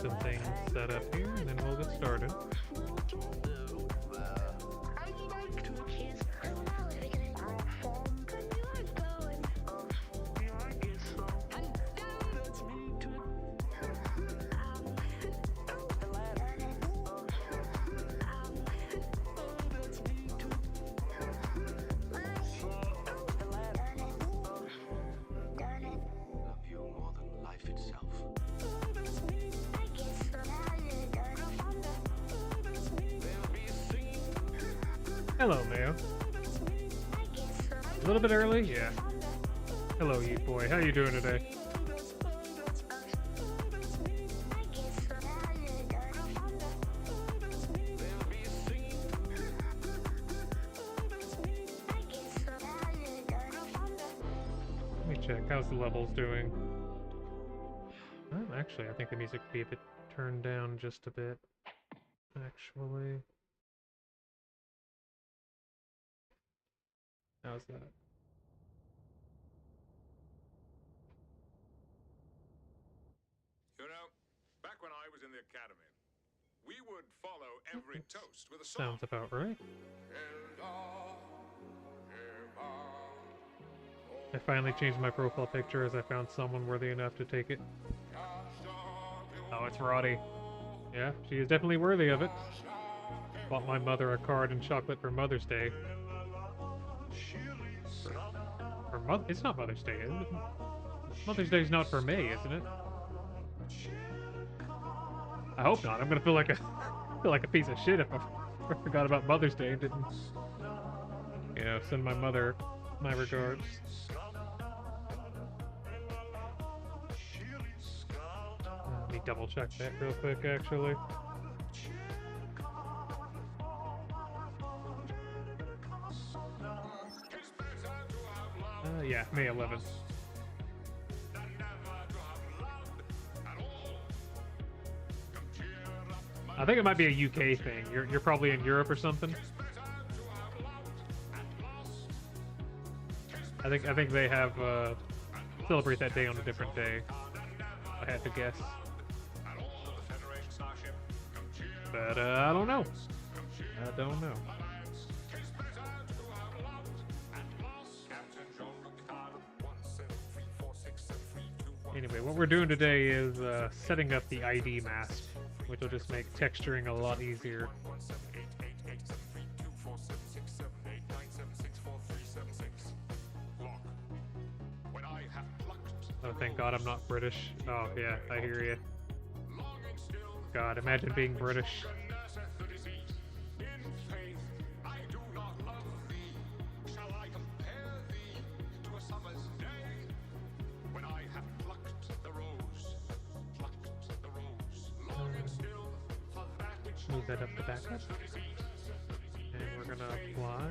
some things set up here, and then we'll get started. Hello, Mayo. A little bit early? Yeah. Hello, you boy. How you doing today? Let me check. How's the levels doing? Actually, I think the music could be a bit turned down just a bit. Actually. How's that? You know, back when I was in the academy, we would follow every toast with a song. Sounds about right. I finally changed my profile picture as I found someone worthy enough to take it. Oh, it's Roddy. Yeah, she is definitely worthy of it. Bought my mother a card and chocolate for Mother's Day. It's not Mother's Day, is it? Mother's Day's not for May, isn't it? I hope not. I'm gonna feel like a piece of shit if I forgot about Mother's Day and didn't, you know, send my mother my regards. Let me double check that real quick, actually. Yeah, May 11th. I think it might be a UK thing. You're probably in Europe or something. I think they have celebrate that day on a different day. I had to guess. But I don't know. I don't know. Anyway, what we're doing today is setting up the ID mask, which will just make texturing a lot easier. Oh, thank God I'm not British. Oh, yeah, I hear you. God, imagine being British. Move that up to backup. And we're gonna apply.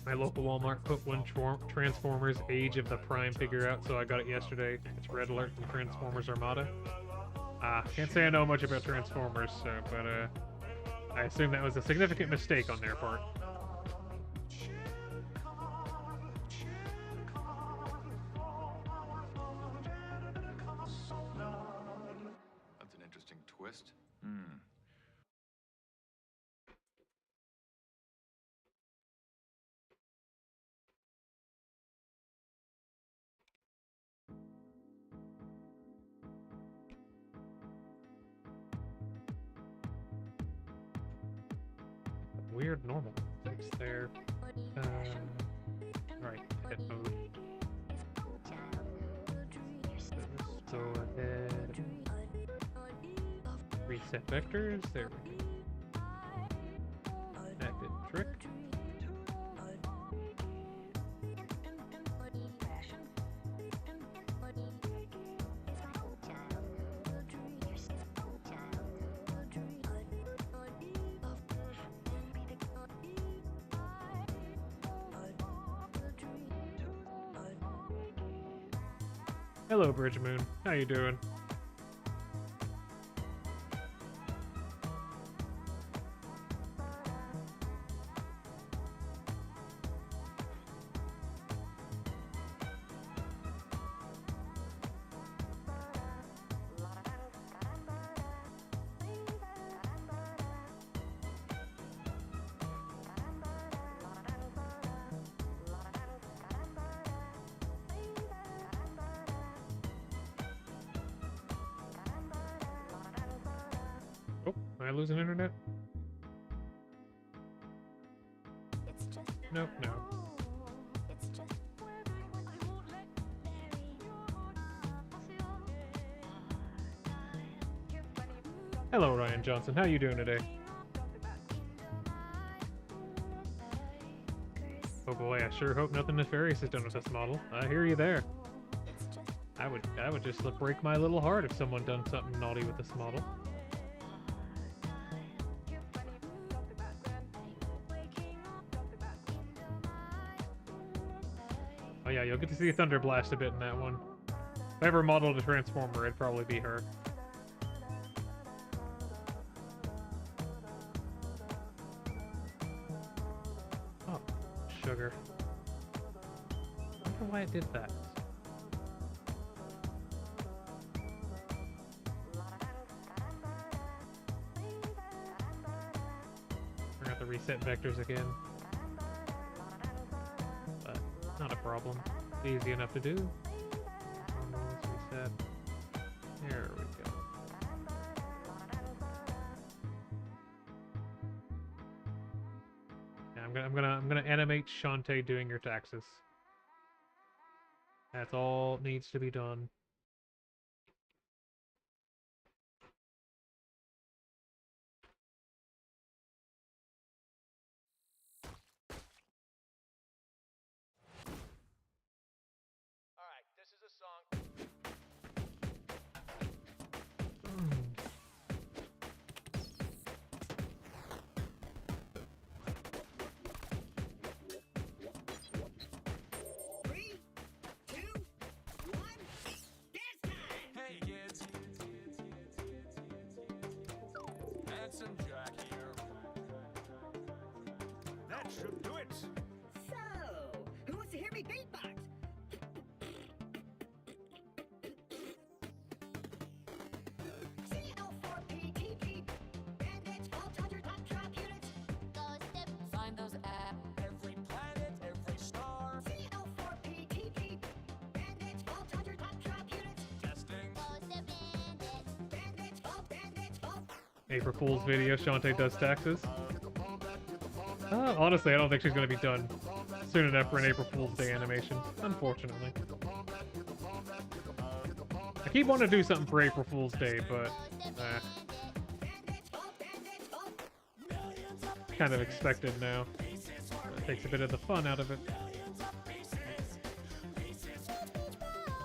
My local Walmart put one Transformers Age of the Prime figure out, so I got it yesterday. It's Red Alert from Transformers Armada. Can't say I know much about Transformers, but I assume that was a significant mistake on their part. That's an interesting twist. Weird normal things there. Right, hit mode. Go ahead. Reset vectors. There we go. Active trick. Hello, Bridge Moon. How you doing? Oh, am I losing internet? Nope, no. Hello, Ryan Johnson. How you doing today? Oh boy, I sure hope nothing nefarious is done with this model. I hear you there. I would just break my little heart if someone done something naughty with this model. Oh yeah, you'll get to see Thunderblast a bit in that one. If I ever modeled a Transformer, it'd probably be her. Oh, sugar. I wonder why it did that. We're gonna have to reset vectors again. But not a problem. Easy enough to do. Let's reset. There we go. Yeah, I'm gonna animate Shantae doing your taxes. That's all needs to be done. Alright, this is a song. Hey kids. Handsome Jack here. That should do it. So, who wants to hear me beatbox? CL4PTP, bandits, all Dodger top drop units. Find those at every planet, every star. CL4PTP, bandits, all Dodger top drop units. Testing. Bandits, all. April Fool's video, Shantae does taxes. Honestly, I don't think she's going to be done soon enough for an April Fool's Day animation, unfortunately. I keep wanting to do something for April Fool's Day, but kind of expected now. It takes a bit of the fun out of it.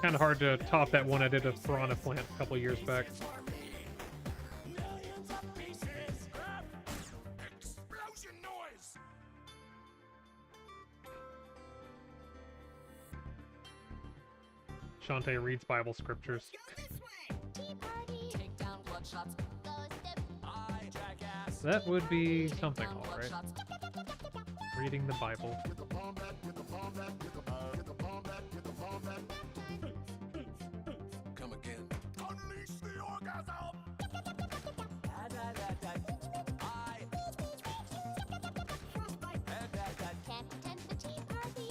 Kind of hard to top that one I did of Piranha Plant a couple years back. Explosion noise. Shantae reads Bible scriptures. Go this way. Take down bloodshots. I jackass. That would be something, alright. Reading the Bible. Come again. Unleash the orgasm. I. Frostbite. Can't pretend the tea party.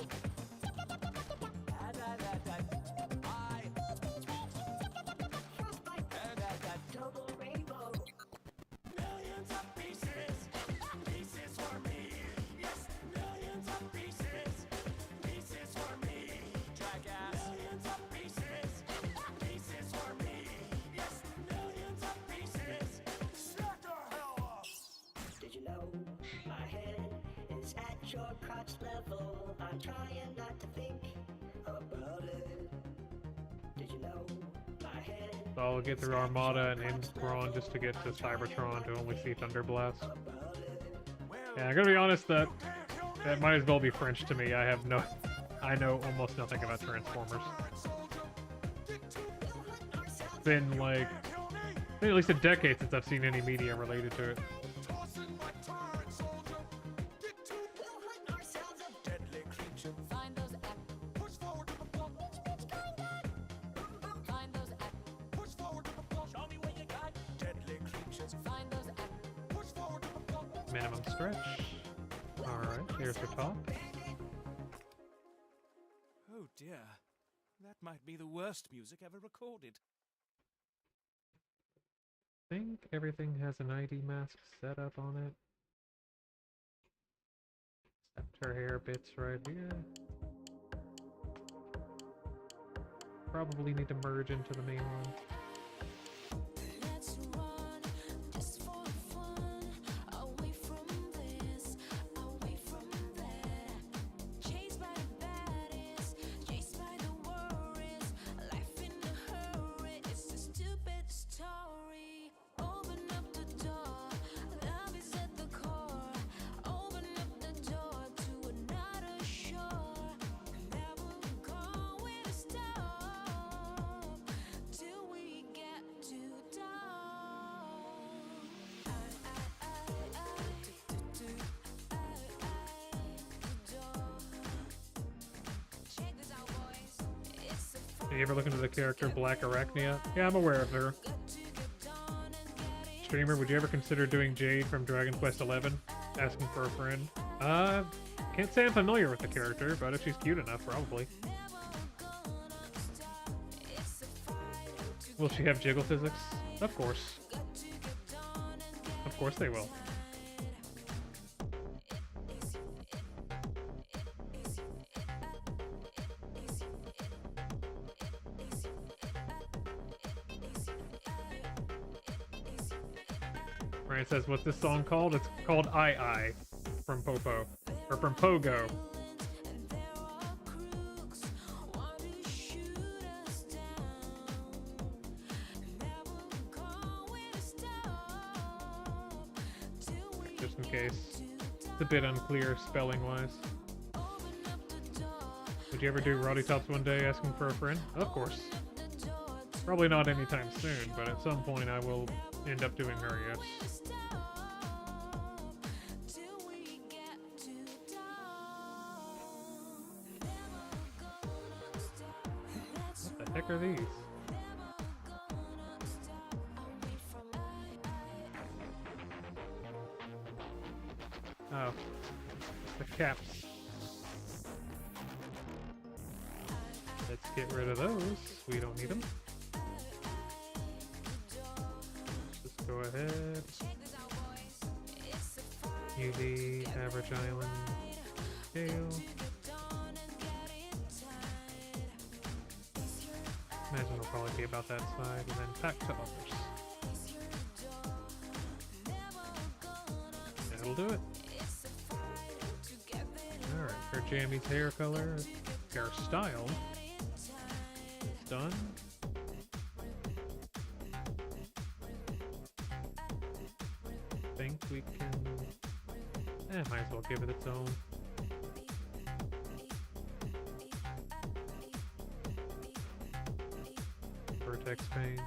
I. Frostbite. Double rainbow. Millions of pieces. Pieces for me. Yes, millions of pieces. Pieces for me. Jackass. Millions of pieces. Pieces for me. Yes, millions of pieces. Shut the hell up. Did you know my head is at your crotch level? I'm trying not to think about it. Did you know my head? So I'll get through Armada and Innsbruck just to get to Cybertron to only see Thunderblast. Yeah, I'm gonna be honest, that might as well be French to me. I know almost nothing about Transformers. been like at least a decade since I've seen any media related to it. Deadly creature. Find those push forward to the block. Find those push forward to the block. Show me what you got. Deadly creatures. Find those push forward to the block. Minimum stretch. Alright, here's the top. Oh dear. That might be the worst music ever recorded. I think everything has an ID mask set up on it. Except her hair bits right here. Probably need to merge into the main one. Let's run just for fun. Away from this, away from that. Chased by the baddest, chased by the worries. Life in a hurry, it's a stupid story. Open up the door, love is at the core. Open up the door to another shore. Never going to stop till we get to dawn. Check this out, boys. It's a Did you ever look into the character Black Arachnia? Yeah, I'm aware of her. Streamer, would you ever consider doing Jade from Dragon Quest XI? Asking for a friend. Can't say I'm familiar with the character, but if she's cute enough, probably. Will she have jiggle physics? Of course. Of course they will. Ryan says, what's this song called? It's called I from Popo. Or from Pogo. Just in case. It's a bit unclear spelling-wise. Would you ever do Roddy Tops one day asking for a friend? Of course. Probably not anytime soon, but at some point I will end up doing her, yes. What the heck are these? Oh, the caps. Let's get rid of those. We don't need them. Just go ahead. UV, average island, scale. Imagine it'll probably be about that side, and then pack to others. That'll do it. Alright, for Jammy's hair color, hairstyle is done. Think we can... might as well give it its own. Vertex paint.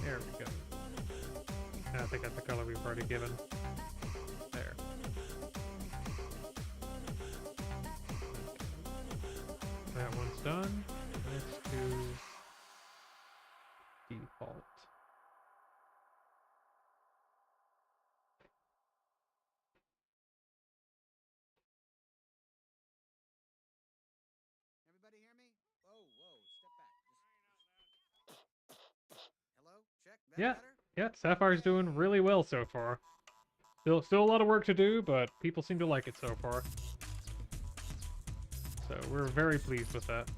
There we go. I think that's the color we've already given. There. That one's done. Let's do default. Everybody hear me? Whoa, step back. Hello? Check. That Yeah, better? yeah, Sapphire's doing really well so far. Still a lot of work to do, but people seem to like it so far. So we're very pleased with that.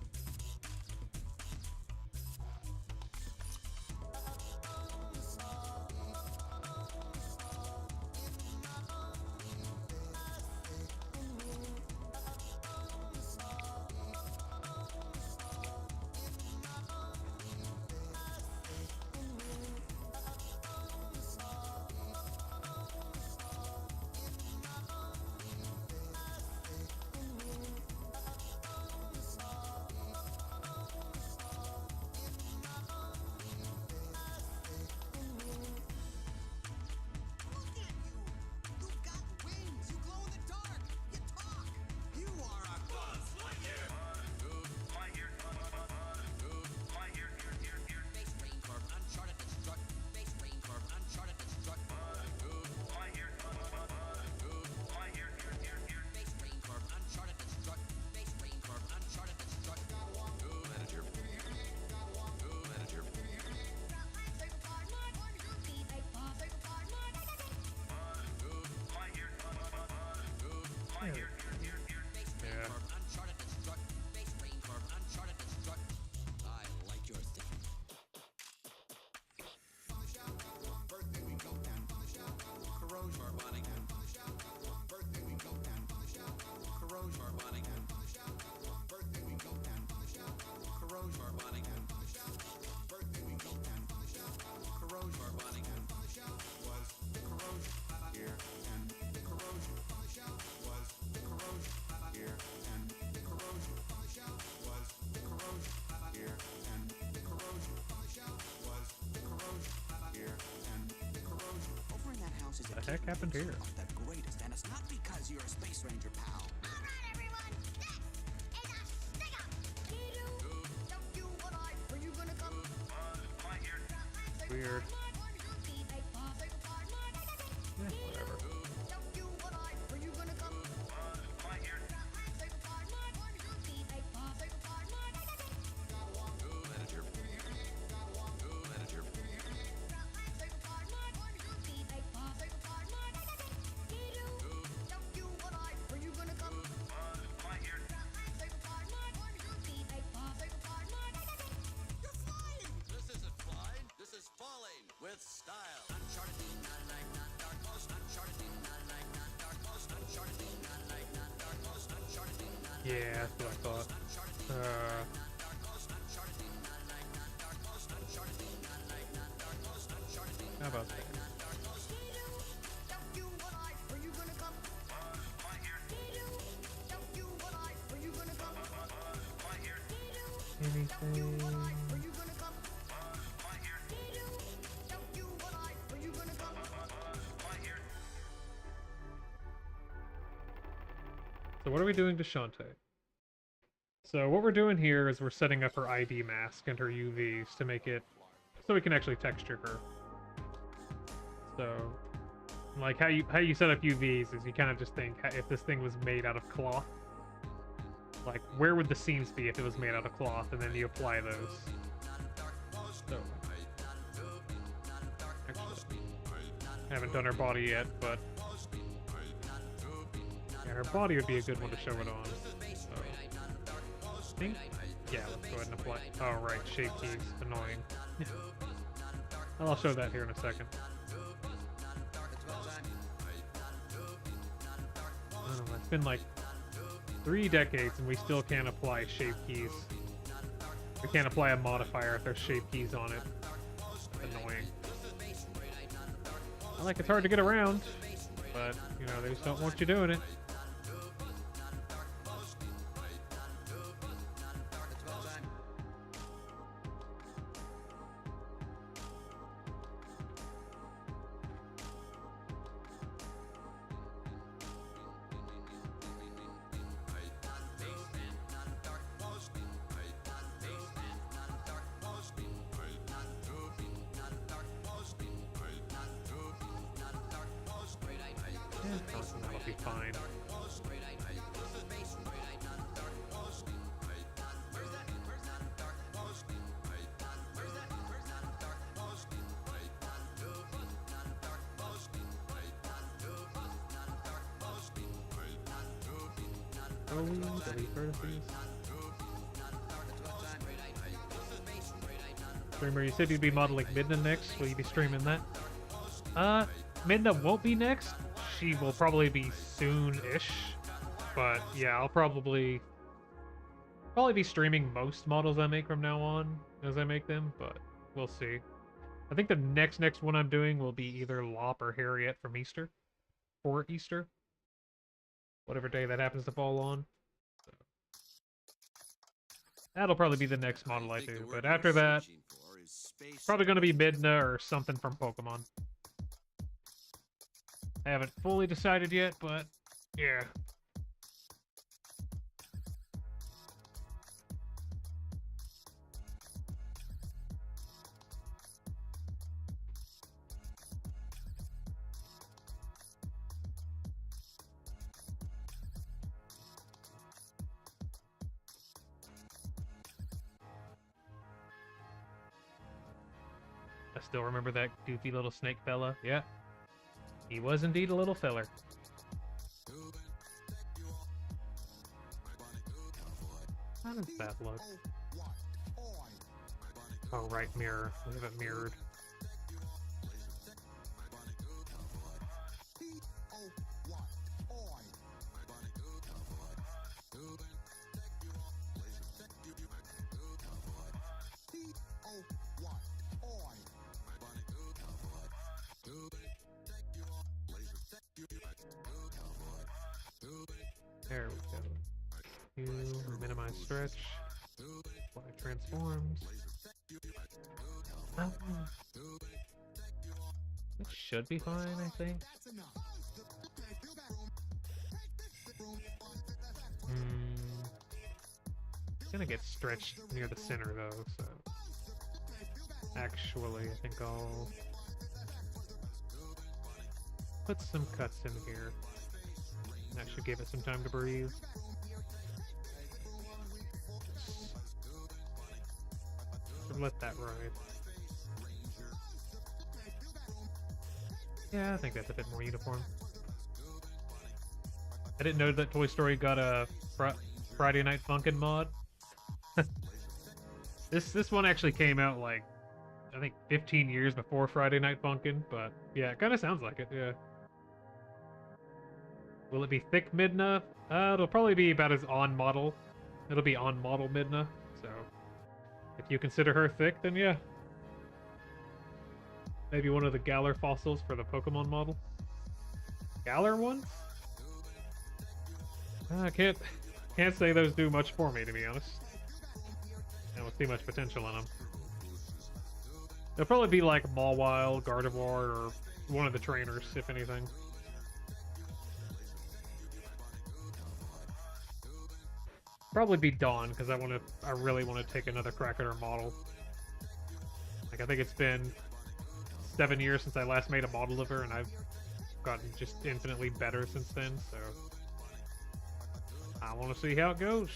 What the heck happened here? The greatest, and it's not because you're a space ranger, pal. Alright, everyone, this is a stick up. Don't you and I, are you gonna come? Weird. Whatever. Don't you and I, are you gonna come? Don't you and I, are you gonna come? You're flying! This isn't flying, this is falling with style. Uncharted deep, not a night, not dark most. Uncharted deep, not a night, not dark most. Uncharted deep, not a night, not dark most. Uncharted deep, not a Yeah, that's what I thought. dark most. Uncharted deep, not a night, not dark most. Uncharted deep, not a night, not dark most. Uncharted deep, How about that? Don't you and I, are you gonna come? Don't you and I, are you gonna come? Anything? Are you gonna come? Don't you and I, are you gonna come? So what are we doing to Shantae? So what we're doing here is we're setting up her ID mask and her UVs to make it so we can actually texture her. So, like how you set up UVs is you kind of just think if this thing was made out of cloth, like where would the seams be if it was made out of cloth, and then you apply those. So, actually, I haven't done her body yet, but yeah, her body would be a good one to show it on. So, I think, yeah, let's go ahead and apply. Oh right, shape keys, annoying. I'll show that here in a second. It's about time. I don't know, it's been like 3 decades and we still can't apply shape keys. We can't apply a modifier if there's shape keys on it. Annoying. Like, it's hard to get around, but, you know, they just don't want you doing it. It's about time. That'll be fine. Oh, delete vertices. It's about time. Streamer, you said you'd be modeling Midna next. Will you be streaming that? Midna won't be next. She will probably be soon-ish. But yeah, I'll probably be streaming most models I make from now on as I make them, but we'll see. I think the next one I'm doing will be either Lop or Harriet from Easter. For Easter. Whatever day that happens to fall on. So, that'll probably be the next model I do, but after that, probably going to be Midna or something from Pokemon. I haven't fully decided yet, but yeah. I still remember that goofy little snake fella. Yeah. He was indeed a little feller. How does that look? Oh, right, mirror. We have it mirrored. There we go. You minimize stretch. Apply transforms. Oh. It should be fine, I think. It's gonna get stretched near the center though, so actually I think I'll put some cuts in here. That should give it some time to breathe. Let that ride. Yeah, I think that's a bit more uniform. I didn't know that Toy Story got a Friday Night Funkin' mod. This one actually came out like I think 15 years before Friday Night Funkin', but yeah, it kind of sounds like it. Yeah. Will it be thick Midna? It'll probably be about as on model. It'll be on model Midna. So if you consider her thick, then yeah. Maybe one of the Galar fossils for the Pokemon model. Galar ones? I can't say those do much for me, to be honest. I don't see much potential in them. They'll probably be like Mawile, Gardevoir, or one of the trainers, if anything. Probably be Dawn, because I really want to take another crack at her model. Like, I think it's been 7 years since I last made a model of her, and I've gotten just infinitely better since then, so I want to see how it goes.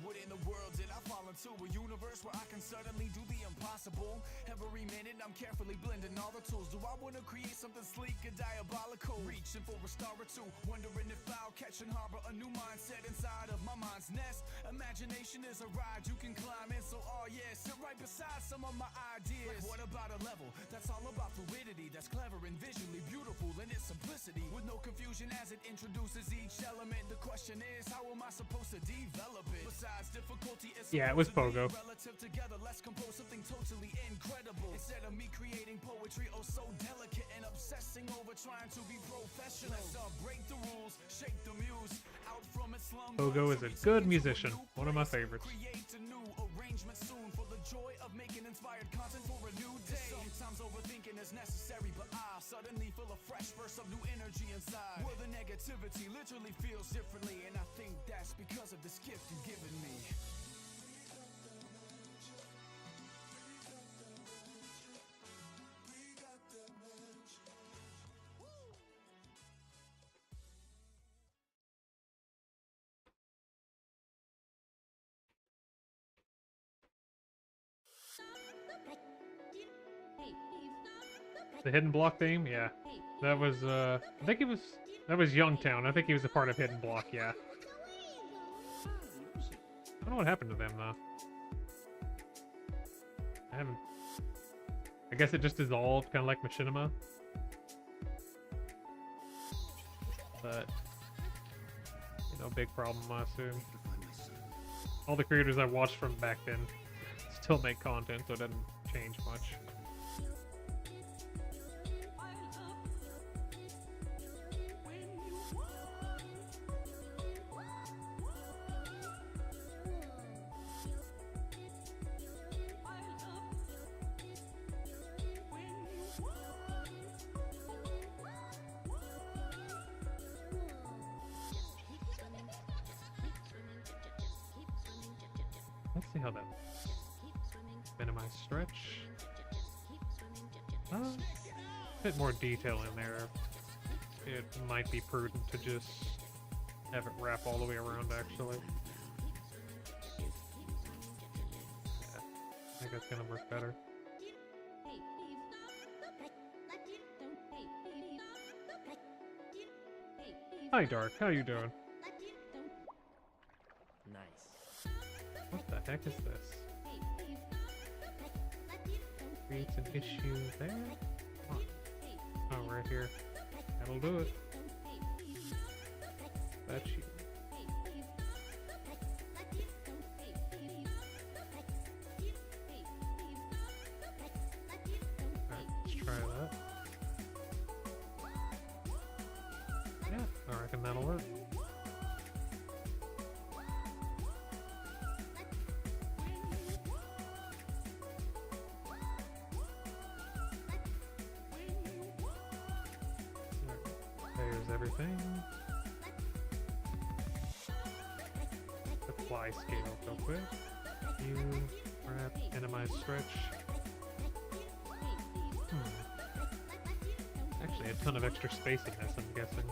What in the world did I fall into? A universe where I can suddenly do the impossible. Every minute I'm carefully blending all the tools. Do I want to create something sleek and diabolical? Reaching for a star or two, wondering if I'll catch and harbor a new mindset inside of my mind's nest. Imagination is a ride you can climb in, so oh yeah, sit right beside some of my ideas. Like what about a level that's all about fluidity, that's clever and visually beautiful in its simplicity, with no confusion as it introduces each element. The question is, how am I supposed to develop it? Besides difficulty, it's Yeah, it was Pogo. relative together. Let's compose something totally incredible. Instead of me creating poetry, oh so delicate and obsessing over trying to be professional. Let's break the rules, shake the muse out from its slumber. Pogo is a good musician, one of my favorites. Create a new arrangement soon for the joy of making inspired content for a new day. Sometimes overthinking is necessary, but I suddenly feel a fresh burst of new energy inside, where the negativity literally feels differently, and I think that's because of this gift you've given me. The Hidden Block theme? Yeah. That was, I think that was Youngtown. I think he was a part of Hidden Block, yeah. I don't know what happened to them, though. I guess it just dissolved, kind of like Machinima. But, no big problem, I assume. All the creators I watched from back then still make content, so it doesn't change much. Let's see how that minimize stretch. A bit more detail in there. It might be prudent to just have it wrap all the way around, actually. Yeah, I think that's gonna work better. Hi, Dark. How you doing? Nice. the heck is this? Creates an issue there? Come on. Oh, right here. That'll do it. That's you. Alright, let's try that. Yeah, I reckon that'll work. There's everything. Apply scale real quick. You wrap, minimize stretch. Actually, a ton of extra space in this, I'm guessing.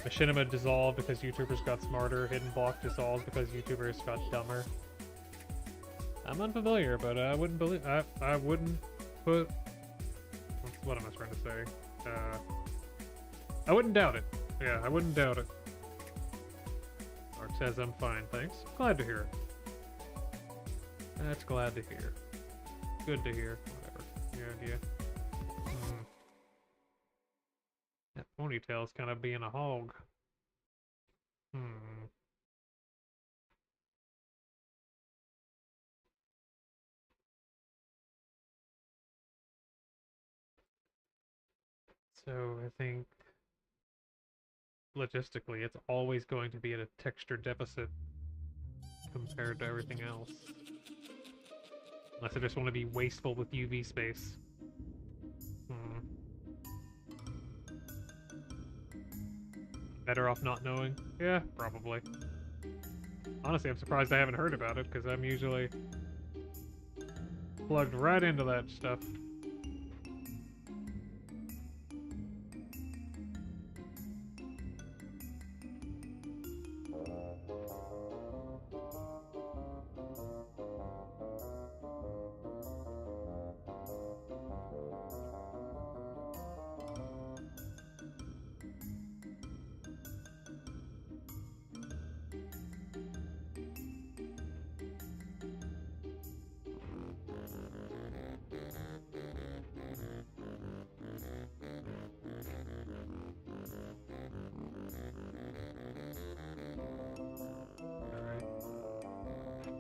Machinima dissolved because YouTubers got smarter. Hidden block dissolved because YouTubers got dumber. I'm unfamiliar, but I wouldn't believe. I wouldn't put. What am I trying to say? I wouldn't doubt it. Yeah, I wouldn't doubt it. Mark says I'm fine, thanks. Glad to hear it. That's glad to hear. Good to hear. Whatever. Your idea. That ponytail's kind of being a hog. So I think logistically it's always going to be at a texture deficit compared to everything else. Unless I just want to be wasteful with UV space. Better off not knowing? Yeah, probably. Honestly, I'm surprised I haven't heard about it, because I'm usually plugged right into that stuff.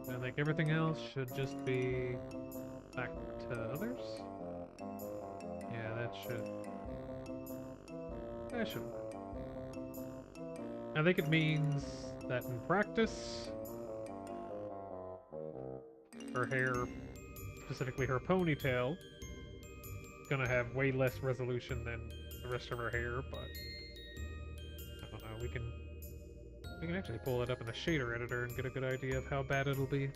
I think everything else should just be back to others. Yeah, that should work. I think it means that in practice, her hair, specifically her ponytail, is gonna have way less resolution than the rest of her hair, but I don't know, we can actually pull it up in the shader editor and get a good idea of how bad it'll be.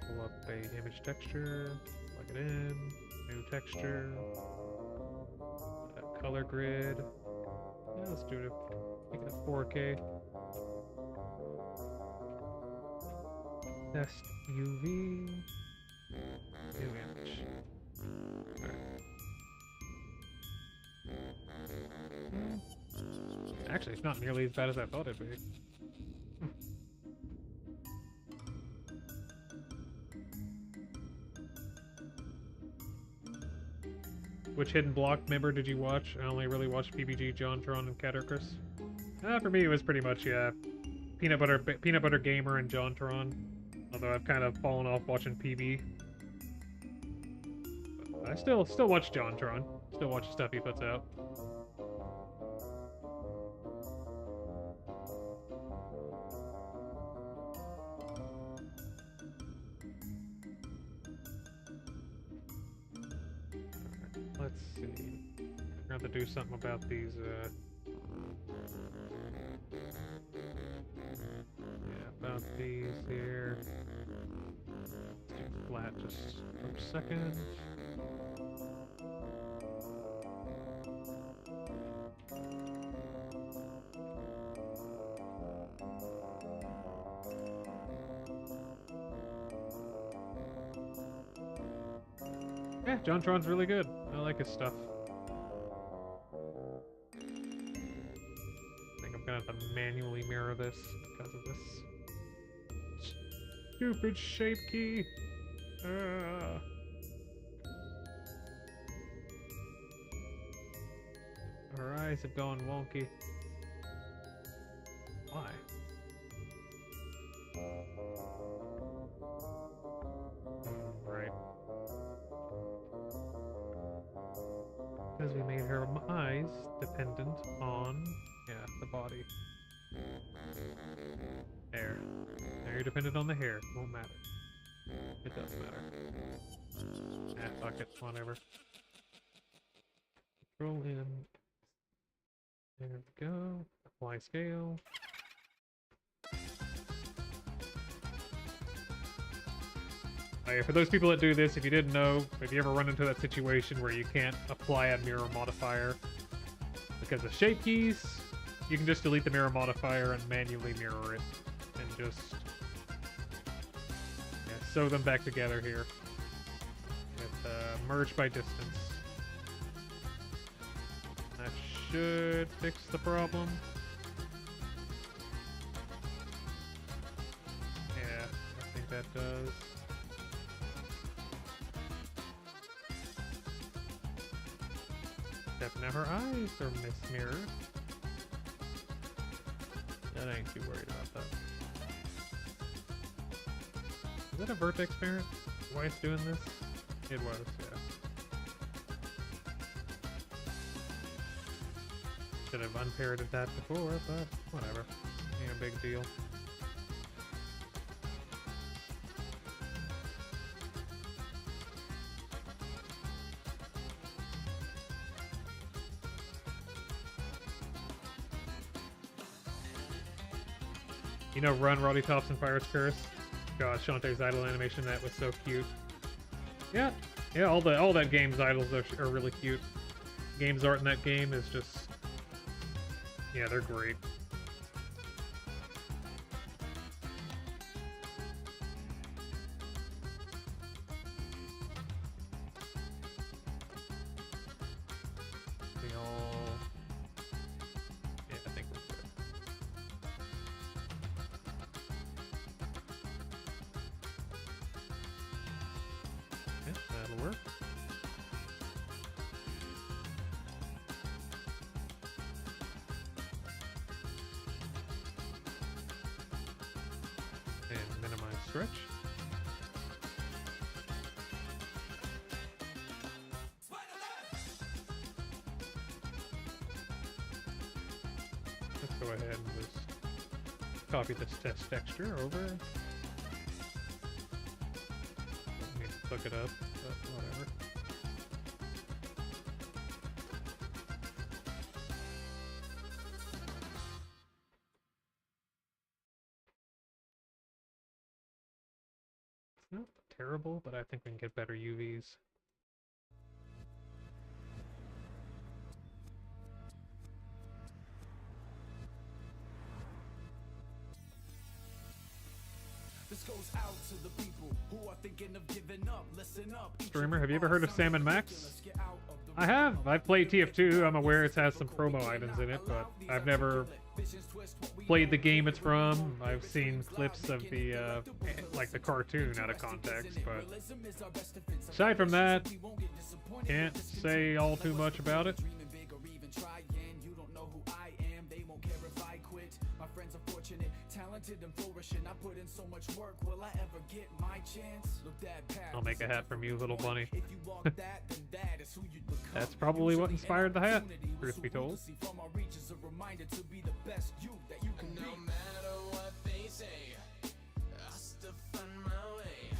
Pull up a image texture, plug it in, new texture, color grid. Yeah, let's do it. Make it a 4K. Test UV. New image. Alright. Actually, it's not nearly as bad as I thought it'd be. Which hidden block member did you watch? I only really watched PBG, JonTron, and Caterchris. For me, it was pretty much, yeah, Peanut Butter Gamer and JonTron. Although I've kind of fallen off watching PB. But I still watch JonTron. Still watch the stuff he puts out. Let's see. We're going to do something about these, yeah, about these here. Let's do flat just for a second. Yeah, JonTron's really good. I like his stuff. gonna have to manually mirror this because of this stupid shape key. Our eyes have gone wonky. Why? Right. Because we made her eyes dependent on, yeah, the body. Hair. Now you're dependent on the hair. Won't matter. It does matter. Fuck it. Whatever. Control in. There we go. Apply scale. Oh yeah, for those people that do this, if you didn't know, if you ever run into that situation where you can't apply a mirror modifier because of shape keys, you can just delete the mirror modifier and manually mirror it. And just sew them back together here. With merge by distance. That should fix the problem. Yeah, I think that does. Except now her eyes are mismirrored. I ain't too worried about that. Is that a vertex parent? Why it's doing this? It was, yeah. Should have unparroted that before, but whatever. Ain't a big deal. You know, Run, Roddy Tops, and Pirate's Curse? God, Shantae's idol animation, that was so cute. Yeah, all that game's idols are really cute. Game's art in that game is just, yeah, they're great. Yeah, I think we're good. Yeah, that'll work. And minimize stretch. Let's go ahead and just copy this test texture over. Don't need to look it up, but whatever. It's not terrible, but I think we can get better UVs. This goes out to the people who are thinking of giving up. Listen up. Streamer, have you ever heard of Sam & Max? I have. I've played TF2. I'm aware it has some promo items in it, but I've never played the game it's from. I've seen clips of the like the cartoon out of context, but aside from that, can't say all too much about it. Talented and flourishing, I put in so much work. Will I ever get my chance? Look that path. I'll make a hat from you, little bunny. If you walk that, then that is who you become. That's probably what inspired the hat, truth be told. From our reach is a reminder to be the best you that you can be. No matter what they say, I'll still find my way.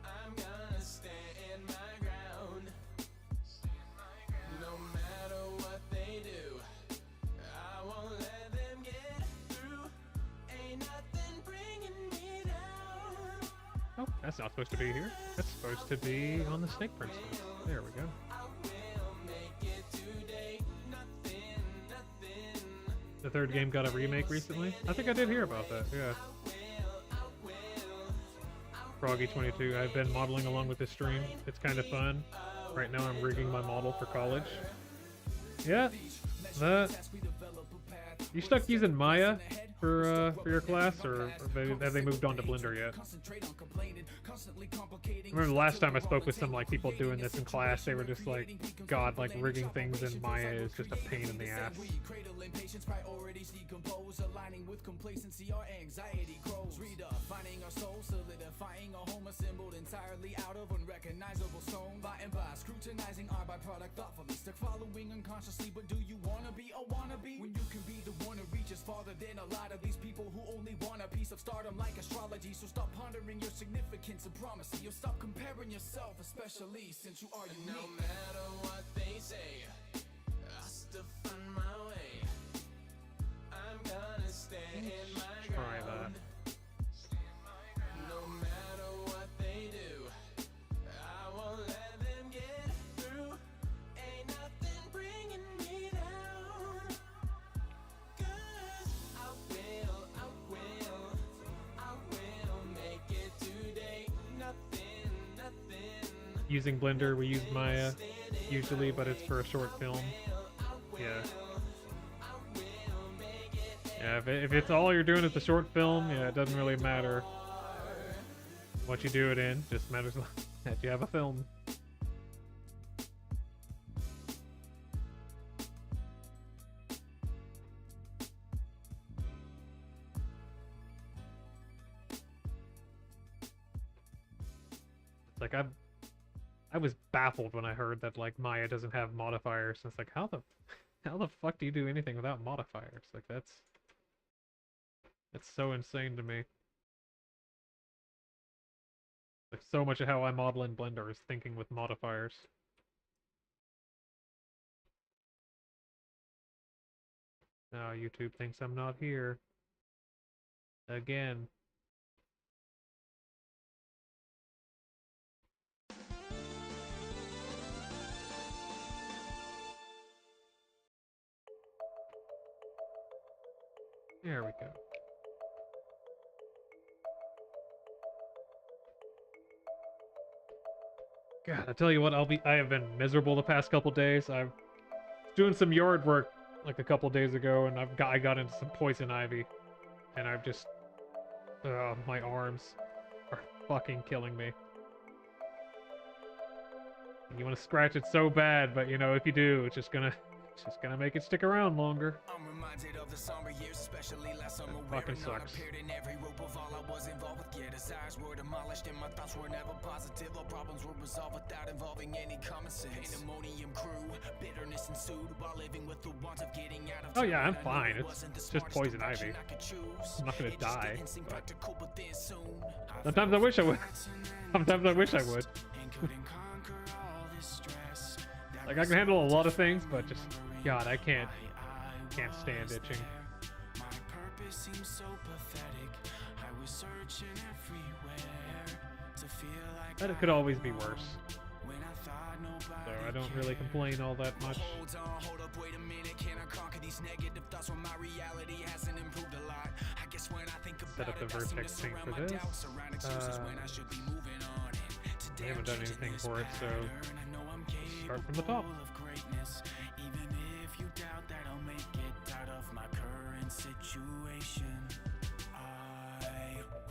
I'm gonna stand my ground. No matter what they do, I won't let them get through. Ain't nothing bringing me down. Oh, that's not supposed to be here. That's supposed to be on the Snake Princess. There we go. The third game got a remake recently? I think I did hear about that, yeah. Froggy22, I've been modeling along with this stream. It's kind of fun. Right now I'm rigging my model for college. Yeah, that You stuck using Maya for your class, or have they moved on to Blender yet? I remember the last time I spoke with some like people doing this in class, they were just like, God, like rigging things in Maya is just a pain in the ass. Priorities decompose, aligning with complacency, our anxiety grows. Redefining our soul, solidifying a home assembled entirely out of unrecognizable stone. By and by, scrutinizing our byproduct thoughtfully, stuck following unconsciously. But do you wanna be a wannabe when you can be the one who reaches farther than a lot of these people who only want a piece of stardom like astrology? So stop pondering your significance and promise you'll stop comparing yourself, especially since you are unique. No matter what they say, I still find my way. I'm gonna stay in my Try that. No matter what they do, I won't let them get through. Ain't nothing bringing me down. 'Cause I will make it today. Nothing. Using Blender, we use Maya usually, but it's for a short film. Yeah. Yeah, if it's all you're doing is the short film, yeah, it doesn't really matter what you do it in. Just matters that you have a film. It's like I was baffled when I heard that like Maya doesn't have modifiers. It's like how the fuck do you do anything without modifiers? Like that's so insane to me. Like so much of how I model in Blender is thinking with modifiers. Now YouTube thinks I'm not here. Again. There we go. God, I tell you what, I have been miserable the past couple days. I'm doing some yard work like a couple days ago, and I got into some poison ivy, and I've just my arms are fucking killing me. You want to scratch it so bad, but you know if you do, it's just gonna make it stick around longer. I'm reminded of the somber years, especially last summer. Fucking sucks. Appeared in every rope of all I was involved with. Yeah, desires were demolished and my thoughts were never positive. All problems were resolved without involving any common sense. Pandemonium grew, bitterness ensued while living with the want of getting out of. Oh yeah, I'm fine. It's just poison ivy. I'm not gonna die. But sometimes I wish I would. Sometimes I wish I would. Like I can handle a lot of things, but just God, I can't stand itching. My purpose seems so pathetic. I was searching everywhere to feel like But it could always be worse. when I thought nobody So I don't really complain all that much. Hold up, wait a minute. Can I conquer these negative thoughts when my reality hasn't improved a lot? I guess when I think about Set up the it, I seem to vertex thing surround for my this. doubts around excuses when I should be moving on. And today We haven't done I'm changing anything this for it, so pattern. I know I'm start from the top. capable of greatness. Even if you doubt that I'll make it out of my current situation,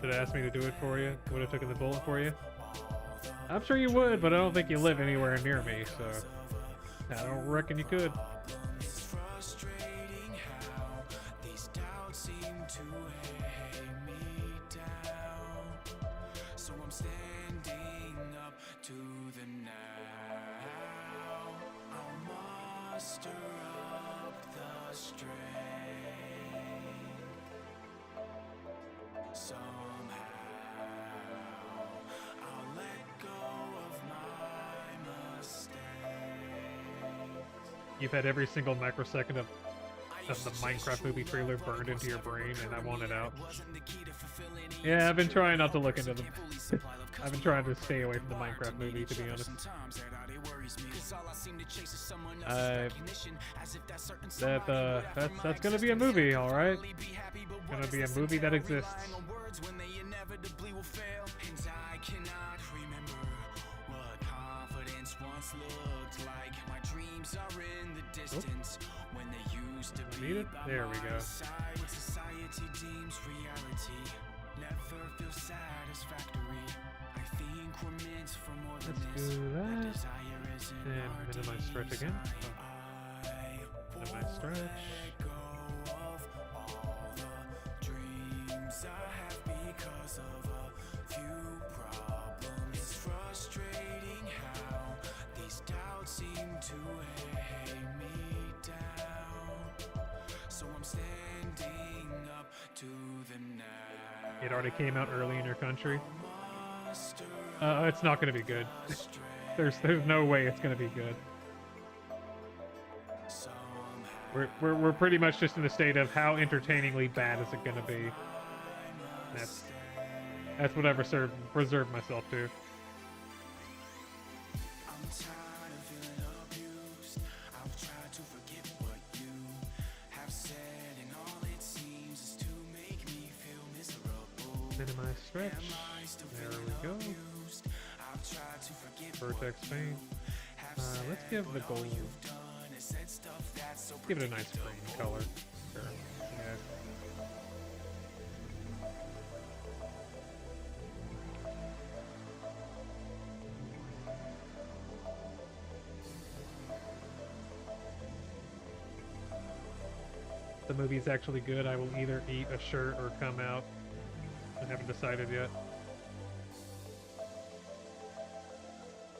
Should have asked me to do it for you. Would have taken the bullet for you. I'm sure you would, but I don't think you live anywhere near me, so I don't reckon you could. it's frustrating how these doubts seem to weigh me down. So I'm standing up to the now. I'll muster up the strength. Somehow I'll let go of my mistakes. You've had every single microsecond of the Minecraft movie trailer burned into your brain, and I want it out. Yeah, I've been trying not to look into them. I've been trying to stay away from the Minecraft movie, to be honest. That's gonna be a movie, all right. Gonna be a movie that exists. once looked like. My dreams are in the distance when they used to Need be it? by There we my go. side. What society deems reality never feels satisfactory. I think we're meant for more than Let's this. do That that. desire isn't And our minimize stretch again. design. Minimize stretch. Let go of all the dreams I have because of a few problems. It's frustrating how these doubts seem to weigh me down. So I'm standing up to the now. It already came out early in your country. It's not going to be good. There's no way it's going to be good. We're pretty much just in a state of how entertainingly bad is it going to be. That's what I've reserved myself to. I'm tired of feeling abused. I've tried to forget what you have said, and all it seems is to make me feel miserable. Minimize stretch. There we go. I've tried to forget Vertex paint. Let's give the gold. Give it a nice green color. Sure. Yeah. The movie's actually good. I will either eat a shirt or come out. I haven't decided yet.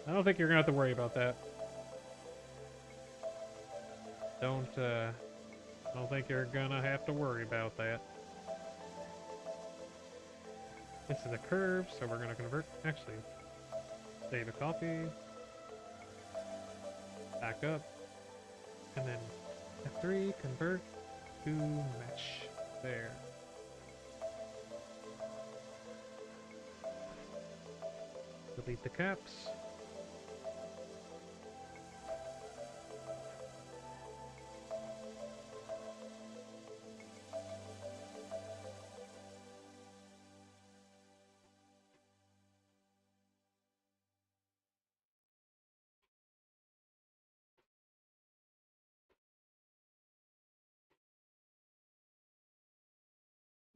I don't think you're gonna have to worry about that. Don't think you're gonna have to worry about that. This is a curve, so we're gonna convert. Actually, save a copy. Back up. And then F3, convert to mesh. There. Delete the caps.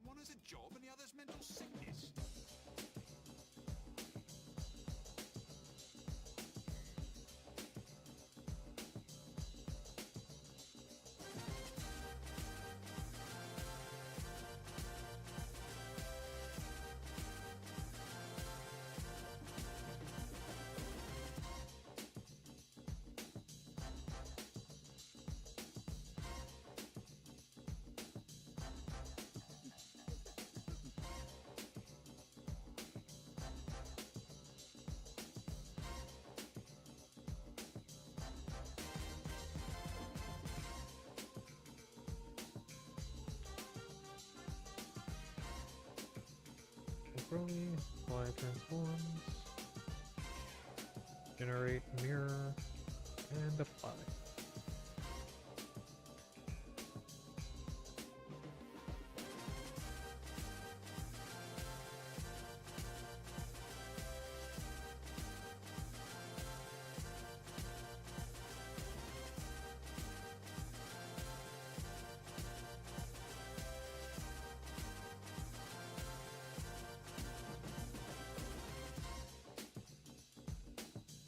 One is a job and the other's mental sickness. Controlling, apply transforms, generate mirror, and apply.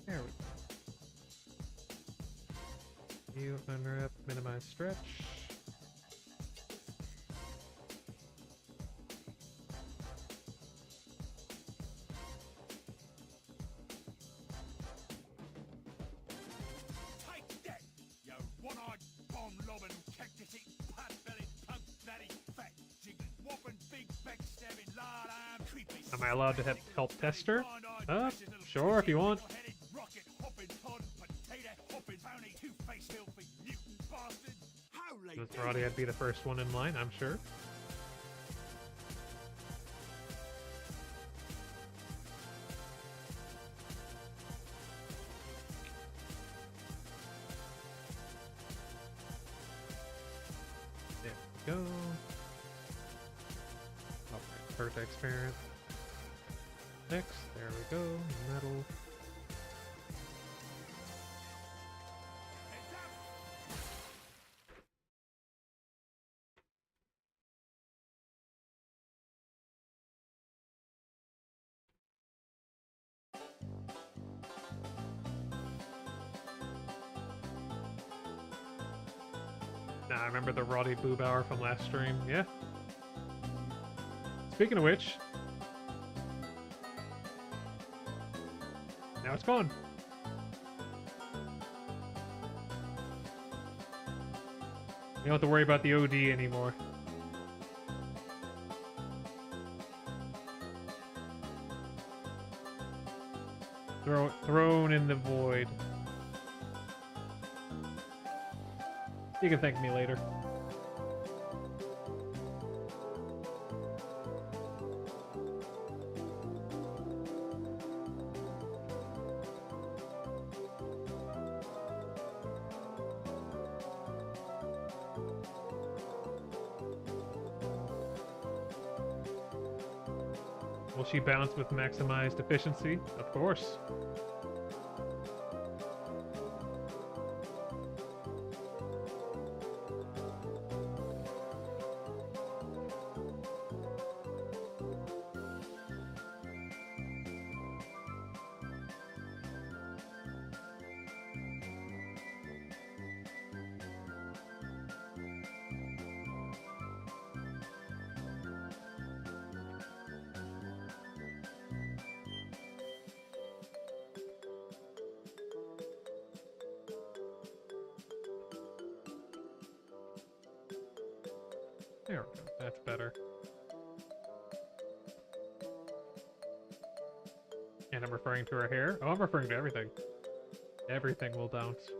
There we go. View, unwrap, minimize stretch. Take that, you one-eyed, bomb-lobbing, cactus-eating, pot-bellied, pug-bloody, fat, jiggling, whopping, big, backstabbing, lard-armed, creepy. Am I allowed to help tester? Sure, if you want. Rocket hopping, pod, potato hopping, phony, two-faced, filthy, mutant bastard. Holy This Roddy would be the first one in line, I'm sure. There we go. Okay, vertex parent. Next, there we go. Metal. I remember the Roddy Boob Hour from last stream. Yeah. Speaking of which, now it's gone. You don't have to worry about the OD anymore. Thrown in the void. You can thank me later. Will she bounce with maximized efficiency? Of course. There we go. That's better. And I'm referring to her hair? Oh, I'm referring to everything. Everything will bounce.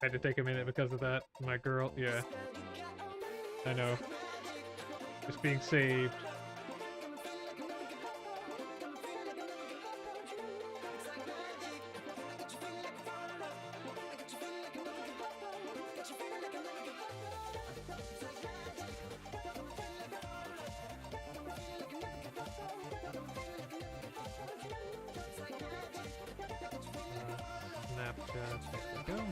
I had to take a minute because of that. My girl, yeah. I know. Just being saved. Snapchat, there we go.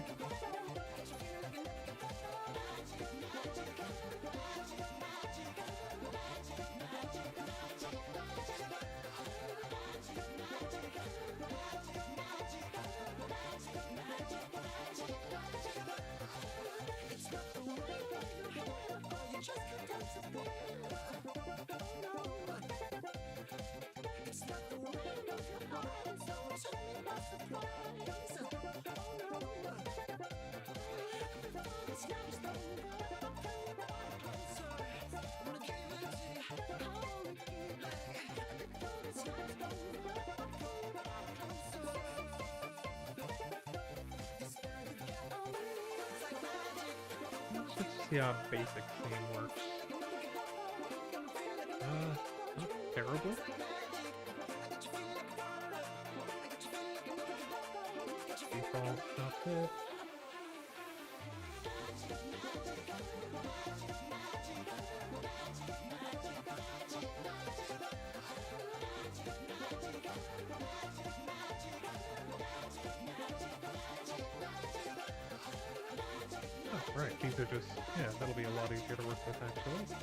Let's see how basic scene works. Not terrible. Default outfit. Oh, right, these are just, yeah, that'll be a lot easier to work with actually.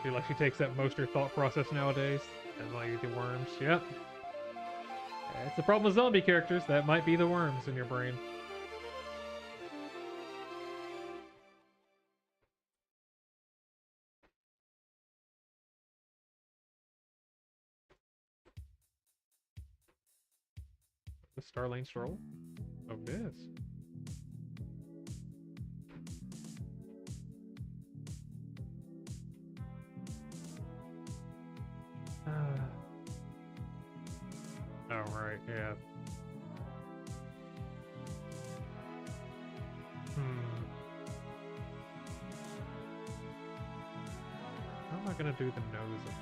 Feel like she takes up most of her thought process nowadays. And like the worms. Yep. That's the problem with zombie characters. That might be the worms in your brain. The Starlane Stroll? Oh, it is. Oh, right, yeah. How am I gonna do the nose of this?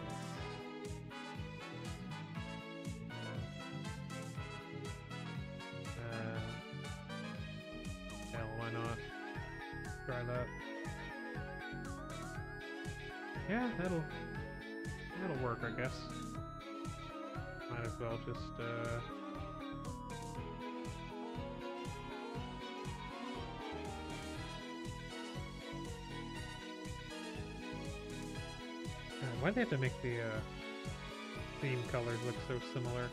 Hell, why not? Try that. Yeah, that'll work, I guess. Might as well just, why'd they have to make the, theme colors look so similar?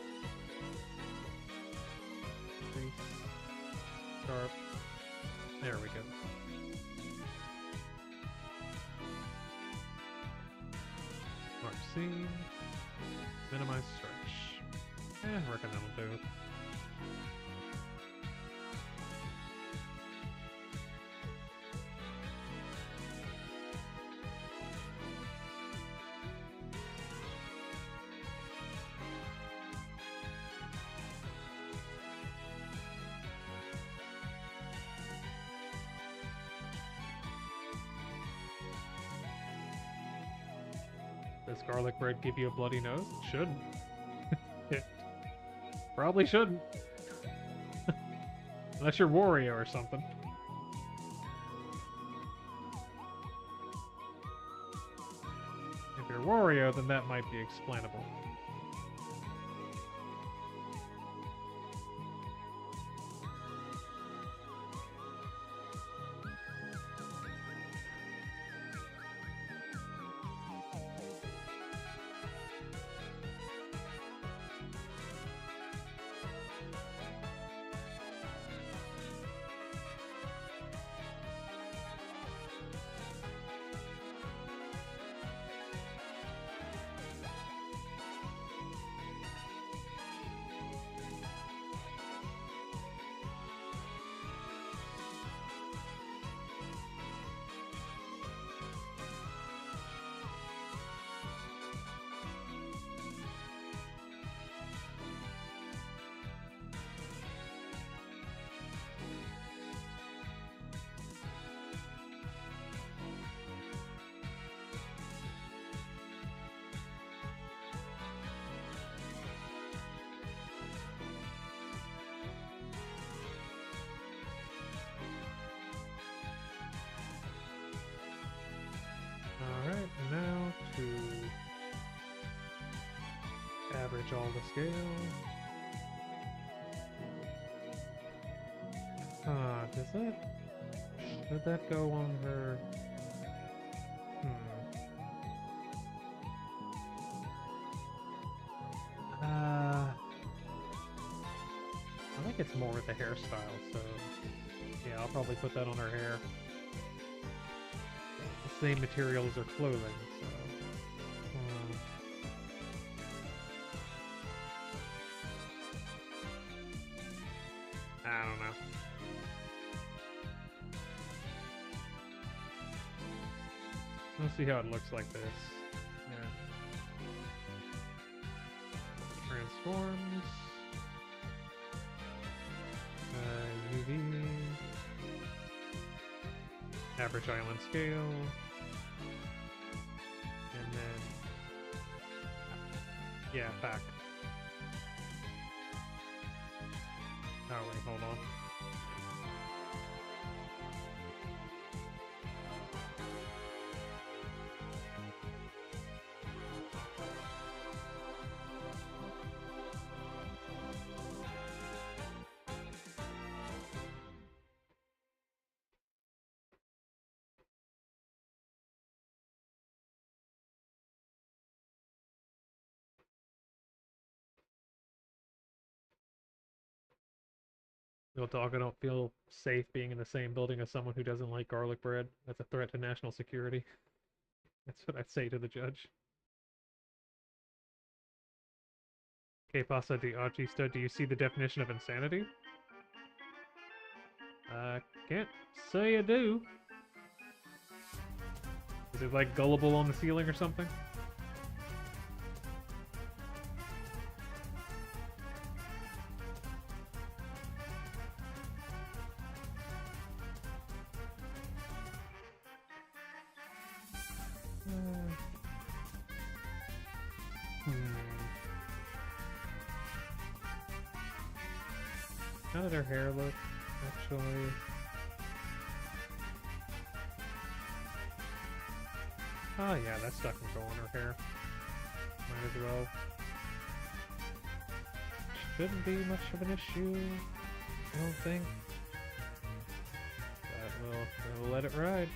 Crease. Sharp. There we go. Mark seam. Minimize stretch. I reckon that'll do. Does garlic bread give you a bloody nose? It shouldn't. It probably shouldn't. Unless you're Wario or something. If you're Wario, then that might be explainable. Alright, now to average all the scale. Did that go on her? I think it's more with the hairstyle, so yeah, I'll probably put that on her hair. The same material as her clothing, so. I don't know. Let's see how it looks like this. Yeah. Transforms. UV. Average island scale. And Yeah, back. Oh wait, hold on. Real talk, I don't feel safe being in the same building as someone who doesn't like garlic bread. That's a threat to national security. That's what I'd say to the judge. Que pasa de artista? Do you see the definition of insanity? Can't say I do. Is it like gullible on the ceiling or something? How did her hair look, actually? Oh yeah, that stuff can go on her hair. Might as well. Shouldn't be much of an issue, I don't think. But we'll let it ride.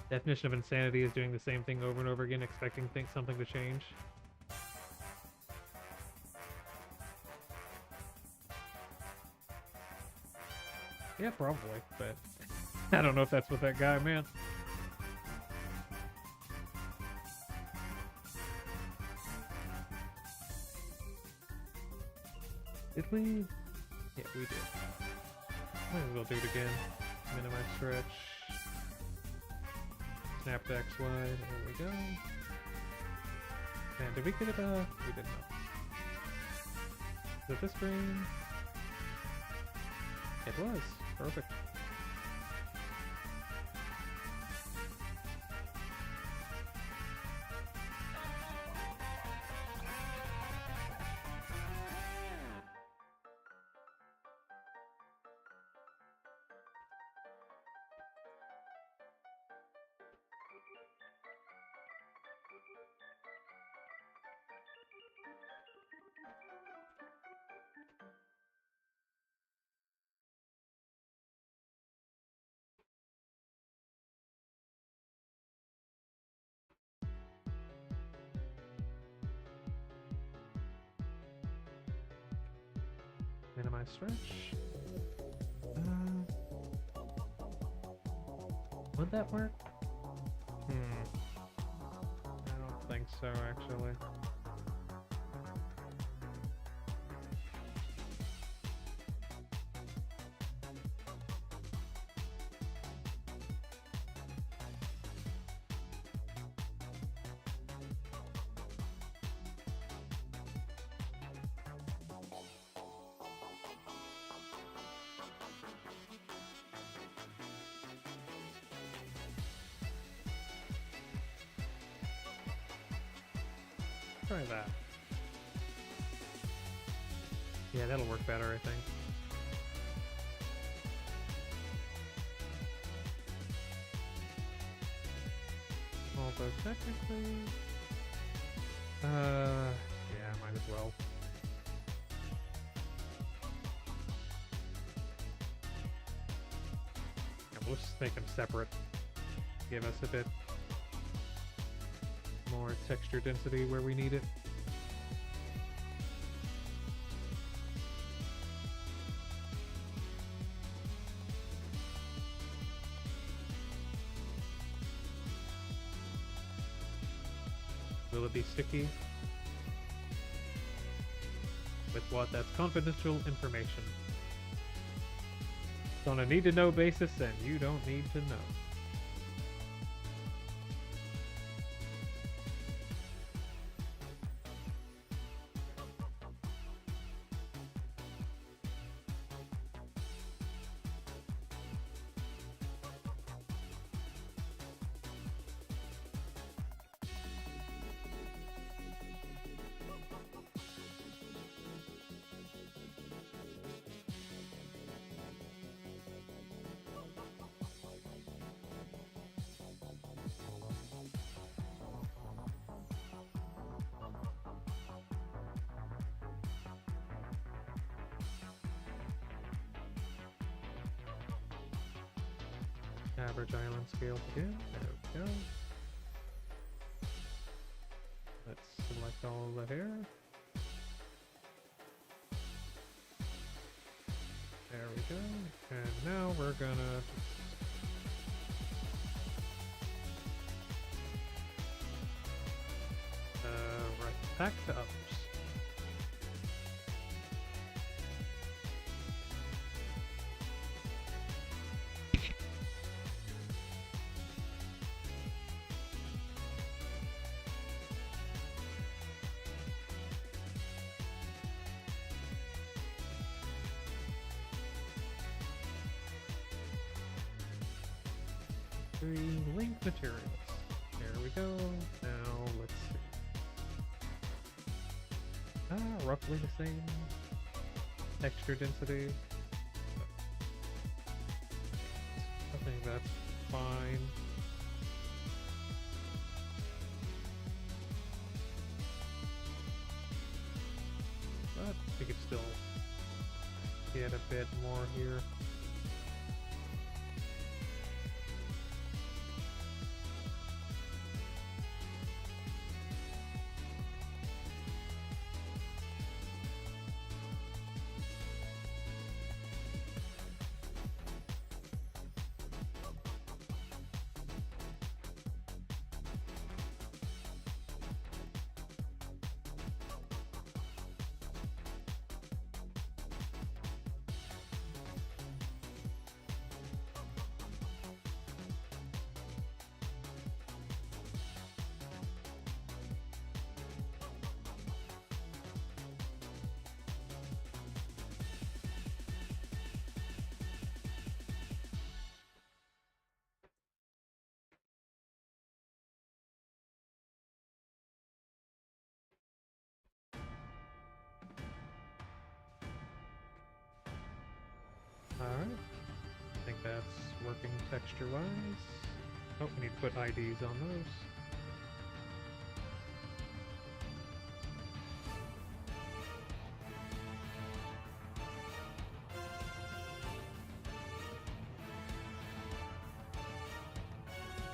Definition of insanity is doing the same thing over and over again, expecting something to change. Yeah, probably, but I don't know if that's what that guy meant. Did we? Yeah, we did. Might as well do it again. Minimize stretch. Snap to XY. There we go. And did we get it? We did not. Is it this green? It was. Perfect. Minimize stretch. Would that work? I don't think so, actually. Try that. Yeah, that'll work better, I think. Although technically... yeah, might as well. Yeah, we'll just make them separate. Give us a bit more texture density where we need it. Will it be sticky? what? That's confidential information. It's on a need-to-know basis, and you don't need to know. Average island scale again. There we go. Let's select all the hair. There we go. And now we're gonna right back to others. Link materials. There we go. Now let's see. Roughly the same texture density. I think that's fine. But we could still get a bit more here. Alright, I think that's working texture-wise. Oh, we need to put IDs on those.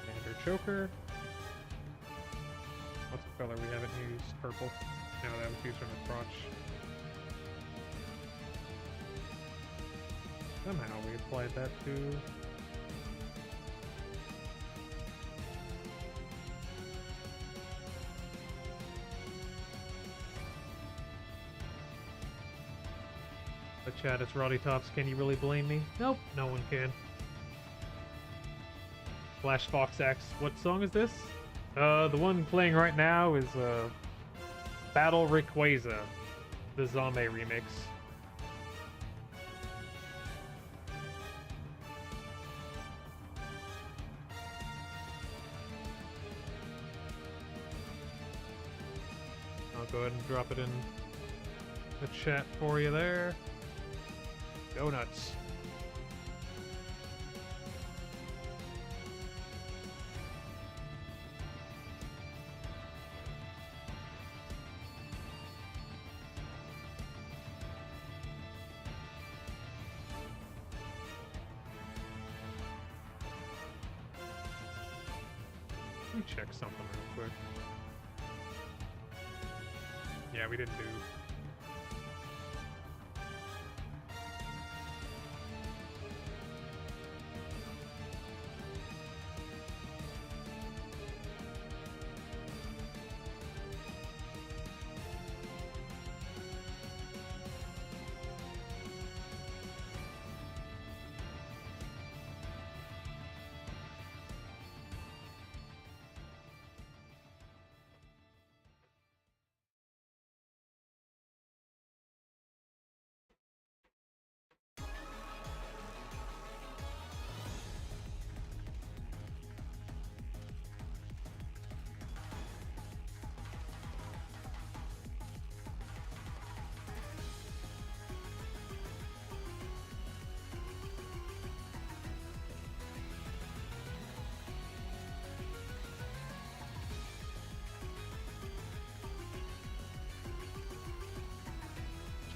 Standard choker. What's the color we haven't used? Purple. No, that was used from the crotch. Somehow we applied that to... The chat, it's Roddy Tops. Can you really blame me? Nope, no one can. Flash Fox X. What song is this? The one playing right now is Battle Rayquaza, the Zombie remix. I'll go ahead and drop it in the chat for you there. Go nuts. Let me check something real quick. Yeah, we didn't do...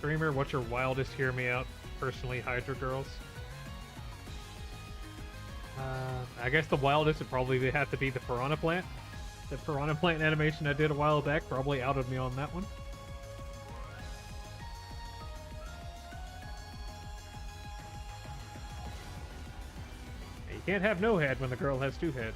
Streamer, what's your wildest hear me out? Personally, Hydra Girls. I guess the wildest would probably have to be the Piranha Plant. The Piranha Plant animation I did a while back probably outed me on that one. You can't have no head when the girl has two heads.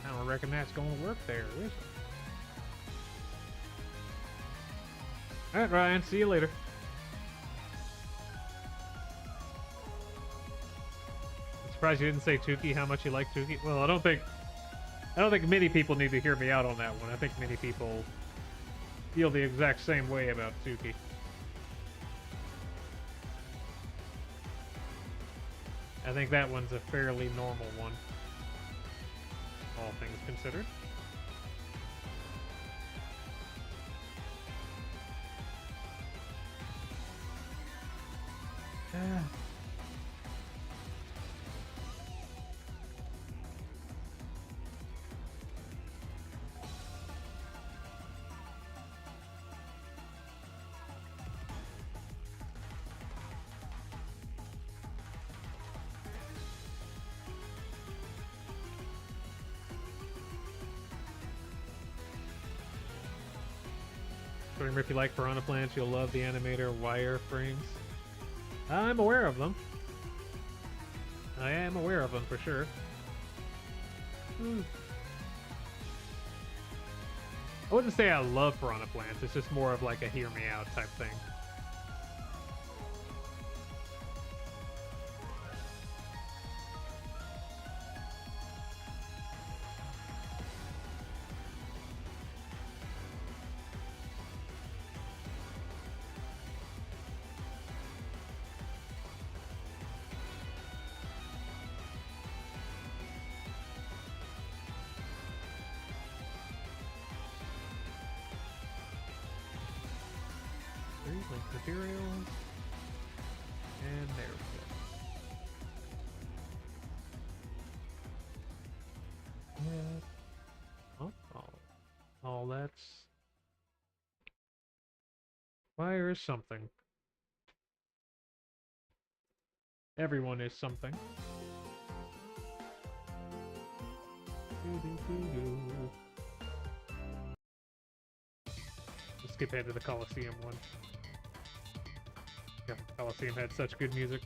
I don't reckon that's gonna work there, is it? Alright, Ryan, see you later. I'm surprised you didn't say Tukey, how much you like Tukey. Well, I don't think many people need to hear me out on that one. I think many people feel the exact same way about Tukey. I think that one's a fairly normal one, all things considered. Remember, if you like Piranha Plants, you'll love the animator wireframes. I'm aware of them. I am aware of them for sure. I wouldn't say I love Piranha Plants. It's just more of like a hear me out type thing. Link materials. And there we go. Yeah. Oh, that's... Fire is something. Everyone is something. Let's skip ahead to the Coliseum one. Yeah, Coliseum had such good music.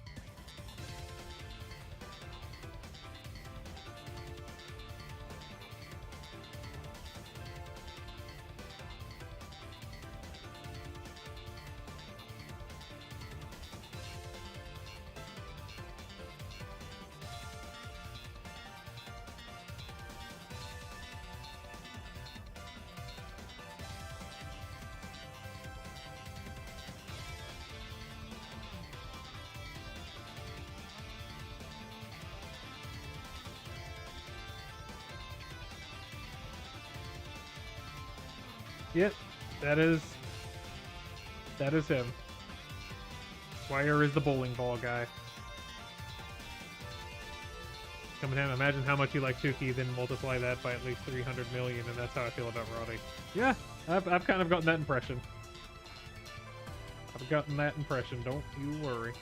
Yep, that is him. Wire is the bowling ball guy. Coming in, imagine how much you like Tukey, then multiply that by at least 300 million, and that's how I feel about Roddy. Yeah, I've kind of gotten that impression. I've gotten that impression, don't you worry.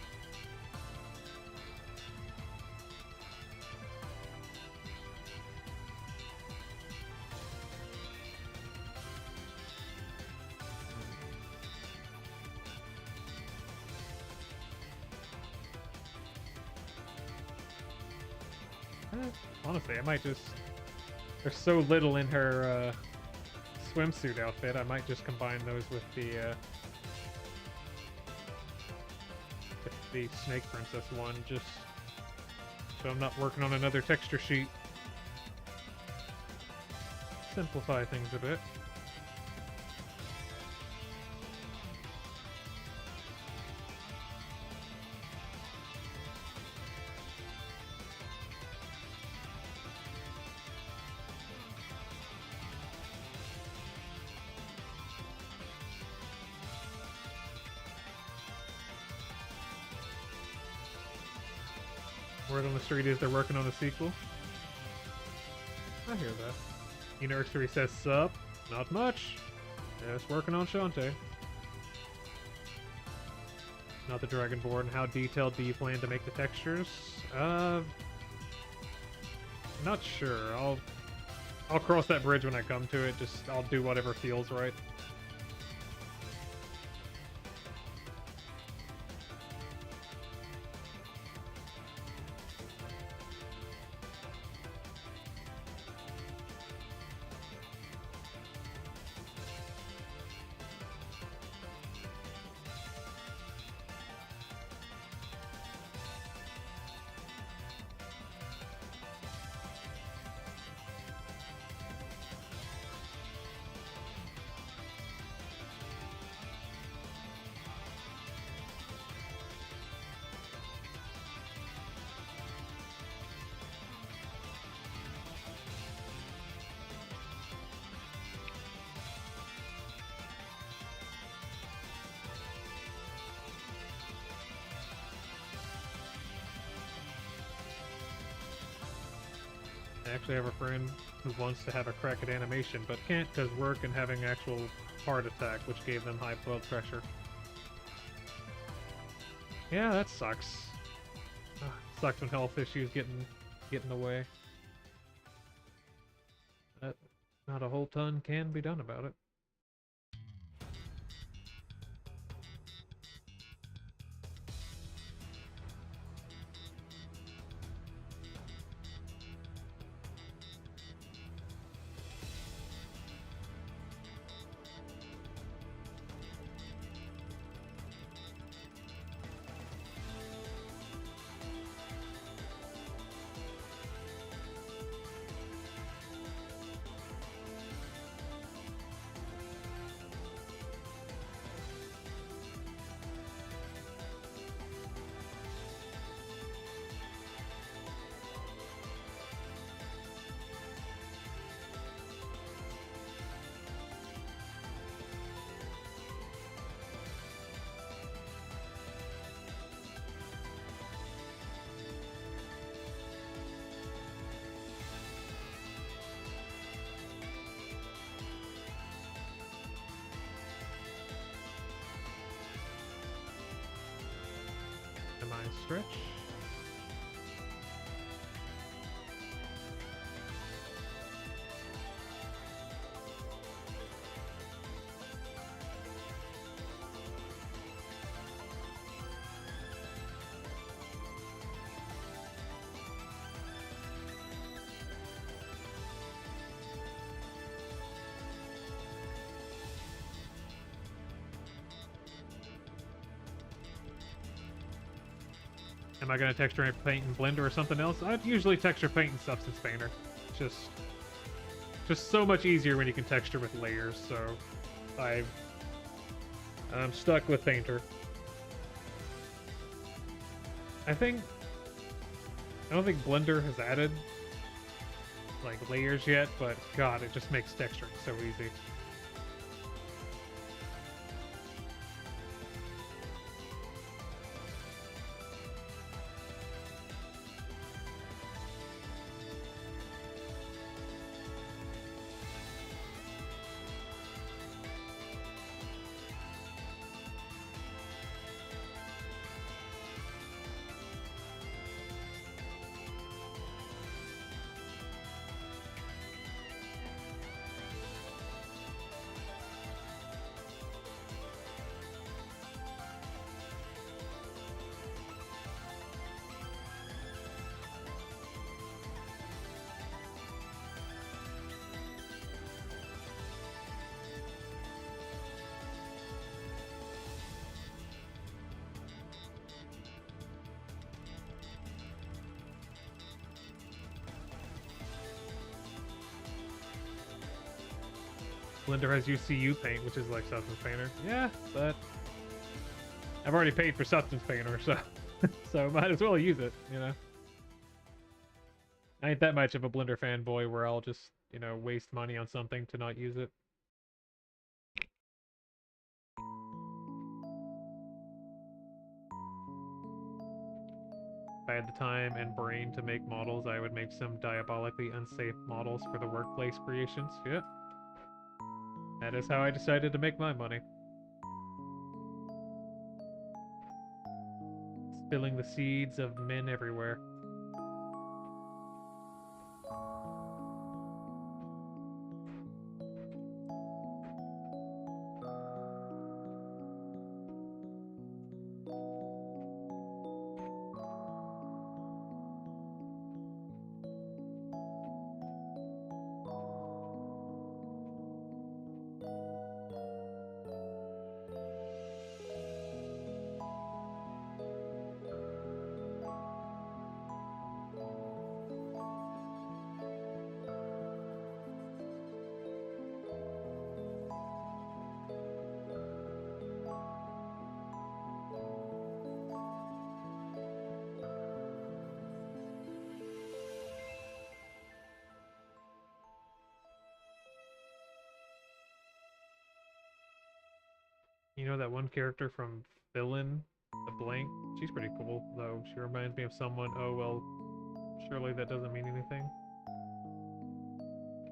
Honestly, I might just There's so little in her swimsuit outfit. I might just combine those with the Snake Princess one, just so I'm not working on another texture sheet. Simplify things a bit. Word on the street is they're working on a sequel. I hear that. Enerx3 says, sup? Not much. Just working on Shantae. Not the Dragonborn. How detailed do you plan to make the textures? Not sure. I'll cross that bridge when I come to it. Just I'll do whatever feels right. I actually have a friend who wants to have a crack at animation, but can't because work and having actual heart attack, which gave them high blood pressure. Yeah, that sucks. Sucks when health issues get in the way. But not a whole ton can be done about it. Stretch. Am I going to texture and paint in Blender or something else? I'd usually texture paint in Substance Painter. Just so much easier when you can texture with layers, so I'm stuck with Painter. I don't think Blender has added like layers yet, but God, it just makes texturing so easy. Blender has UCU Paint, which is like Substance Painter. Yeah, but I've already paid for Substance Painter, so so might as well use it, you know. I ain't that much of a Blender fanboy where I'll just, you know, waste money on something to not use it. If I had the time and brain to make models, I would make some diabolically unsafe models for the workplace creations. Yep. That is how I decided to make my money. Spilling the seeds of men everywhere. You know that one character from Villain, the Blank? She's pretty cool, though. She reminds me of someone. Oh, well, surely that doesn't mean anything.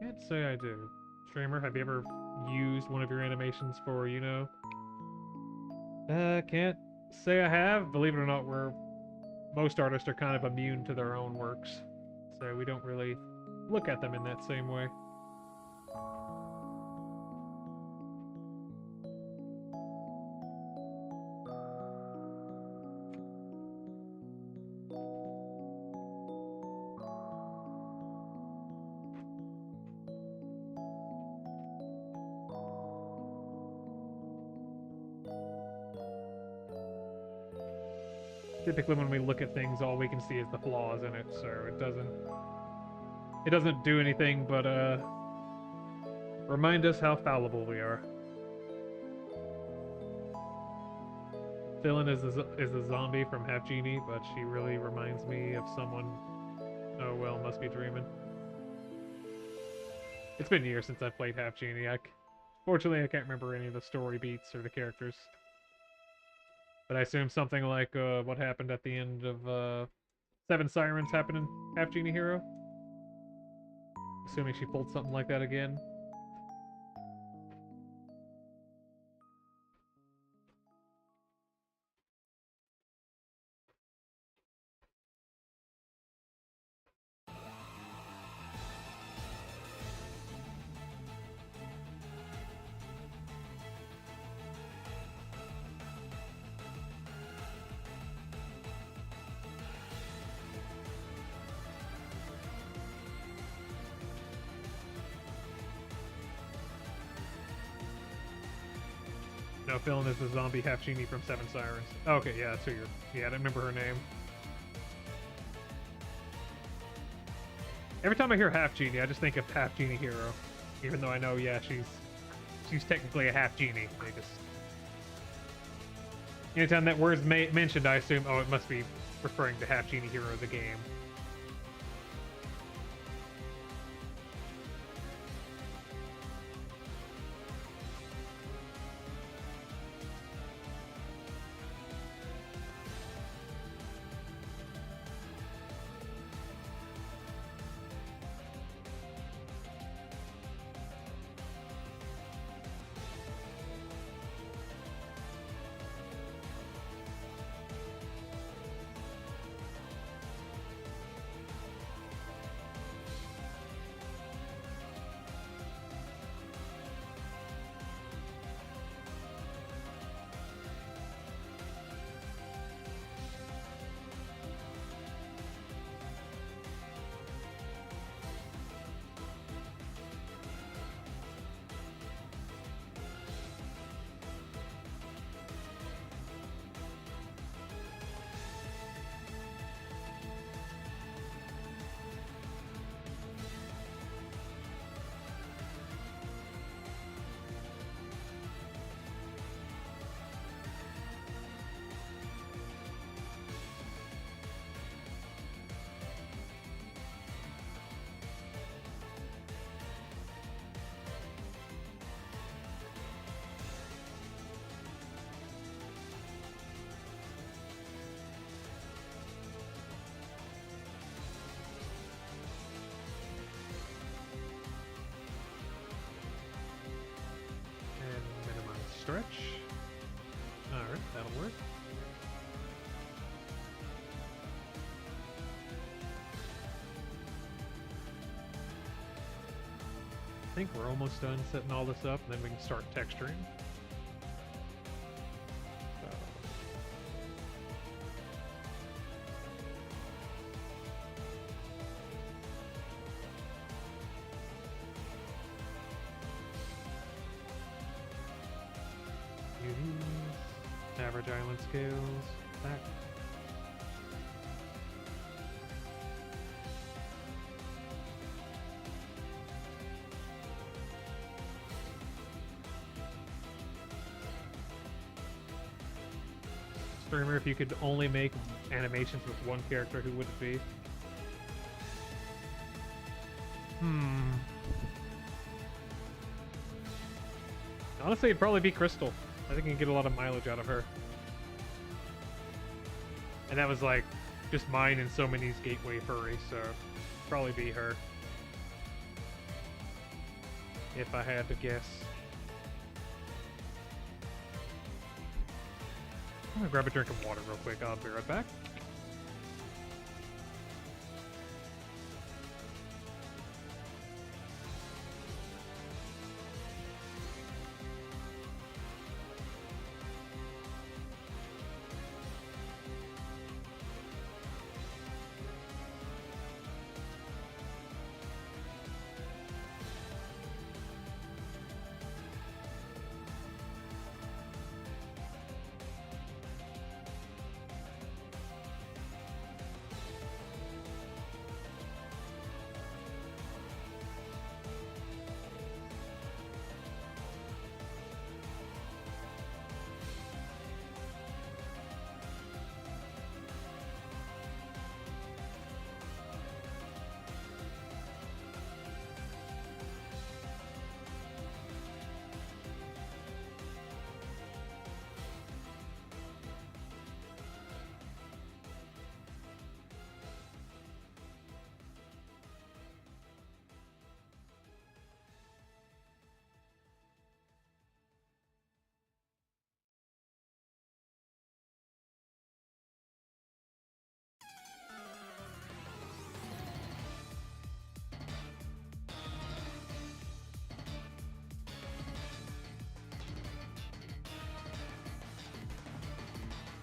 Can't say I do. Streamer, have you ever used one of your animations for, you know? Can't say I have. Believe it or not, most artists are kind of immune to their own works. So we don't really look at them in that same way. Typically when we look at things, all we can see is the flaws in it, so it doesn't do anything but remind us how fallible we are. Villain is a zombie from Half Genie, but she really reminds me of someone. Oh well, must be dreaming. It's been years since I played Half Genie. Fortunately, I can't remember any of the story beats or the characters. But I assume something like what happened at the end of Seven Sirens happened in Half Genie Hero. Assuming she pulled something like that again. No, Villain is the zombie half genie from Seven Sirens. Oh, okay, yeah, that's who you're. Yeah, I don't remember her name. Every time I hear half genie, I just think of Half Genie Hero. Even though I know, yeah, she's technically a half genie. They just anytime that word's mentioned, I assume, oh, it must be referring to Half Genie Hero, the game. stretch. Alright, that'll work. I think we're almost done setting all this up, and then we can start texturing. So. UVs, average island scales, back. Streamer, if you could only make animations with one character, who would it be? Honestly, it'd probably be Crystal. I think you can get a lot of mileage out of her. And that was like just mine and so many's gateway furry, so probably be her. If I had to guess. I'm gonna grab a drink of water real quick. I'll be right back.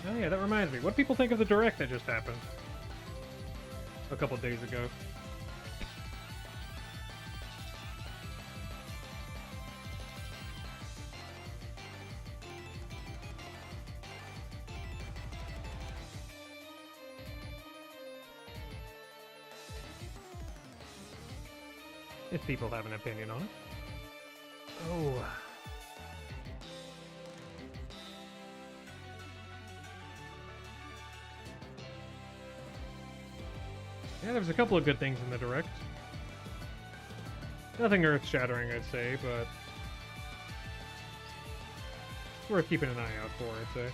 Oh yeah, that reminds me. What do people think of the direct that just happened? A couple days ago. If people have an opinion on it. Oh. Yeah, there's a couple of good things in the direct. Nothing earth-shattering, I'd say, but it's worth keeping an eye out for, I'd say.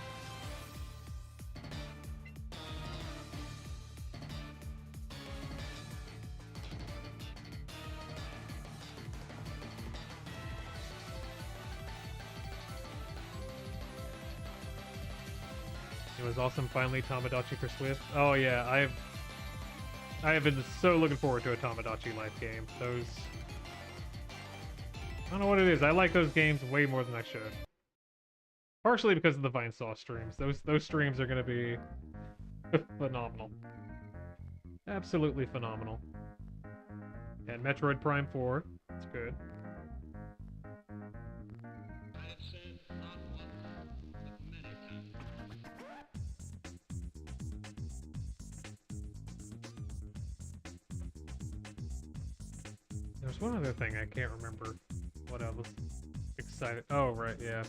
It was awesome, finally, Tamagotchi for Swift. Oh yeah, I have been so looking forward to a Tamagotchi Life game. Those... I don't know what it is. I like those games way more than I should. Partially because of the Vinesaw streams. Those streams are going to be phenomenal. Absolutely phenomenal. And Metroid Prime 4. That's good. There's one other thing I can't remember what I was excited. Oh, right, yeah.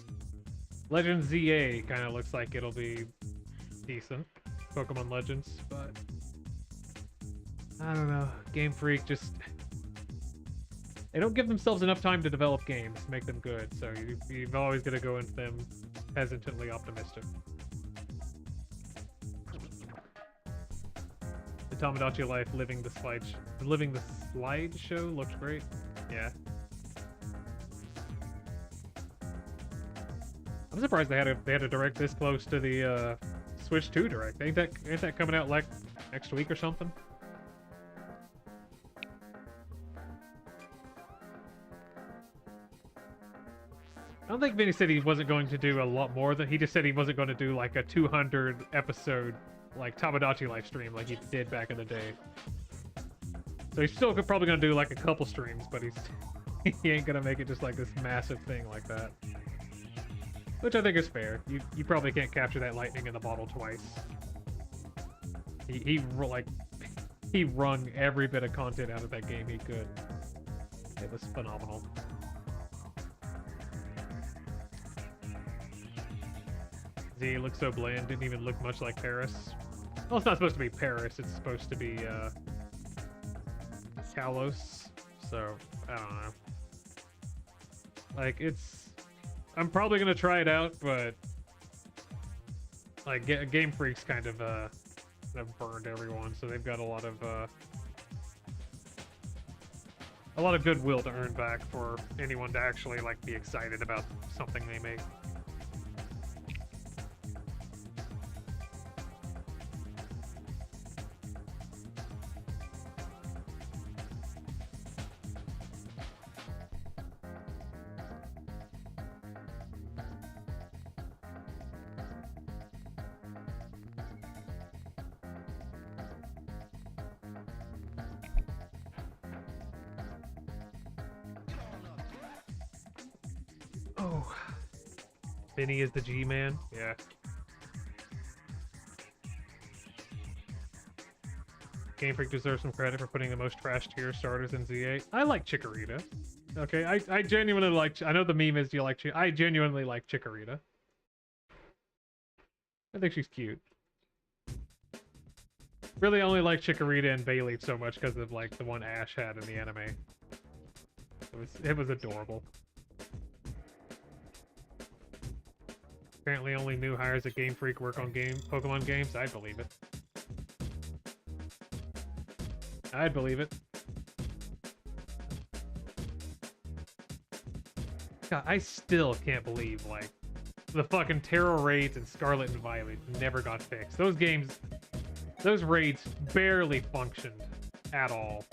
Legends ZA kind of looks like it'll be decent. Pokemon Legends, but I don't know. Game Freak just... They don't give themselves enough time to develop games, make them good, so you've always got to go into them hesitantly optimistic. The Tamagotchi Life living the slideshow looks great. Yeah. I'm surprised they had a direct this close to the Switch 2 direct. Ain't that coming out like next week or something? I don't think Vinny said he wasn't going to do a lot more than he just said he wasn't going to do like a 200 episode like Tamagotchi live stream like he did back in the day. So he's still probably going to do like a couple streams, but he ain't going to make it just like this massive thing like that. Which I think is fair. You probably can't capture that lightning in the bottle twice. He wrung every bit of content out of that game he could. It was phenomenal. Z looks so bland, didn't even look much like Paris. Well, it's not supposed to be Paris, it's supposed to be Kalos. So, I don't know. Like, I'm probably gonna try it out, but like Game Freak's kind of burned everyone, so they've got a lot of goodwill to earn back for anyone to actually like be excited about something they make. Oh, Vinny is the G-man. Yeah. Game Freak deserves some credit for putting the most trash tier starters in Z8. I like Chikorita. Okay, I genuinely like. I know the meme is you like. I genuinely like Chikorita. I think she's cute. Really only like Chikorita and Bailey so much because of like the one Ash had in the anime. It was adorable. Apparently only new hires at Game Freak work on Pokemon games. I'd believe it. I'd believe it. God, I still can't believe, like, the fucking Terror Raids and Scarlet and Violet never got fixed. Those games, those raids barely functioned at all.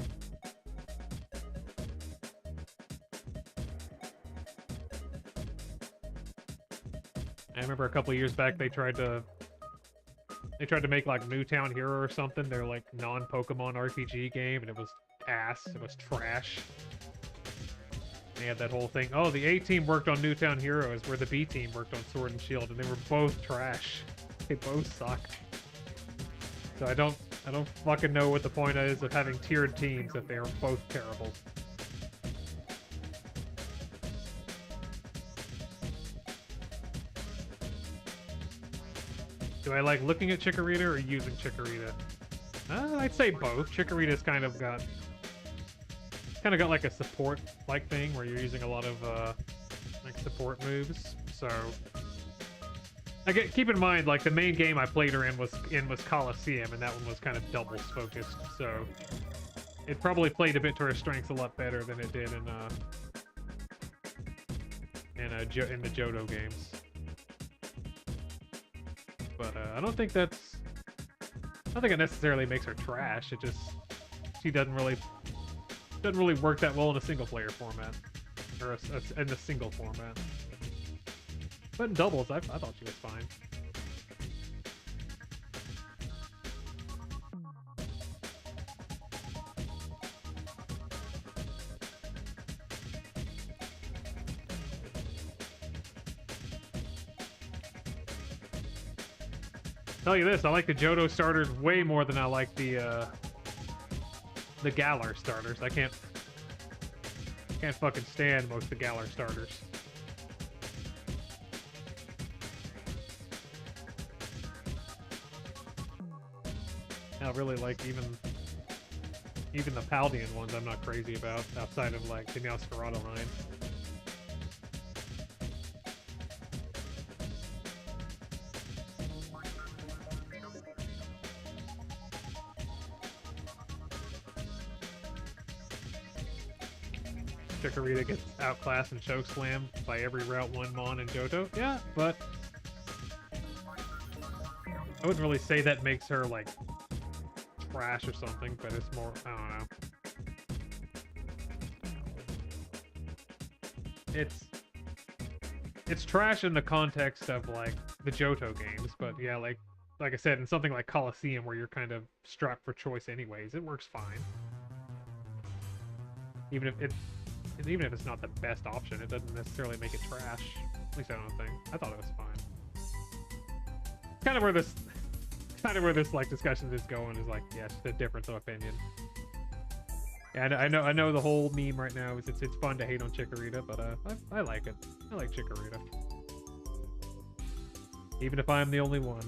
I remember a couple of years back they tried to make like Newtown Hero or something. They're like non-Pokemon RPG game, and it was ass. It was trash. They had that whole thing. Oh, the A team worked on Newtown Heroes, where the B team worked on Sword and Shield, and they were both trash. They both sucked. So I don't fucking know what the point is of having tiered teams if they are both terrible. Do I like looking at Chikorita or using Chikorita? I'd say both. Chikorita's kind of got like a support-like thing where you're using a lot of like support moves. So keep in mind, like the main game I played her in was Coliseum, and that one was kind of doubles focused. So it probably played a bit to her strengths a lot better than it did in the Johto games. But I don't think it necessarily makes her trash. It just she doesn't really work that well in a single player format, or in a single format. But in doubles, I thought she was fine. Tell you this, I like the Johto starters way more than I like the Galar starters. I can't fucking stand most of the Galar starters. I really like even the Paldean ones I'm not crazy about, outside of like the Meowscarada line. Chikorita gets outclassed and chokeslammed by every Route 1 Mon and Johto. Yeah, but I wouldn't really say that makes her, like, trash or something, but it's more, I don't know. It's trash in the context of, like, the Johto games, but yeah, like I said, in something like Coliseum where you're kind of strapped for choice anyways, it works fine. Even if it's not the best option, it doesn't necessarily make it trash. At least I don't think. I thought it was fine. Kind of where this like discussion is going is like, yes, the difference of opinion. Yeah, I know the whole meme right now is it's fun to hate on Chikorita, but I like it. I like Chikorita. Even if I'm the only one.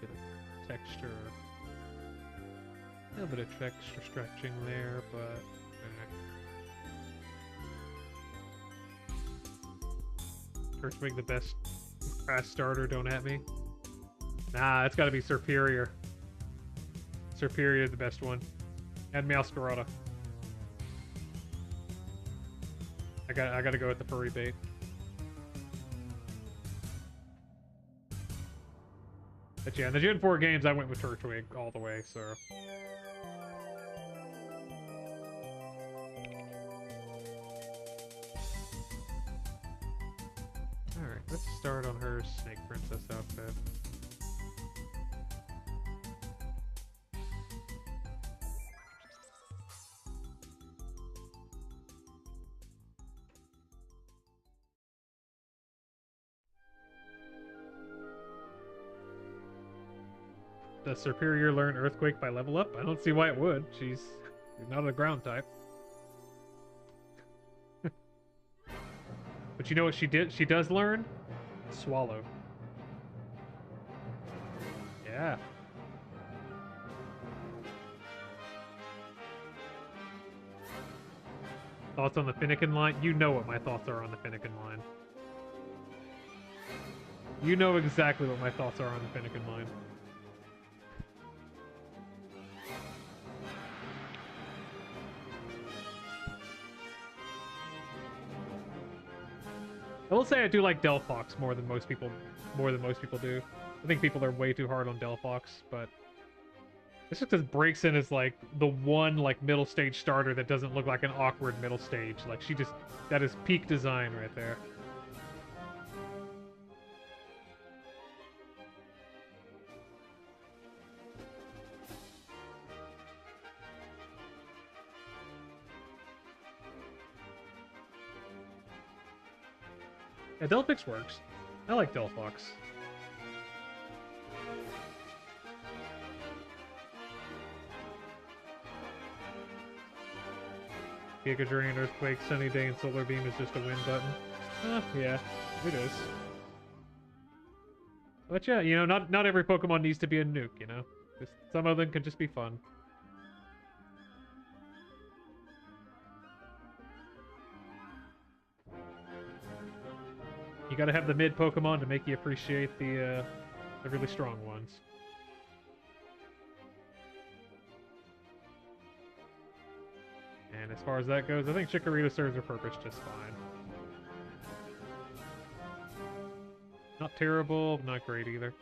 Bit of texture. A little bit of texture stretching there, but First Wing the best grass starter, don't at me. Nah, it's gotta be Superior. Superior the best one. And Meowscarada. I gotta go with the furry bait. But yeah, in the Gen 4 games I went with Turtwig all the way, so. Alright, let's start on her Snake Princess outfit. Does Superior learn Earthquake by level up? I don't see why it would. She's not a ground type. But you know what she did? She does learn? Swallow. Yeah. Thoughts on the Finnegan line? You know what my thoughts are on the Finnegan line. You know exactly what my thoughts are on the Finnegan line. I will say I do like Delphox more than most people do. I think people are way too hard on Delphox, but it's just because Braixen is like the one like middle stage starter that doesn't look like an awkward middle stage. Like that is peak design right there. Yeah, Delphix works. I like Delphox. Giga Drain, Earthquake, Sunny Day, and Solar Beam is just a win button. Yeah, it is. But yeah, you know, not every Pokemon needs to be a nuke, you know? Some of them can just be fun. You gotta have the mid Pokemon to make you appreciate the really strong ones. And as far as that goes, I think Chikorita serves her purpose just fine. Not terrible, not great either.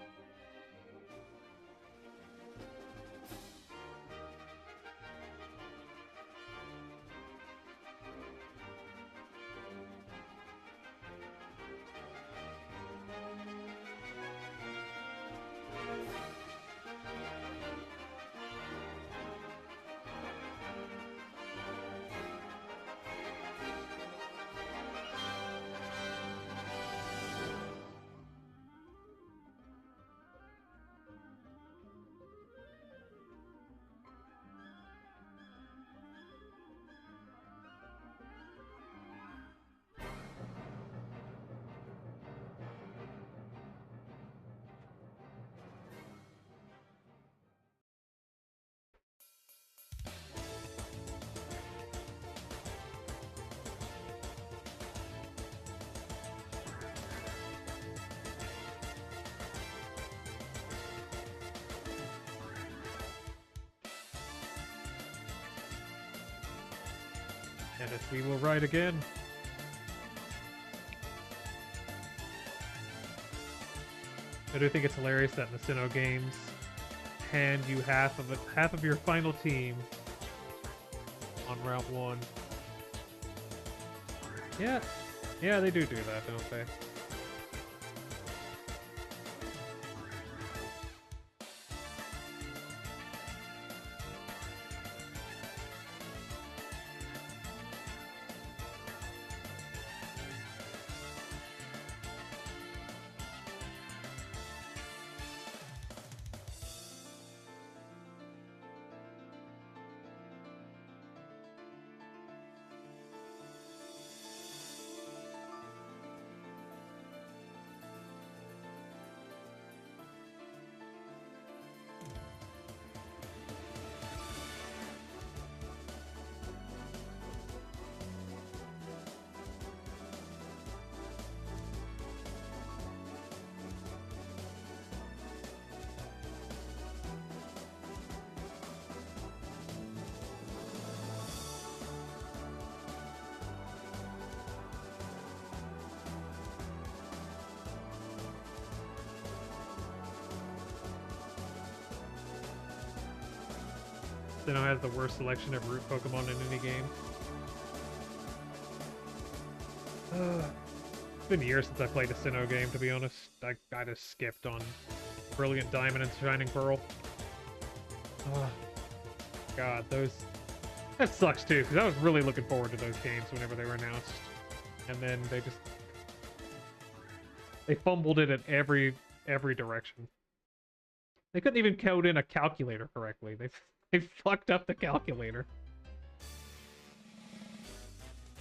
And if we will ride again. I do think it's hilarious that in the Sinnoh games hand you half of your final team on Route 1. Yeah. Yeah, they do that, don't they? Sinnoh has the worst selection of root Pokemon in any game. It's been years since I played a Sinnoh game, to be honest. I just skipped on Brilliant Diamond and Shining Pearl. God, that sucks too, because I was really looking forward to those games whenever they were announced. And then they fumbled it at every direction. They couldn't even code in a calculator correctly. They fucked up the calculator.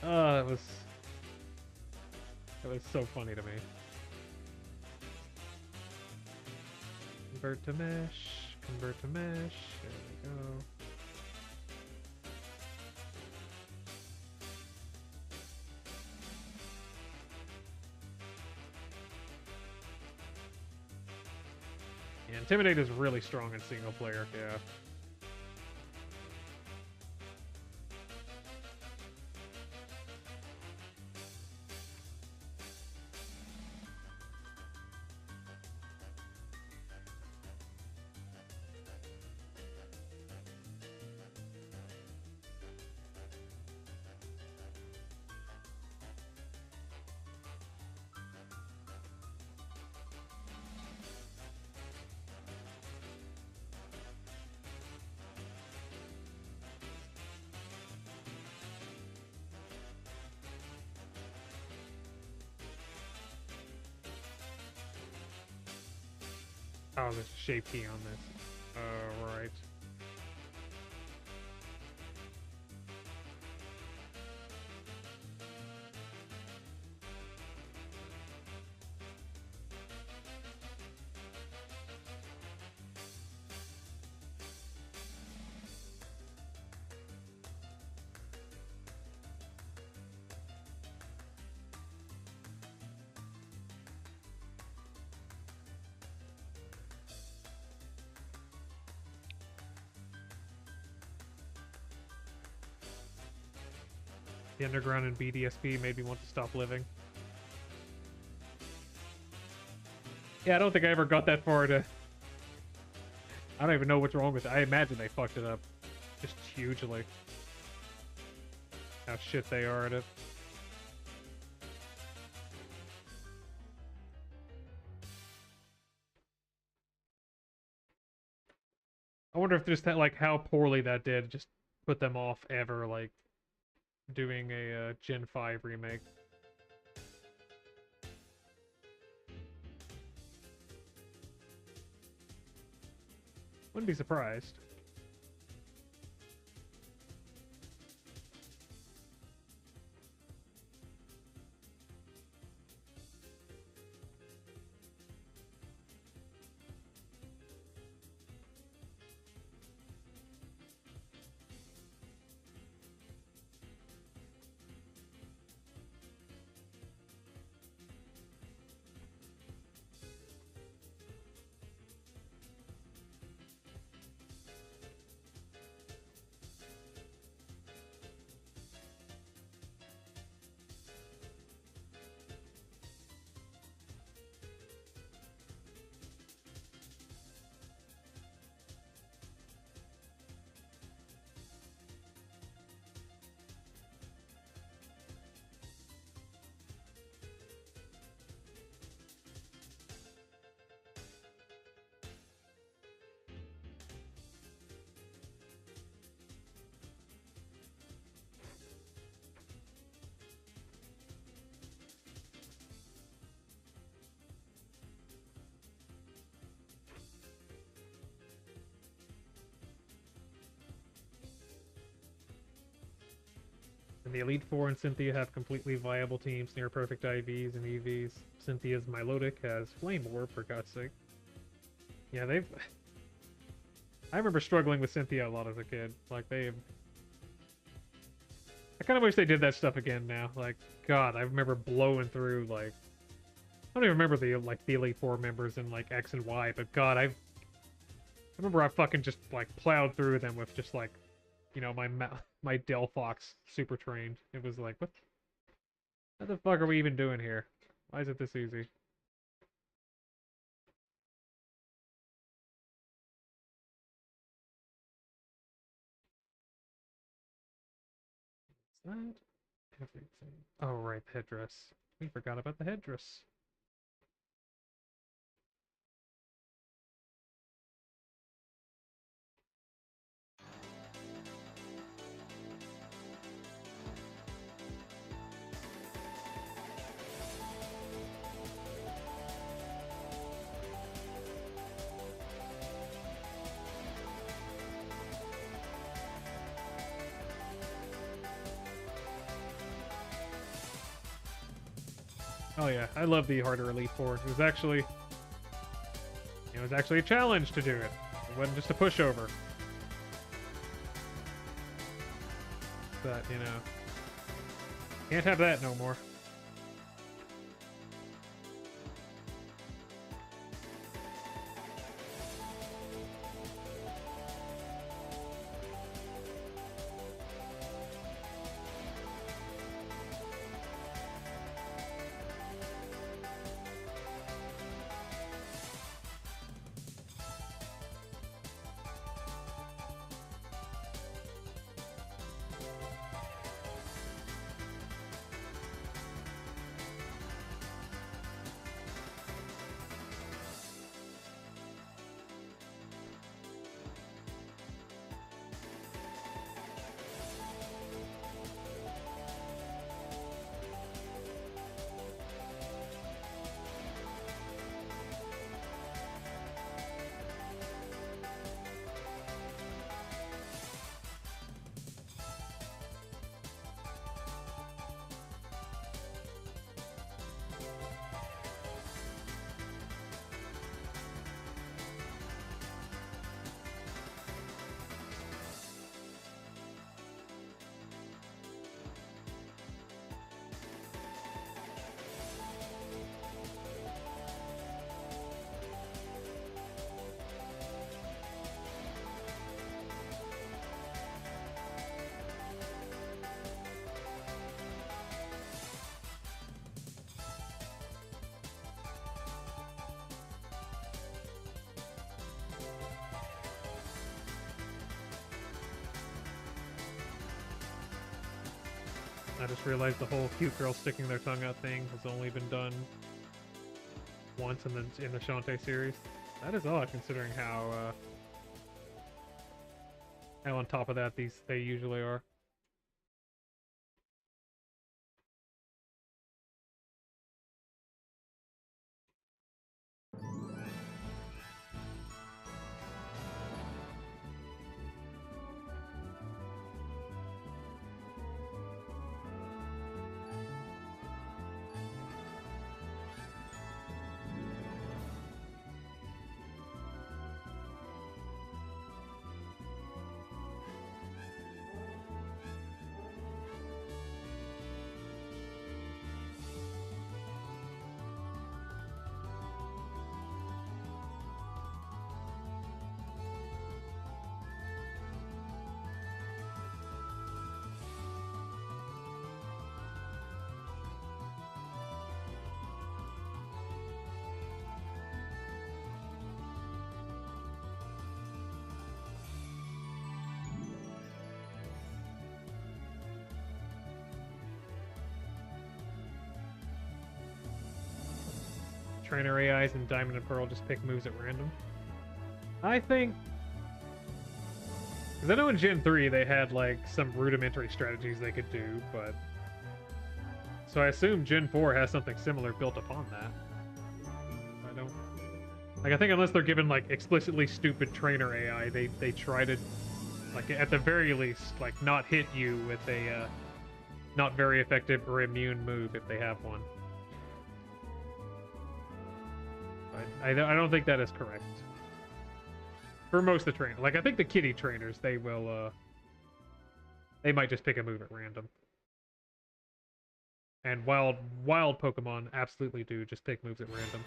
It was so funny to me. Convert to mesh. Convert to mesh. There we go. Yeah, Intimidate is really strong in single player, yeah. Oh, there's a shape key on this. Oh, right. The underground and BDSP made me want to stop living. Yeah, I don't think I ever got that far to... I don't even know what's wrong with it. I imagine they fucked it up. Just hugely. How shit they are at it. I wonder if just that, like, how poorly that did just put them off ever, like, doing a Gen 5 remake. Wouldn't be surprised. And the Elite Four and Cynthia have completely viable teams, near perfect IVs and EVs. Cynthia's Milotic has Flame Orb, for God's sake. Yeah, they've... I remember struggling with Cynthia a lot as a kid. Like, they've... I kind of wish they did that stuff again now. Like, God, I remember blowing through, like... I don't even remember the, like, the Elite Four members in, like, X and Y, but God, I remember I fucking just, like, plowed through them with just, like, you know, my Delphox super trained. It was like, what the fuck are we even doing here? Why is it this easy? Is that everything? Oh, right, the headdress. We forgot about the headdress. Oh yeah, I love the harder Elite Four. It was actually a challenge to do it. It wasn't just a pushover. But, you know, can't have that no more. I just realized the whole cute girl sticking their tongue out thing has only been done once in the Shantae series. That is odd, considering how on top of that they usually are. Trainer AIs and Diamond and Pearl just pick moves at random. I think... Because I know in Gen 3 they had, like, some rudimentary strategies they could do, but... So I assume Gen 4 has something similar built upon that. I don't... Like, I think unless they're given, like, explicitly stupid trainer AI, they try to, like, at the very least, like, not hit you with a, not very effective or immune move if they have one. I don't think that is correct. For most of the trainers. Like, I think the kitty trainers, they will, they might just pick a move at random. And wild Pokemon absolutely do just pick moves at random.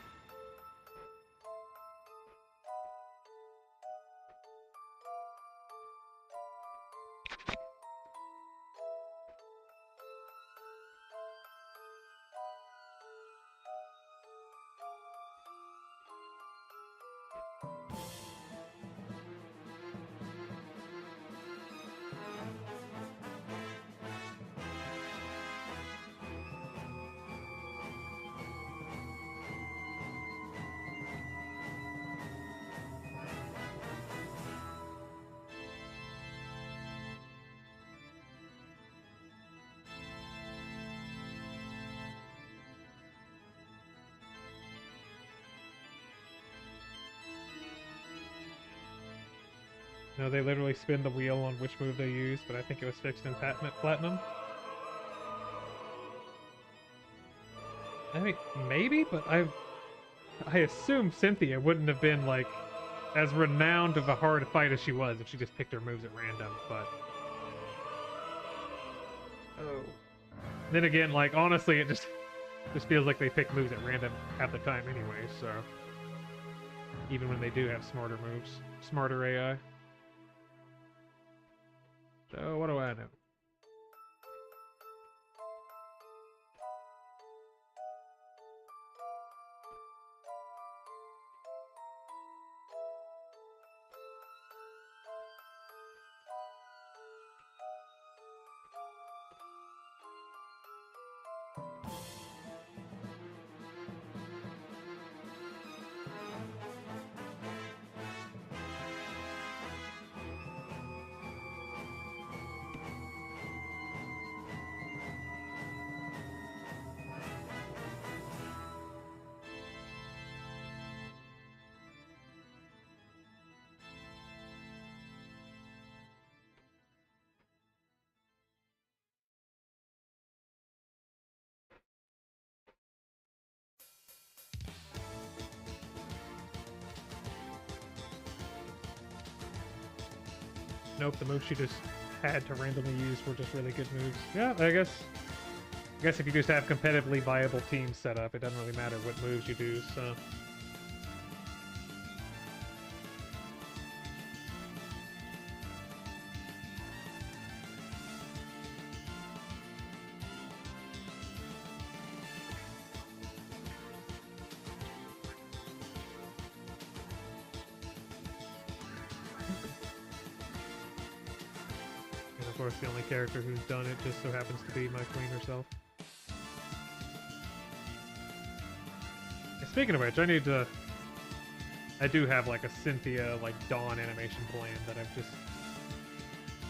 No, they literally spin the wheel on which move they use, but I think it was fixed in Platinum. I think maybe, but I assume Cynthia wouldn't have been like as renowned of a hard fight as she was if she just picked her moves at random, but oh. Then again, like honestly, it just feels like they pick moves at random half the time anyway, so even when they do have smarter moves, smarter AI. So what do I know? Nope, the moves she just had to randomly use were just really good moves. Yeah, I guess if you just have competitively viable teams set up, it doesn't really matter what moves you do, so. Of course, the only character who's done it just so happens to be my queen herself. And speaking of which, I do have like a Cynthia like Dawn animation plan that I've just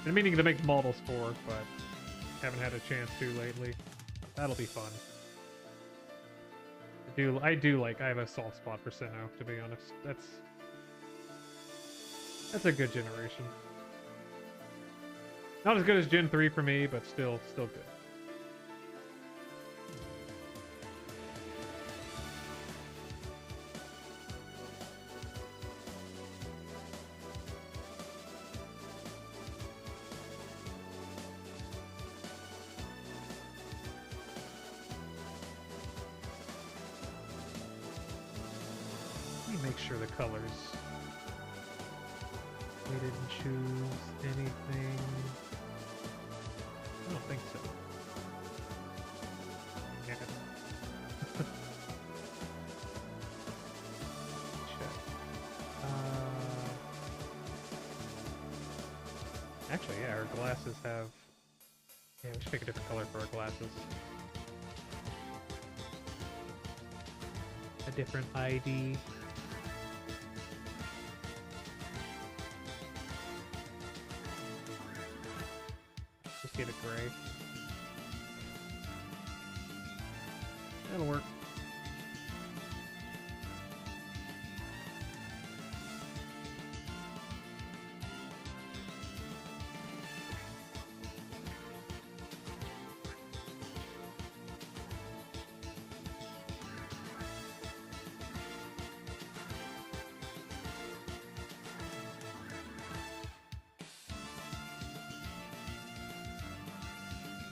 been meaning to make models for, but haven't had a chance to lately. That'll be fun. I have a soft spot for Sinnoh, to be honest. That's a good generation. Not as good as Gen 3 for me, but still good. Let me make sure the colors. We didn't choose anything. I don't think so. Yeah. Check. Actually, yeah, our glasses have... Yeah, we should pick a different color for our glasses. A different ID. Get it gray. That'll work.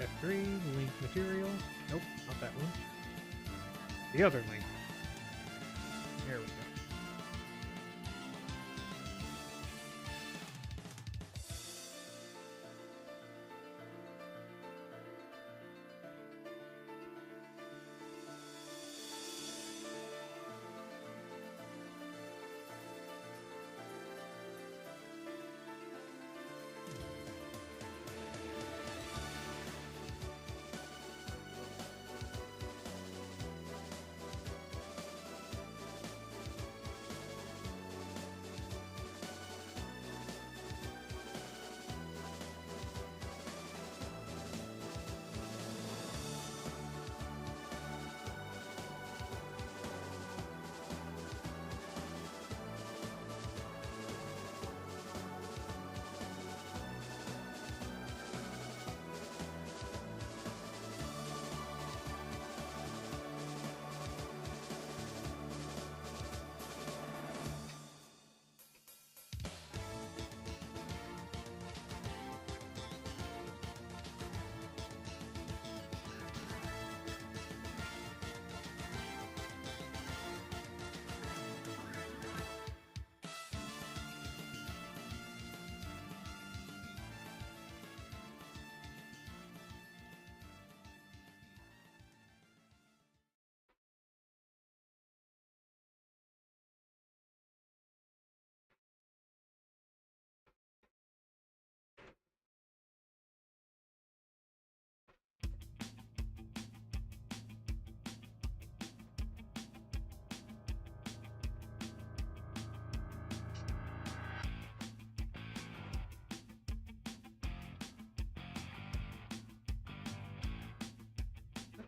F3, link material. Nope, not that one. The other link. There we go.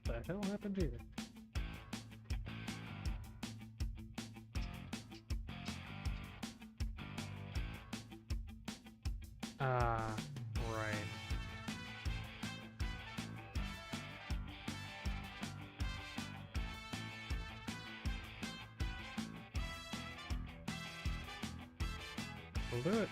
What the hell happened here? Ah, right. We'll do it.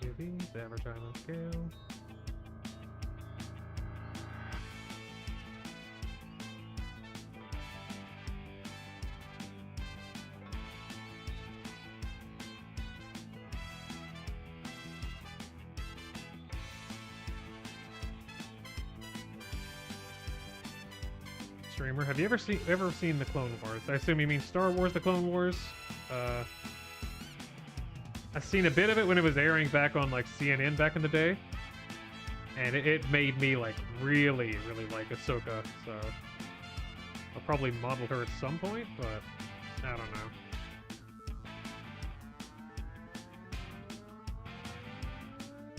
UVs, average time on scale. Streamer, have you ever seen the Clone Wars? I assume you mean Star Wars: The Clone Wars. I've seen a bit of it when it was airing back on like CNN back in the day, and it made me like really like Ahsoka. So I'll probably model her at some point, but I don't know.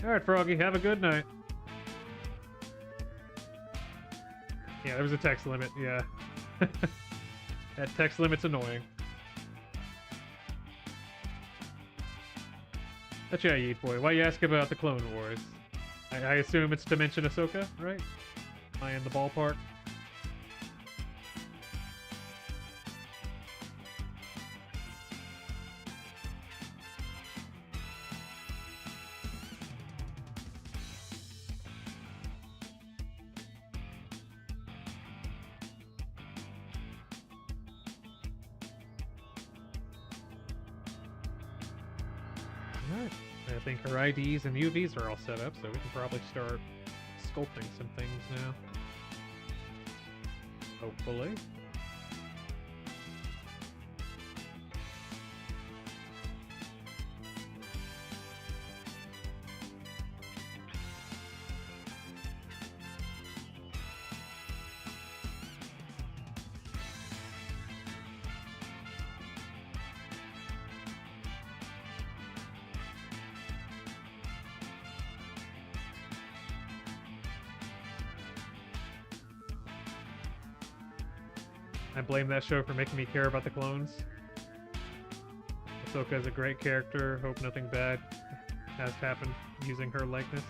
All right, Froggy, have a good night. Yeah, there was a text limit, yeah. That text limit's annoying. But yeah, Yeet Boy, why you ask about the Clone Wars? I assume it's to mention Ahsoka, right? Am I in the ballpark? I think her IDs and UVs are all set up, so we can probably start sculpting some things now. Hopefully. I blame that show for making me care about the clones. Ahsoka is a great character. Hope nothing bad has happened using her likeness.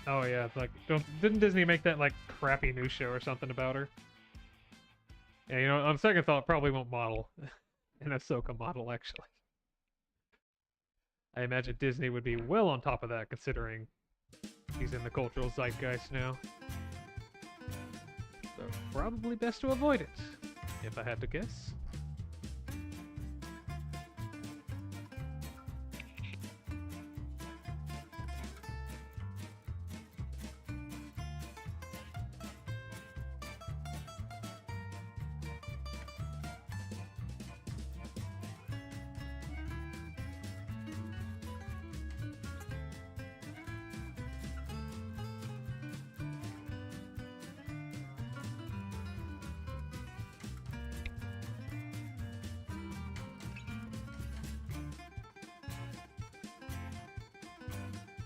Oh yeah, it's like didn't Disney make that like crappy new show or something about her? Yeah, you know, on second thought, probably won't model an Ahsoka model actually. I imagine Disney would be well on top of that considering she's in the cultural zeitgeist now. So probably best to avoid it, if I had to guess.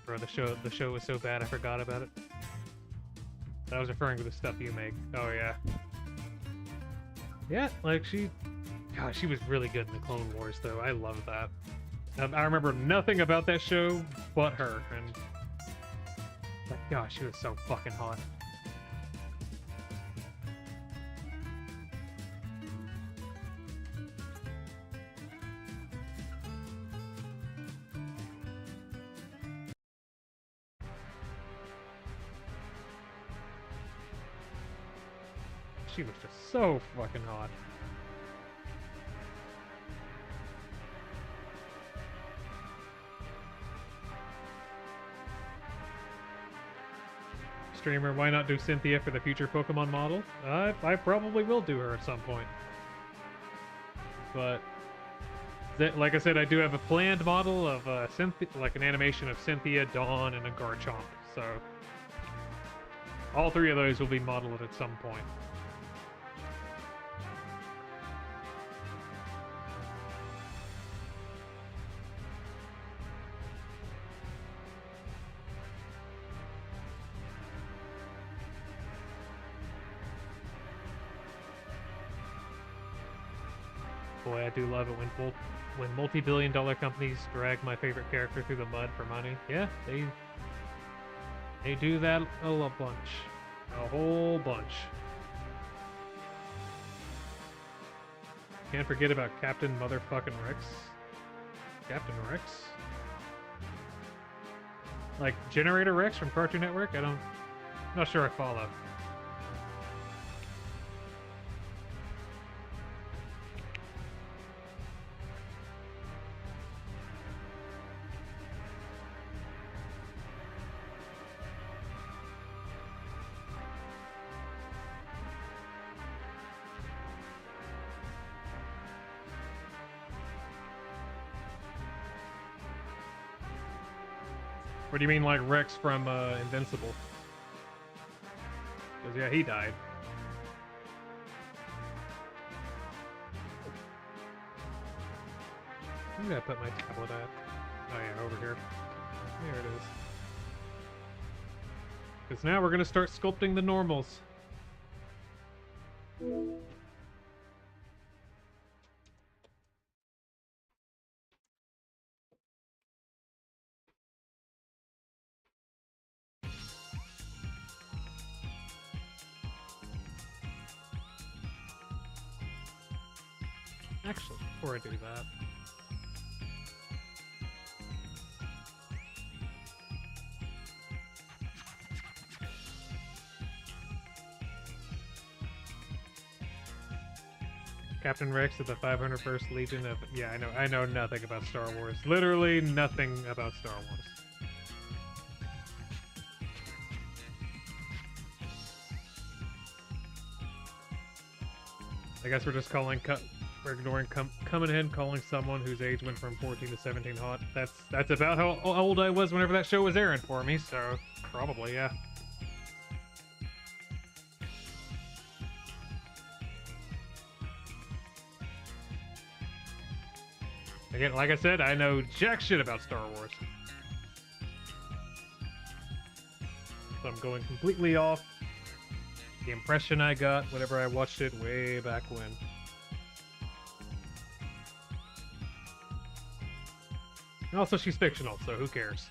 Bro, the show was so bad I forgot about it. I was referring to the stuff you make. Oh yeah. Yeah, like God, she was really good in the Clone Wars though. I love that. I remember nothing about that show but her, and like, gosh, she was so fucking hot. She was just so fucking hot. Streamer, why not do Cynthia for the future Pokemon model? I probably will do her at some point. But, like I said, I do have a planned model of Cynthia, like an animation of Cynthia, Dawn, and a Garchomp. So, all three of those will be modeled at some point. Boy, I do love it when multi-billion-dollar companies drag my favorite character through the mud for money. Yeah, they do that a bunch, a whole bunch. Can't forget about Captain Motherfucking Rex. Captain Rex? Like Generator Rex from Cartoon Network? I'm not sure I follow. What do you mean, like Rex from Invincible? Because, yeah, he died. I'm gonna put my tablet at. Oh, yeah, over here. There it is. Because now we're gonna start sculpting the normals. Actually, before I do that, Captain Rex of the 501st Legion of... Yeah, I know nothing about Star Wars. Literally nothing about Star Wars. I guess we're just calling... We're ignoring coming in, calling someone whose age went from 14 to 17 hot. That's about how old I was whenever that show was airing for me, so probably, yeah. Again, like I said, I know jack shit about Star Wars. So I'm going completely off the impression I got whenever I watched it way back when. Also, she's fictional, so who cares?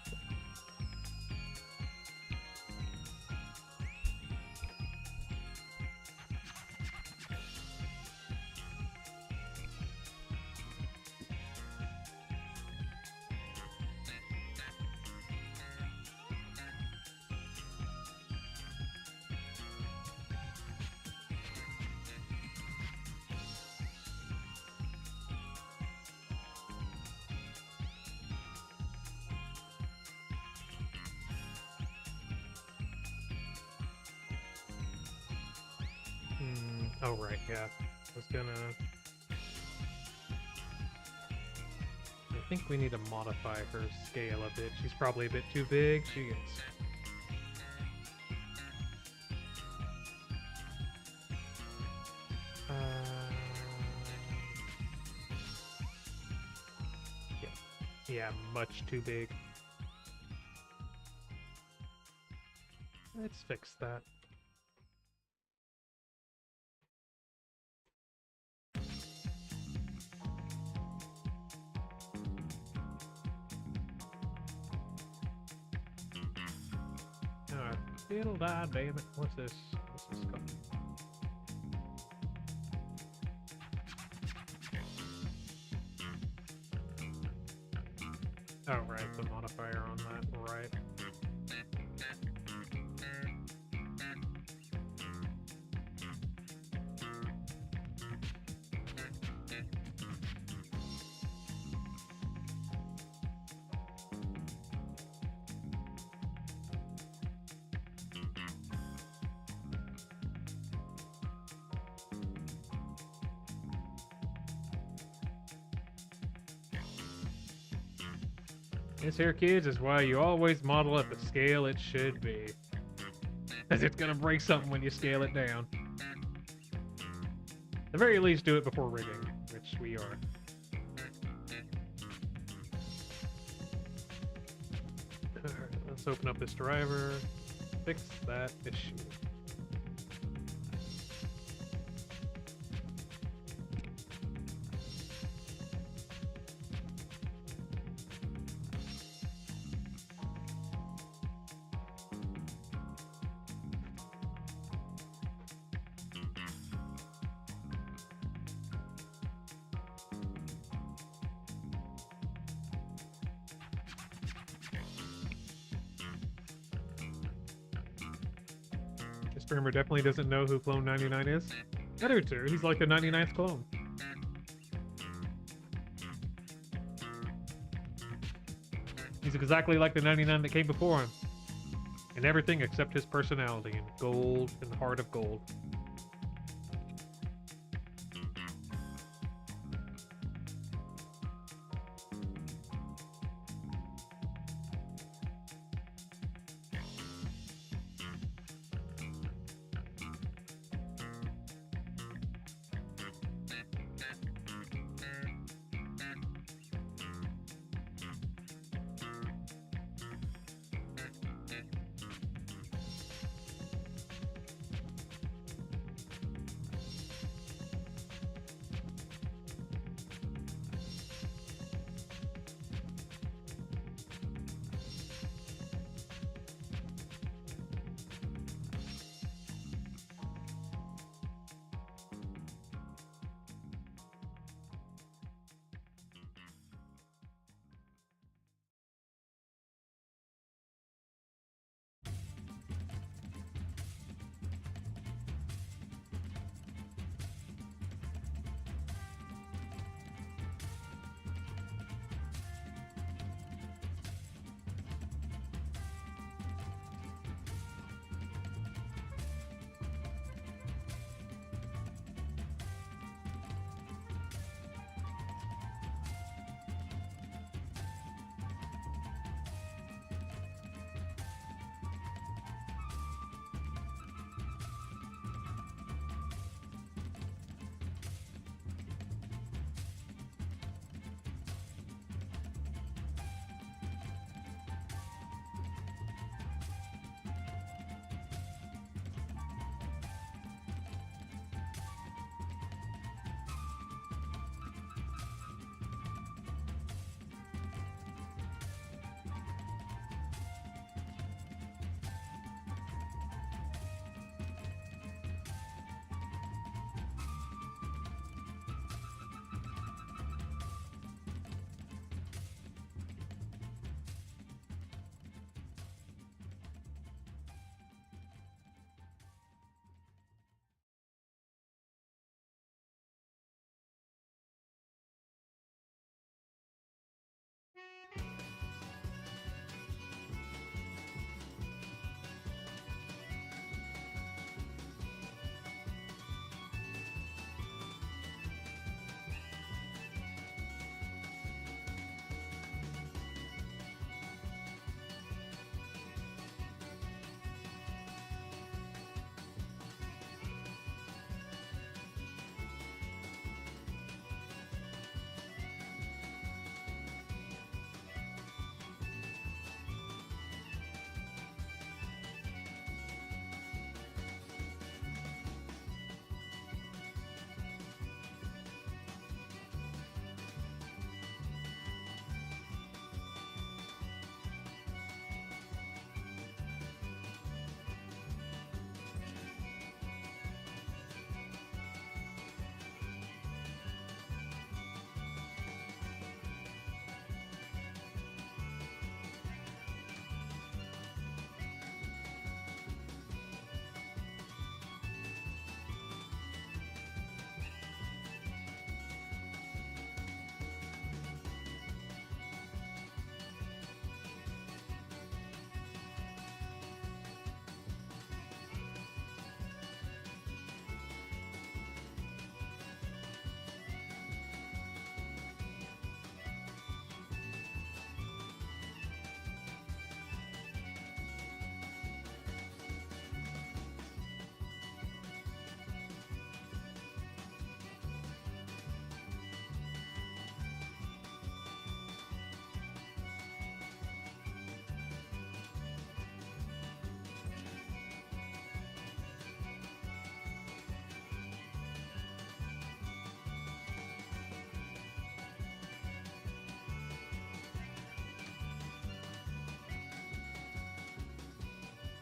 Oh, right, yeah. I was gonna... I think we need to modify her scale a bit. She's probably a bit too big. She gets... Yeah. Yeah, much too big. Let's fix that. It'll die, damn it. What's this? What's this called? Oh, right, the modifier on that, right. This here, kids, is why you always model at the scale it should be. Because it's gonna break something when you scale it down. At the very least, do it before rigging, which we are. Alright, let's open up this driver, fix that issue. Streamer definitely doesn't know who Clone 99 is. I do too. He's like the 99th clone. He's exactly like the 99 that came before him. In everything except his personality and gold and the heart of gold.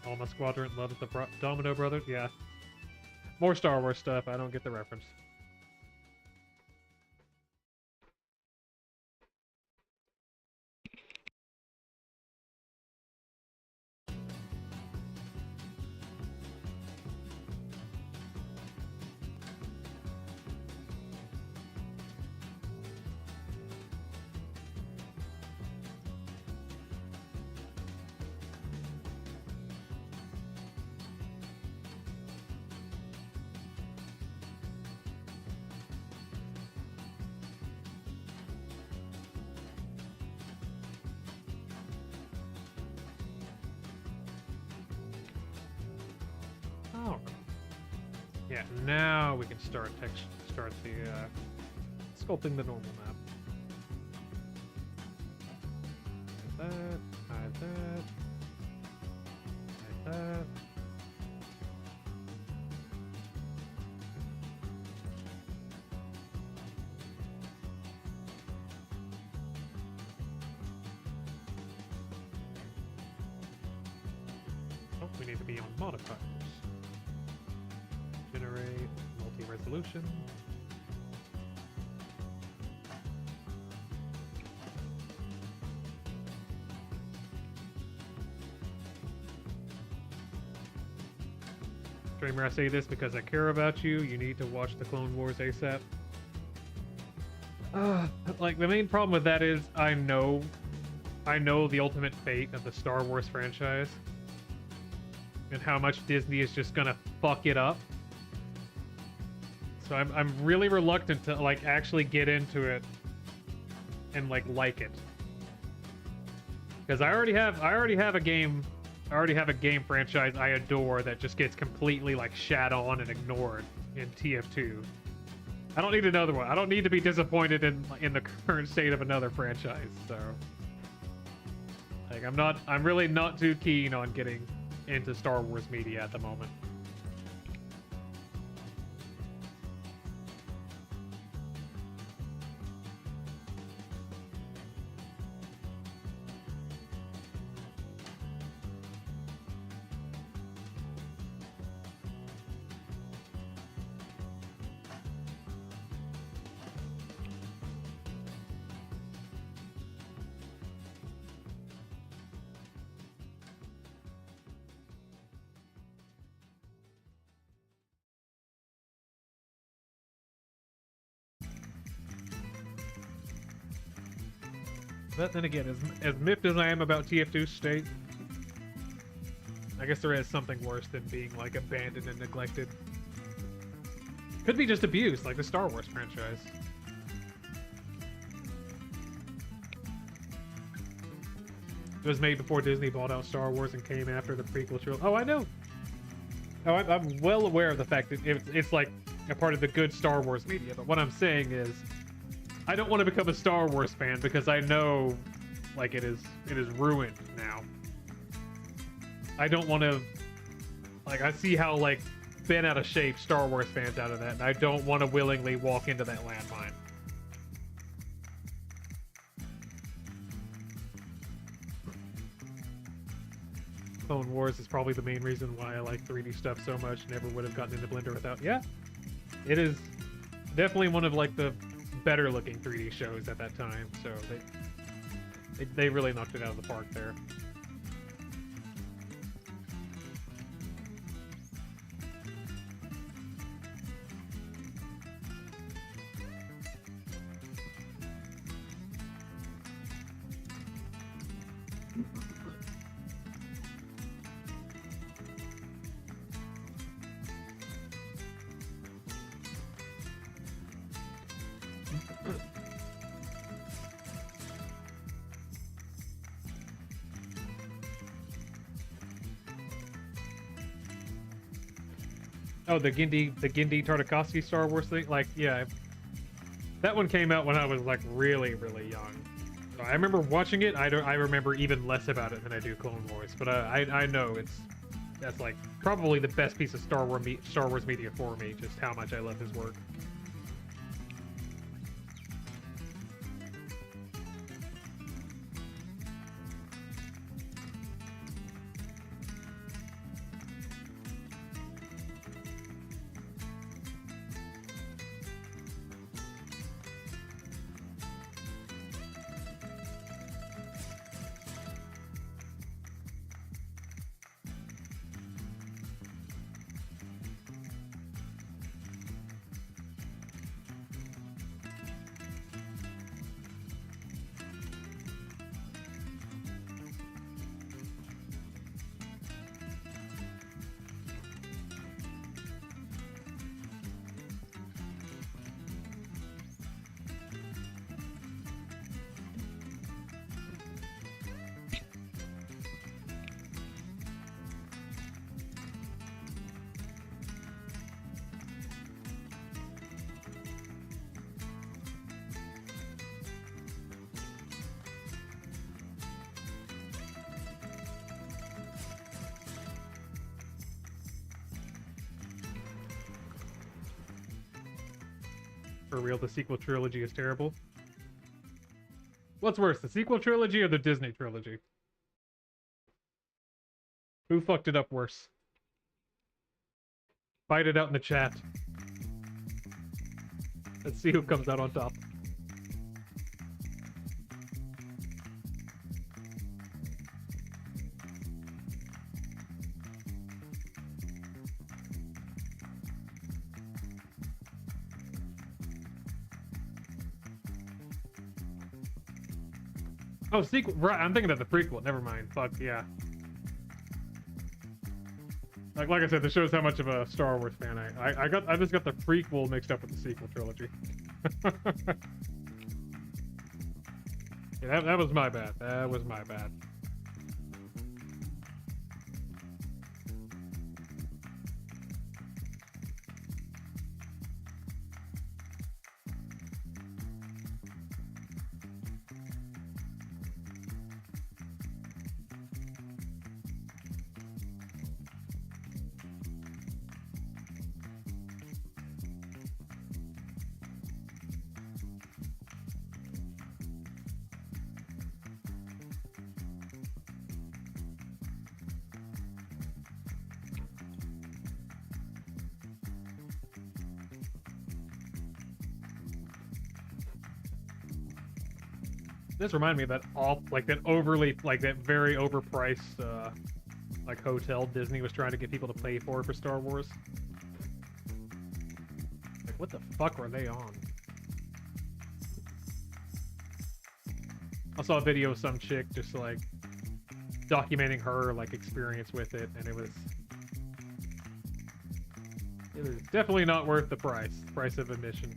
Alma Squadron loves the Domino Brothers. Yeah. More Star Wars stuff. I don't get the reference. Oh. Yeah, now we can start the sculpting the normal map. Like that, like that, like that. Oh, we need to be on modifiers. Generate multi-resolution. Streamer, I say this because I care about you. You need to watch the Clone Wars ASAP. Like, the main problem with that is I know the ultimate fate of the Star Wars franchise and how much Disney is just gonna fuck it up. So I'm really reluctant to like actually get into it and like it. Because I already have a game franchise I adore that just gets completely like shat on and ignored in TF2. I don't need another one. I don't need to be disappointed in the current state of another franchise. So like I'm really not too keen on getting into Star Wars media at the moment. But then again, as miffed as I am about TF2's state, I guess there is something worse than being like abandoned and neglected. Could be just abuse, like the Star Wars franchise. It was made before Disney bought out Star Wars and came after the prequel trilogy. Oh, I know. Oh, I'm well aware of the fact that it's like a part of the good Star Wars media. But what I'm saying is, I don't want to become a Star Wars fan because I know, like, it is ruined now. I don't want to, like, I see how, like, bent out of shape Star Wars fans out of that, and I don't want to willingly walk into that landmine. Clone Wars is probably the main reason why I like 3D stuff so much. Never would have gotten into Blender without. Yeah, it is definitely one of, like, the better looking 3D shows at that time, so they really knocked it out of the park there. Oh, the Gindi Tartakovsky Star Wars thing? Like, yeah. That one came out when I was, like, really, really young. So I remember watching it. I remember even less about it than I do Clone Wars. But I know that's, like, probably the best piece of Star Wars media for me, just how much I love his work. For real, the sequel trilogy is terrible. What's worse, the sequel trilogy or the Disney trilogy? Who fucked it up worse? Fight it out in the chat. Let's see who comes out on top. Oh, sequel. Right, I'm thinking of the prequel. Never mind. Fuck, yeah. Like I said, this shows how much of a Star Wars fan I just got the prequel mixed up with the sequel trilogy. Yeah, that was my bad. That was my bad. This reminded me of that that very overpriced like hotel Disney was trying to get people to pay for Star Wars. Like, what the fuck were they on? I saw a video of some chick just like documenting her like experience with it, and it was definitely not worth the price of admission.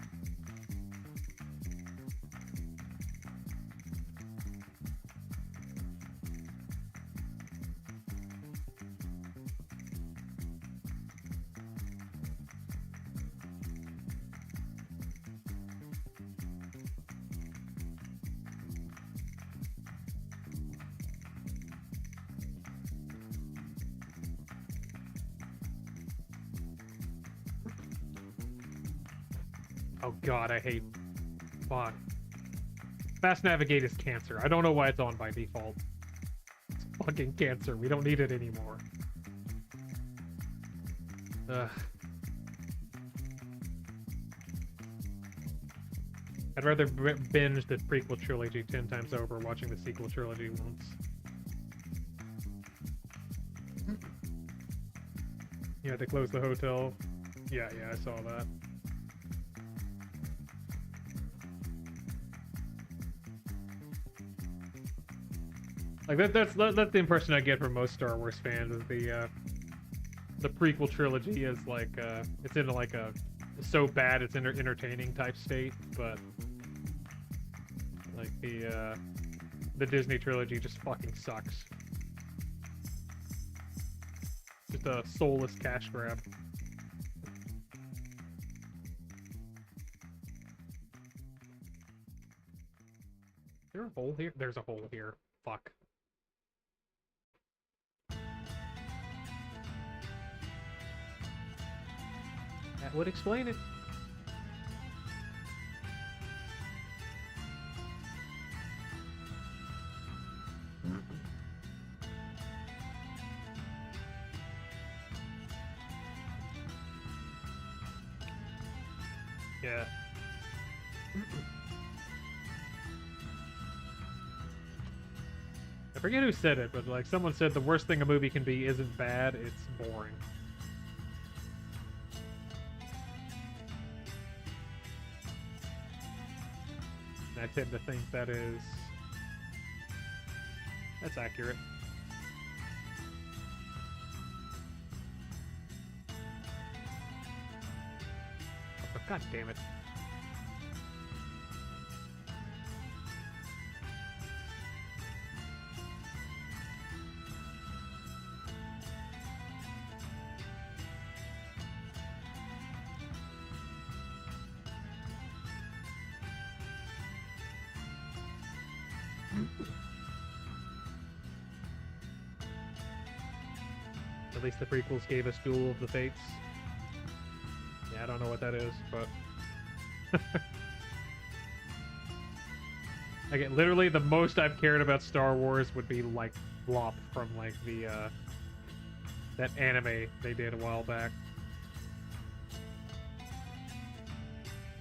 Oh god, I hate... Fuck. Fast Navigate is cancer. I don't know why it's on by default. It's fucking cancer. We don't need it anymore. Ugh. I'd rather binge the prequel trilogy 10 times over watching the sequel trilogy once. Yeah, they closed the hotel. Yeah, I saw that. Like that's the impression I get from most Star Wars fans is the prequel trilogy is like it's in like a so bad it's entertaining type state, but like the Disney trilogy just fucking sucks. Just a soulless cash grab. Is there a hole here? There's a hole here. Fuck. That would explain it. Yeah. I forget who said it, but like someone said the worst thing a movie can be isn't bad, it's boring. I tend to think that's accurate. Oh, God damn it. At least the prequels gave us Duel of the Fates. Yeah, I don't know what that is, but Like, literally, the most I've cared about Star Wars would be, like, Blop from, like, the, that anime they did a while back.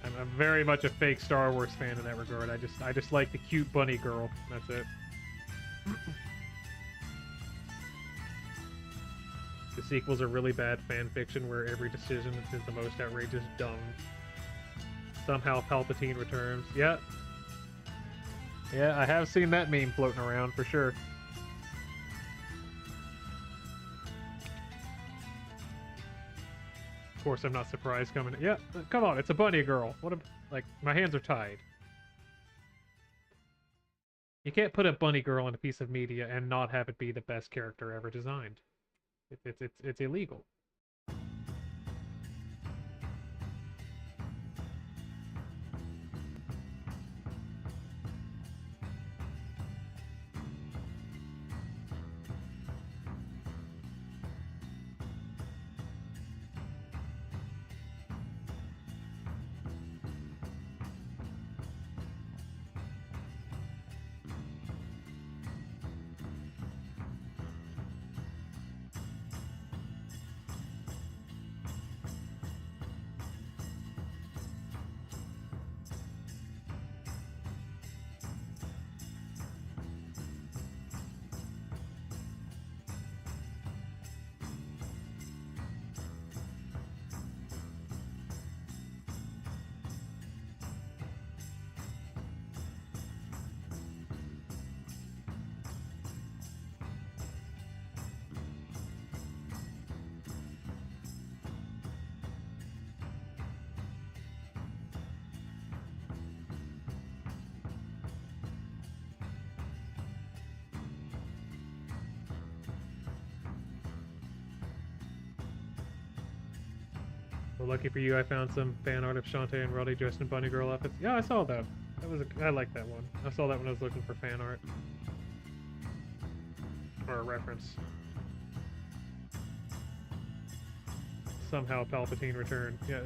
I'm very much a fake Star Wars fan in that regard. I just like the cute bunny girl. That's it. The sequels are really bad fan fiction where every decision is the most outrageous dumb. Somehow Palpatine returns. Yeah. Yeah, I have seen that meme floating around for sure. Of course, I'm not surprised coming. Yeah, come on, it's a bunny girl. What a, like, my hands are tied. You can't put a bunny girl in a piece of media and not have it be the best character ever designed. It's illegal. Well, lucky for you, I found some fan art of Shantae and Roddy dressed in bunny girl outfits. Yeah, I saw that. That was I like that one. I saw that when I was looking for fan art. Or a reference. Somehow Palpatine returned. Yeah,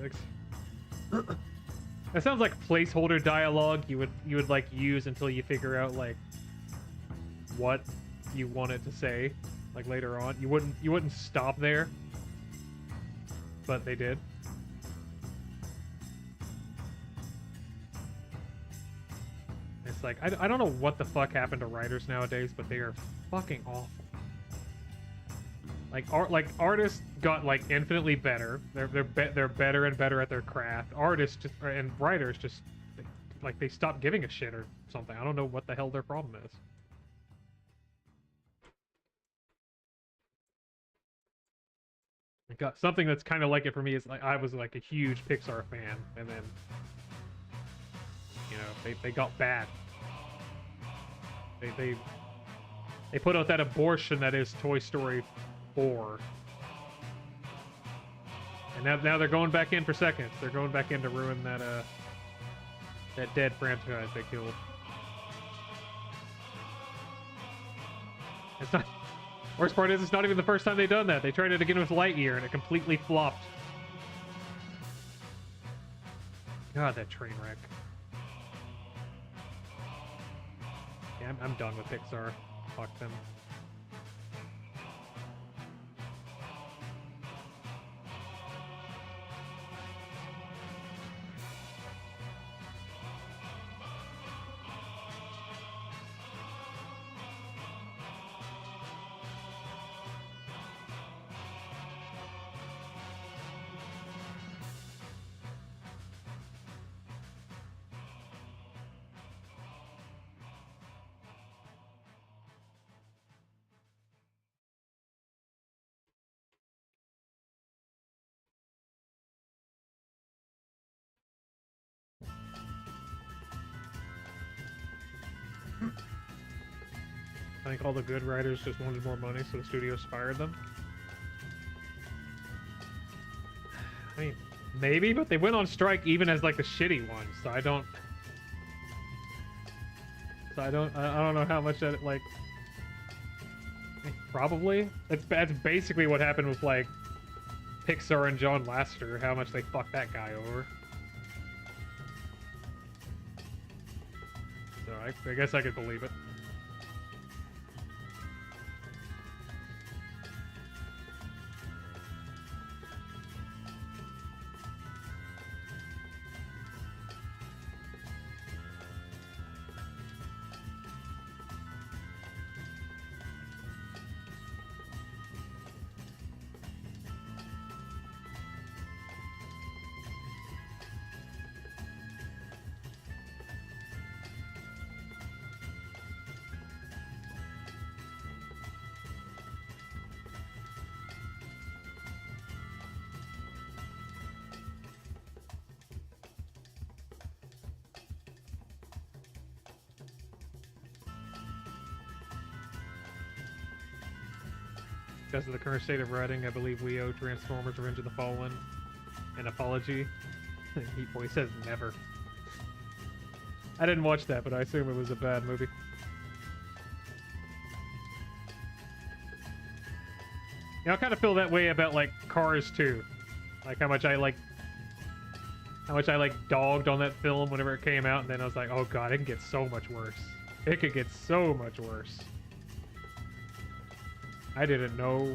that sounds like placeholder dialogue you would like use until you figure out like what you want it to say, like later on. You wouldn't stop there, but they did. It's like I don't know what the fuck happened to writers nowadays, but they are fucking awful. Like artists got like infinitely better. They're better and better at their craft. Artists just and writers just like they stop giving a shit or something. I don't know what the hell their problem is. Got something that's kind of like it for me is like I was like a huge Pixar fan, and then you know they got bad. They put out that abortion that is Toy Story 4, and now they're going back in for seconds. They're going back in to ruin that that dead franchise they killed. It's not. Worst part is it's not even the first time they've done that. They tried it again with Lightyear and it completely flopped. God, that train wreck. Yeah, I'm done with Pixar. Fuck them. I think all the good writers just wanted more money, so the studios fired them. I mean, maybe, but they went on strike even as like the shitty ones, so I don't know how much that like. Probably that's basically what happened with like Pixar and John Lasseter. How much they fucked that guy over. I guess I could believe it. Because of the current state of writing, I believe we owe Transformers Revenge of the Fallen an apology. Heat Boy says never. I didn't watch that, but I assume it was a bad movie. I kind of feel that way about, like, Cars 2. Like, how much I dogged on that film whenever it came out, and then I was like, oh god, it can get so much worse. It could get so much worse. I didn't know.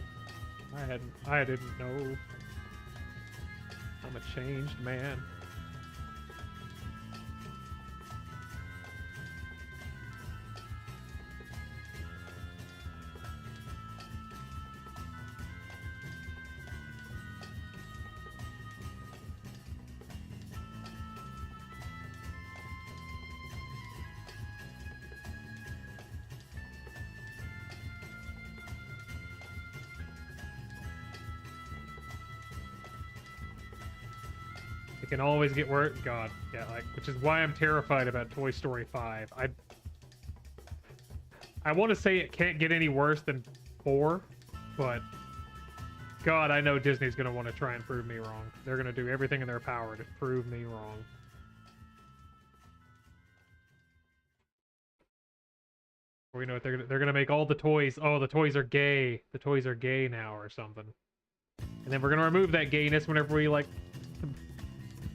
I didn't know. I'm a changed man. It can always get worse. God, yeah, like, which is why I'm terrified about Toy Story 5. I want to say it can't get any worse than 4, but God, I know Disney's going to want to try and prove me wrong. They're going to do everything in their power to prove me wrong. Or, you know what, they're going to make all the toys, oh, the toys are gay. The toys are gay now or something. And then we're going to remove that gayness whenever we, like,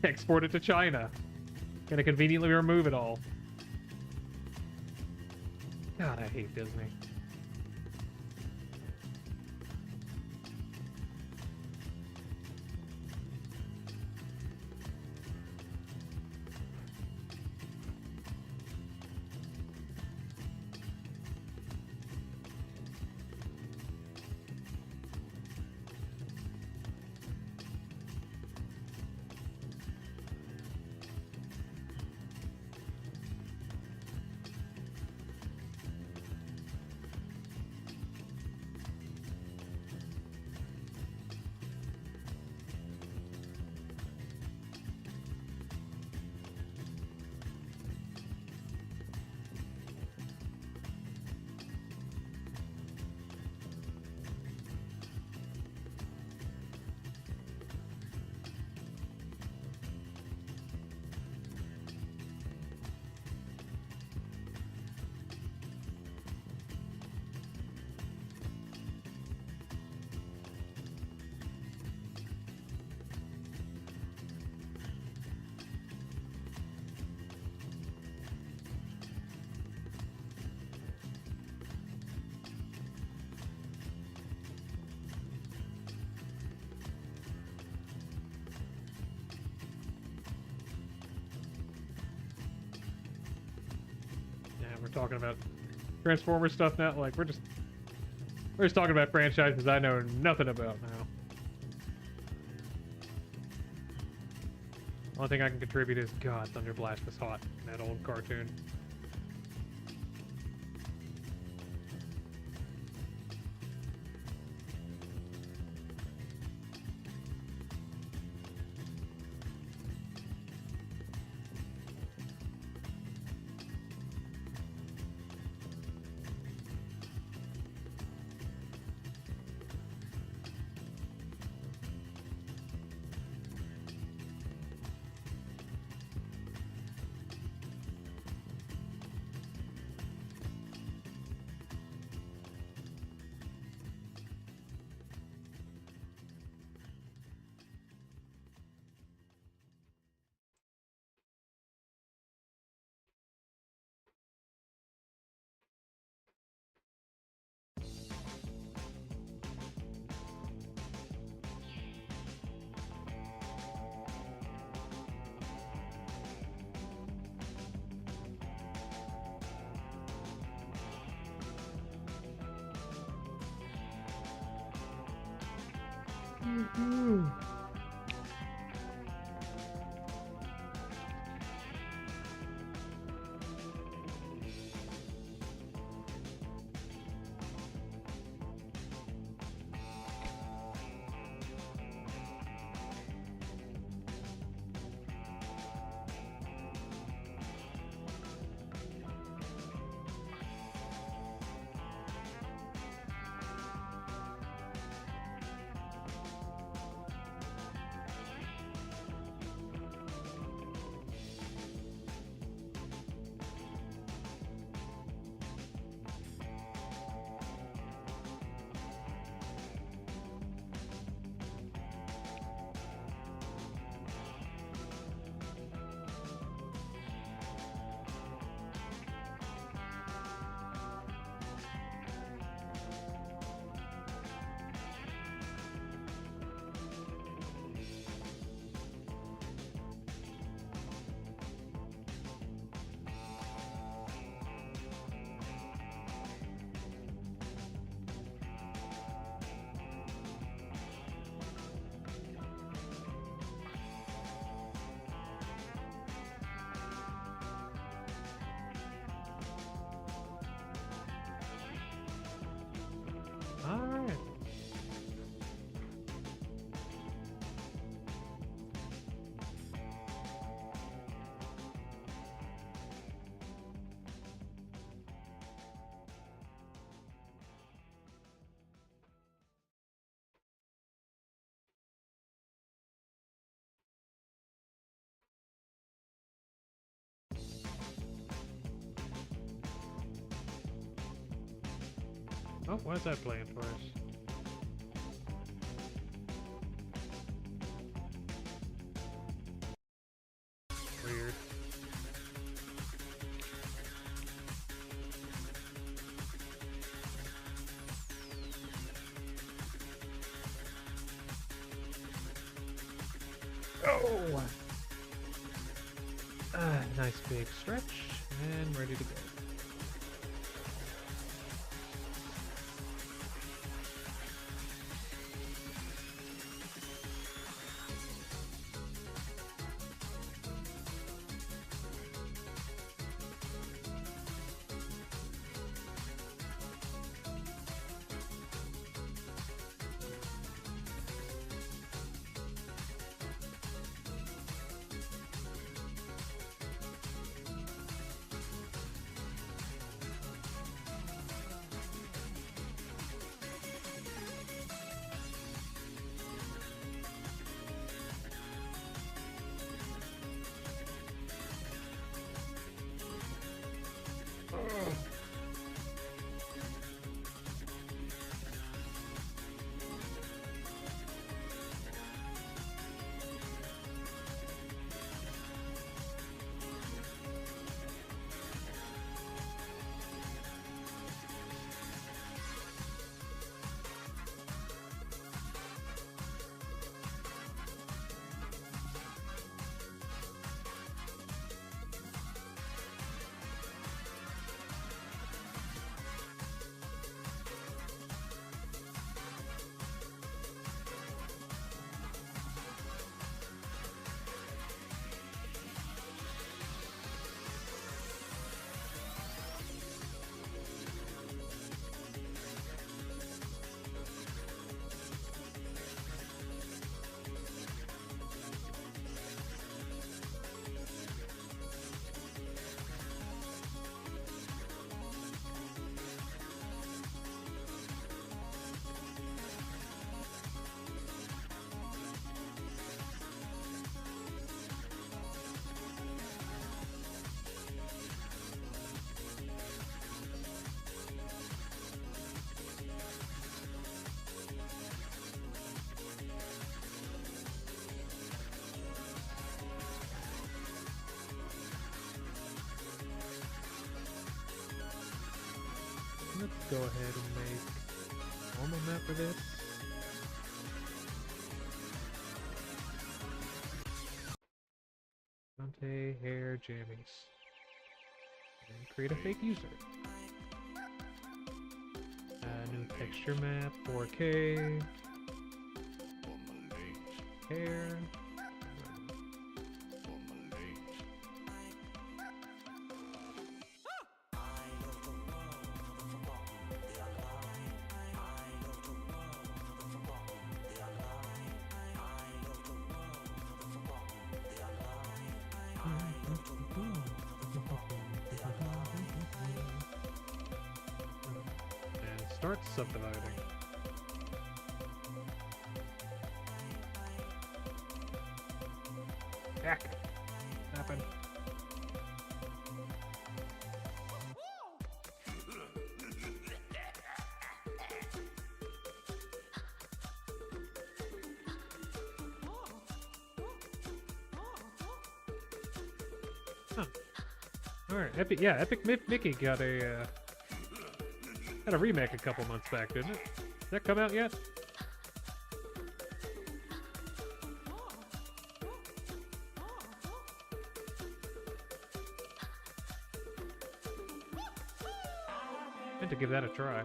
export it to China. Gonna conveniently remove it all. God, I hate Disney. Talking about Transformers stuff now. Like, we're just talking about franchises I know nothing about now. Only thing I can contribute is, God, Thunder Blast was hot in that old cartoon. Alright. Oh, why is that playing for us? Weird. Oh! Nice big stretch, and ready to go. Let's go ahead and make normal map for this. Shantae hair jammies. And create a fake user. New texture map, 4K. And start subdividing. Heck! Happened. Huh. Alright, Epic Mickey got a remake a couple months back, didn't it? Did that come out yet? Meant to give that a try.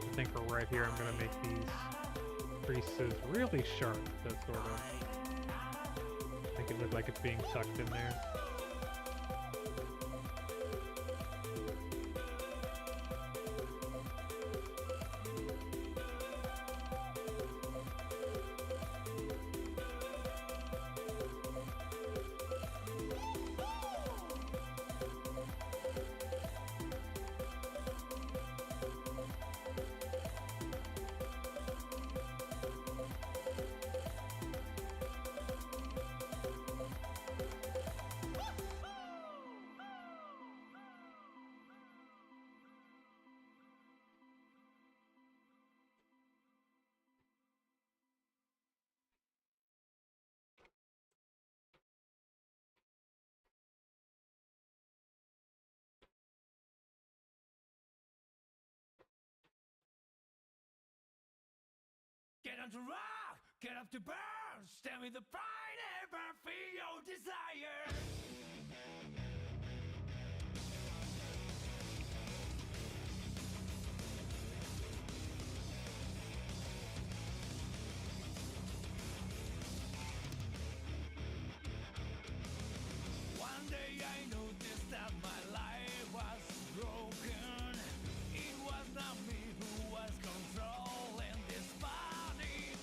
I think for right here, I'm gonna make these creases really sharp. That sort of make it look like it's being tucked in there. Get on to rock, get up to burn, stand with the pride, ever feel your desire. One day I noticed that my life was broken. It was not me who was controlling this body.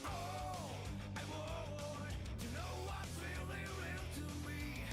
Oh, I want to know what's really real to me.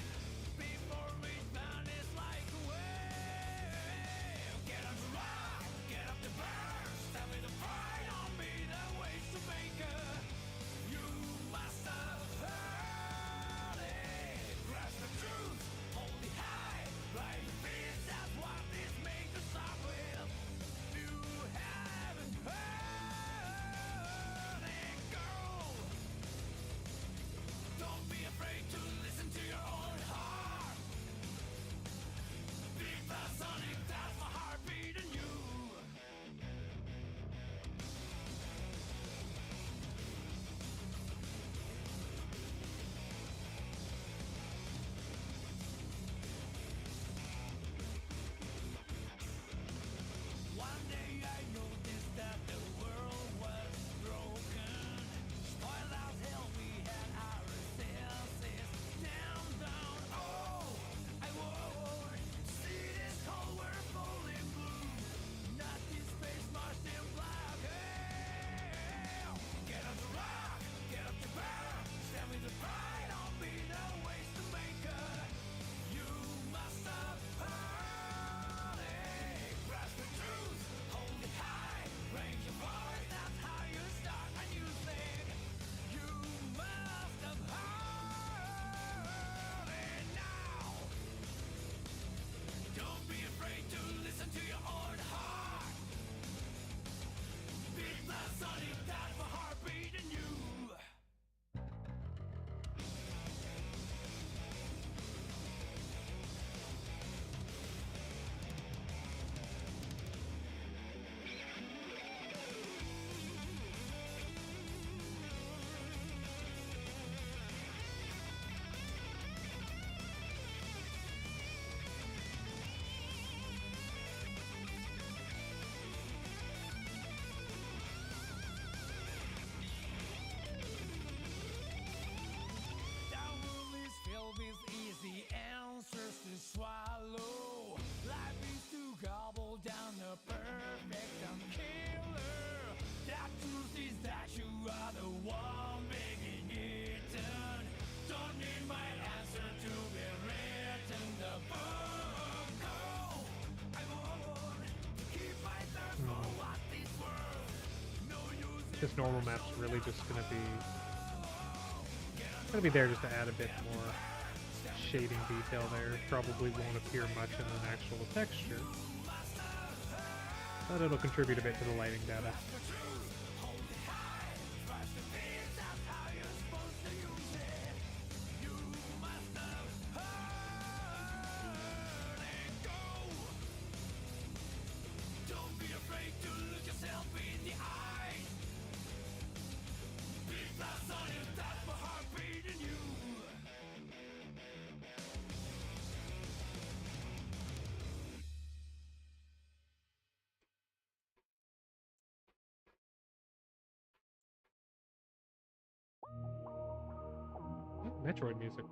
victim killer. That truth is that you are the one being eaten. Don't need my answer to be written the book. No, I won't keep my thirst for what this world. No use. This normal map's really just gonna be there just to add a bit more shading detail there. Probably won't appear much in an actual texture, but it'll contribute a bit to the lighting data. Don't be afraid to look yourself in the eye. Beat fast on you, that's my heartbeat in you. Metroid music.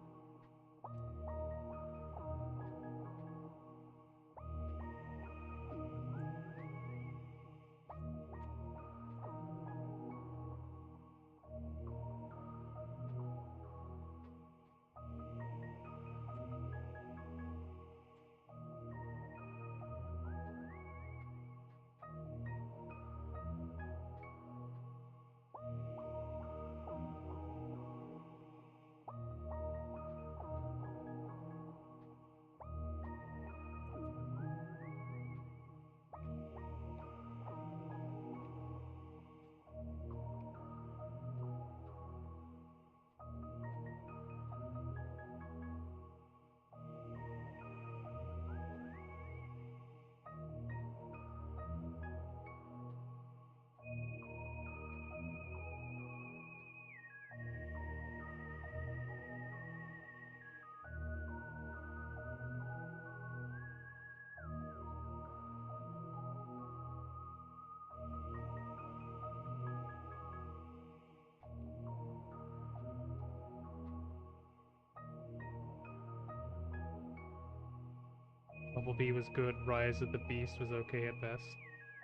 Bumblebee was good. Rise of the Beast was okay at best.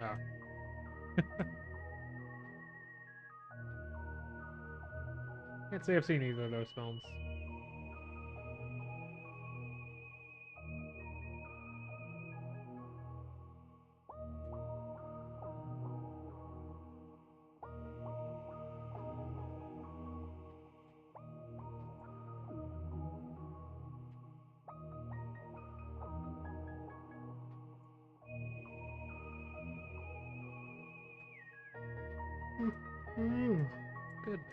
Ah. Can't say I've seen either of those films. Goodness.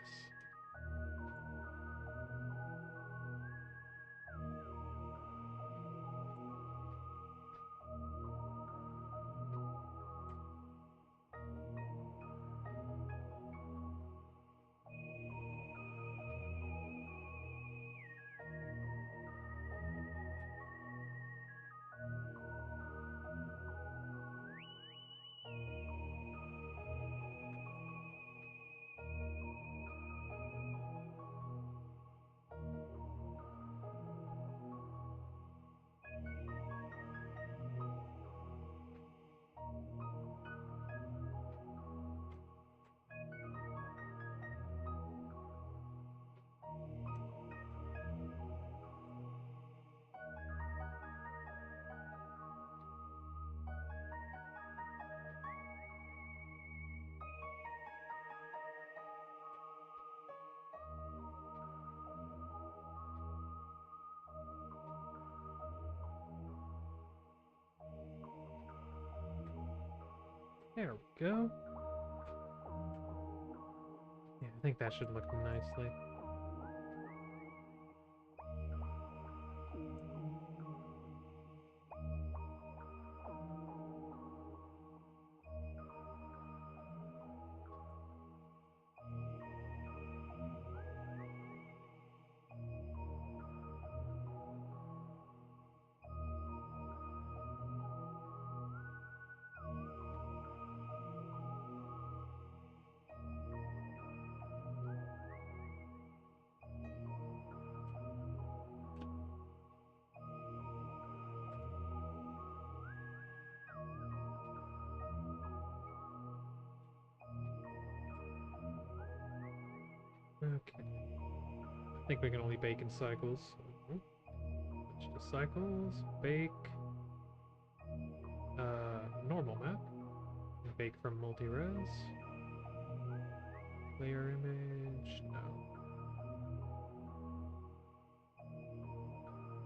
There we go. Yeah, I think that should look nicely. Okay. I think we can only bake in cycles. Switch to cycles, bake. Normal map. Bake from multi-res. Layer image, no.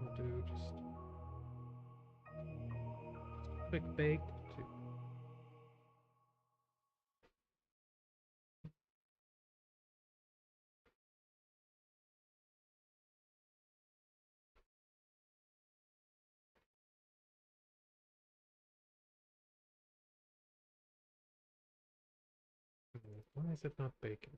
We'll do just quick bake to why is it not baking?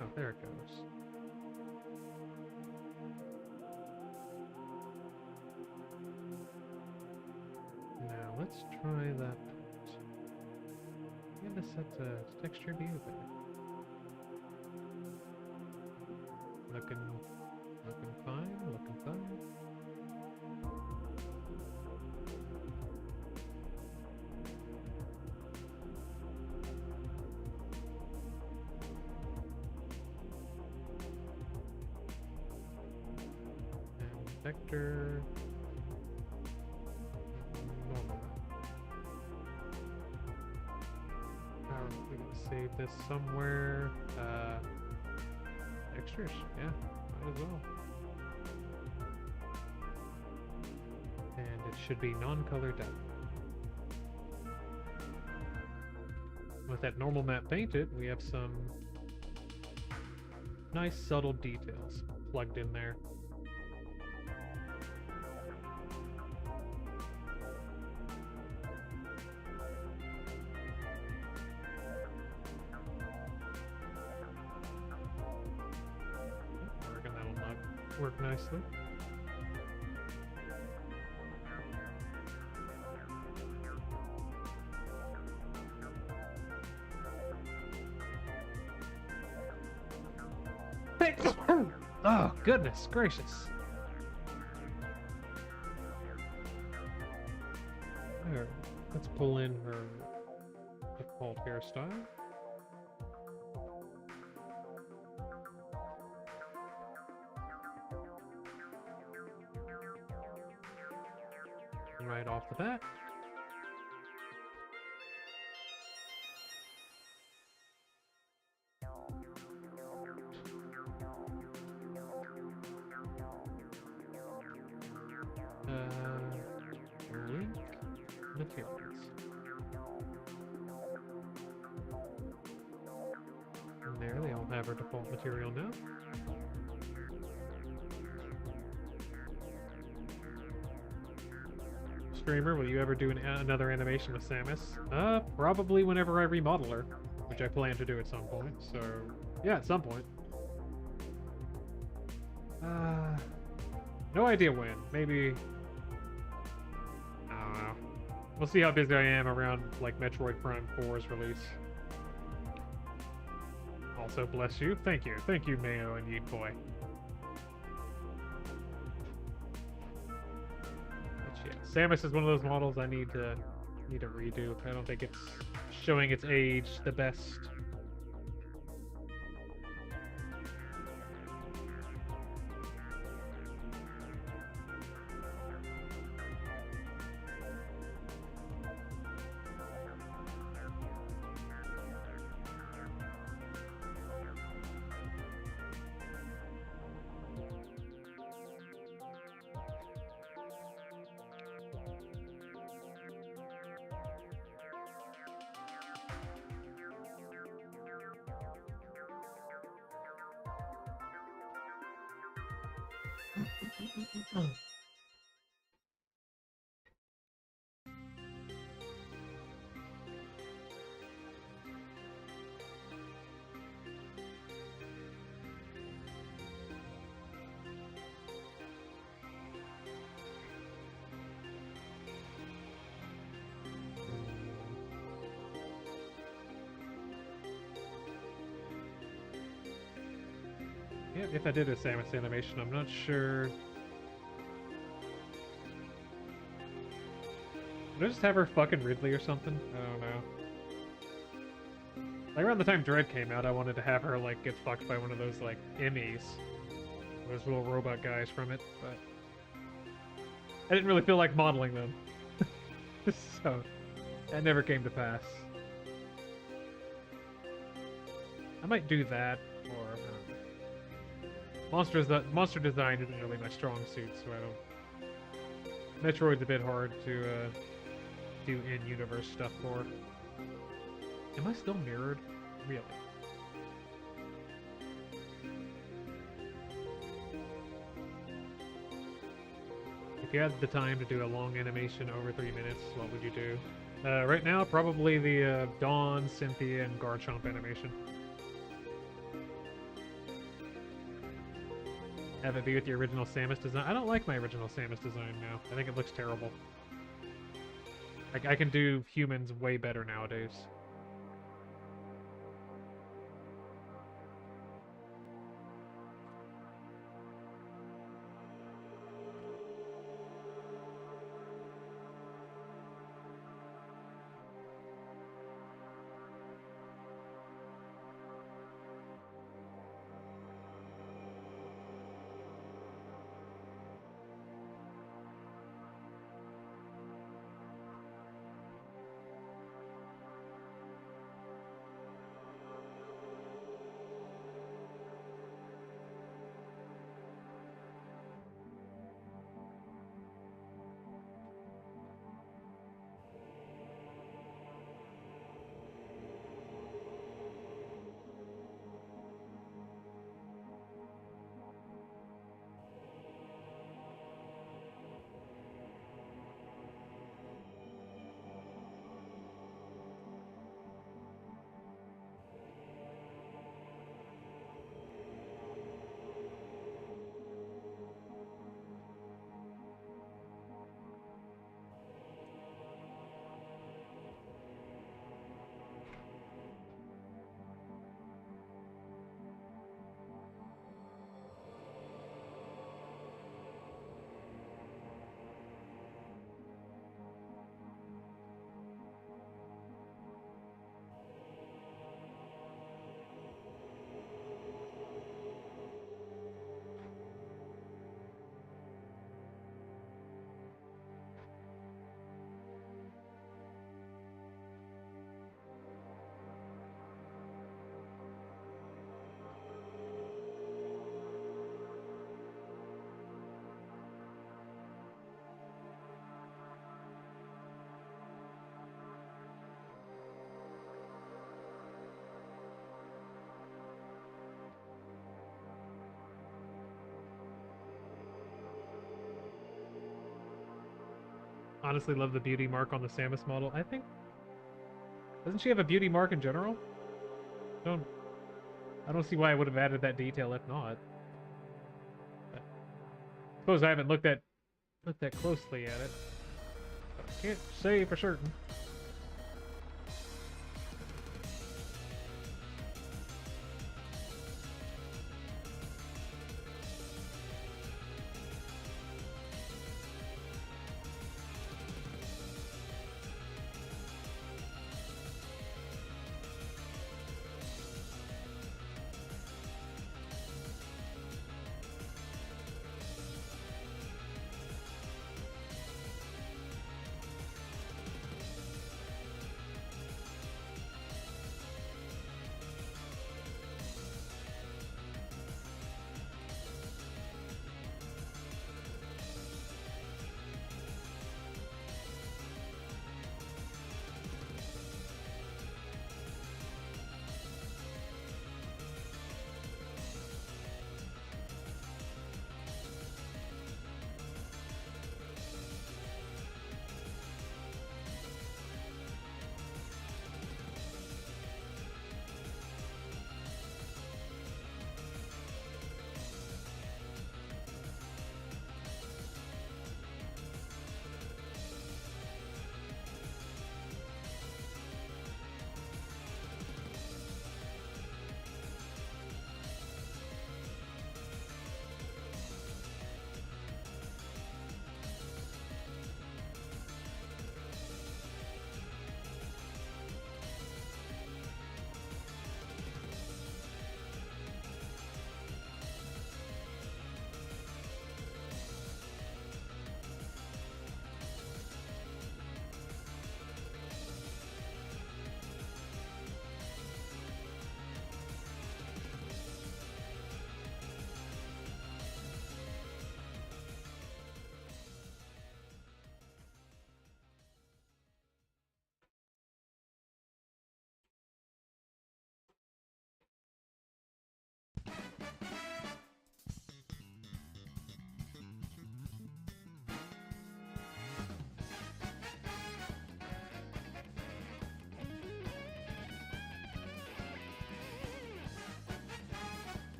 Oh, there it goes. Now let's try that. We have to set the texture view there. Looking fine, looking fine. And vector. Normal. Are we gonna save this somewhere? Textures, yeah, might as well. And it should be non-color depth. With that normal map painted, we have some nice subtle details plugged in there. I reckon that'll not work nicely. Oh, goodness gracious. There, let's pull in her default hairstyle. Right off the bat. Link materials. And there, they all have our default material now. Streamer, will you ever do another animation with Samus? Probably whenever I remodel her, which I plan to do at some point. So, yeah, at some point. No idea when. Maybe. I don't know. We'll see how busy I am around like Metroid Prime 4's release. Also, bless you. Thank you, Mayo and Yeet Boy. But yeah, Samus is one of those models I need to redo. I don't think it's showing its age the best. if I did a Samus animation, I'm not sure. Would I just have her fucking Ridley or something? I don't know. Like around the time Dread came out, I wanted to have her like get fucked by one of those like Emmys. Those little robot guys from it, but I didn't really feel like modeling them. So that never came to pass. I might do that, or monster design isn't really my strong suit, so I don't. Metroid's a bit hard to do in-universe stuff for. Am I still mirrored? Really? If you had the time to do a long animation over 3 minutes, what would you do? Right now, probably the Dawn, Cynthia, and Garchomp animation. Have it be with the original Samus design. I don't like my original Samus design now. I think it looks terrible. I can do humans way better nowadays. Honestly love the beauty mark on the Samus model. I think... Doesn't she have a beauty mark in general? I don't see why I would have added that detail if not. But I suppose I haven't looked that closely at it. But I can't say for certain.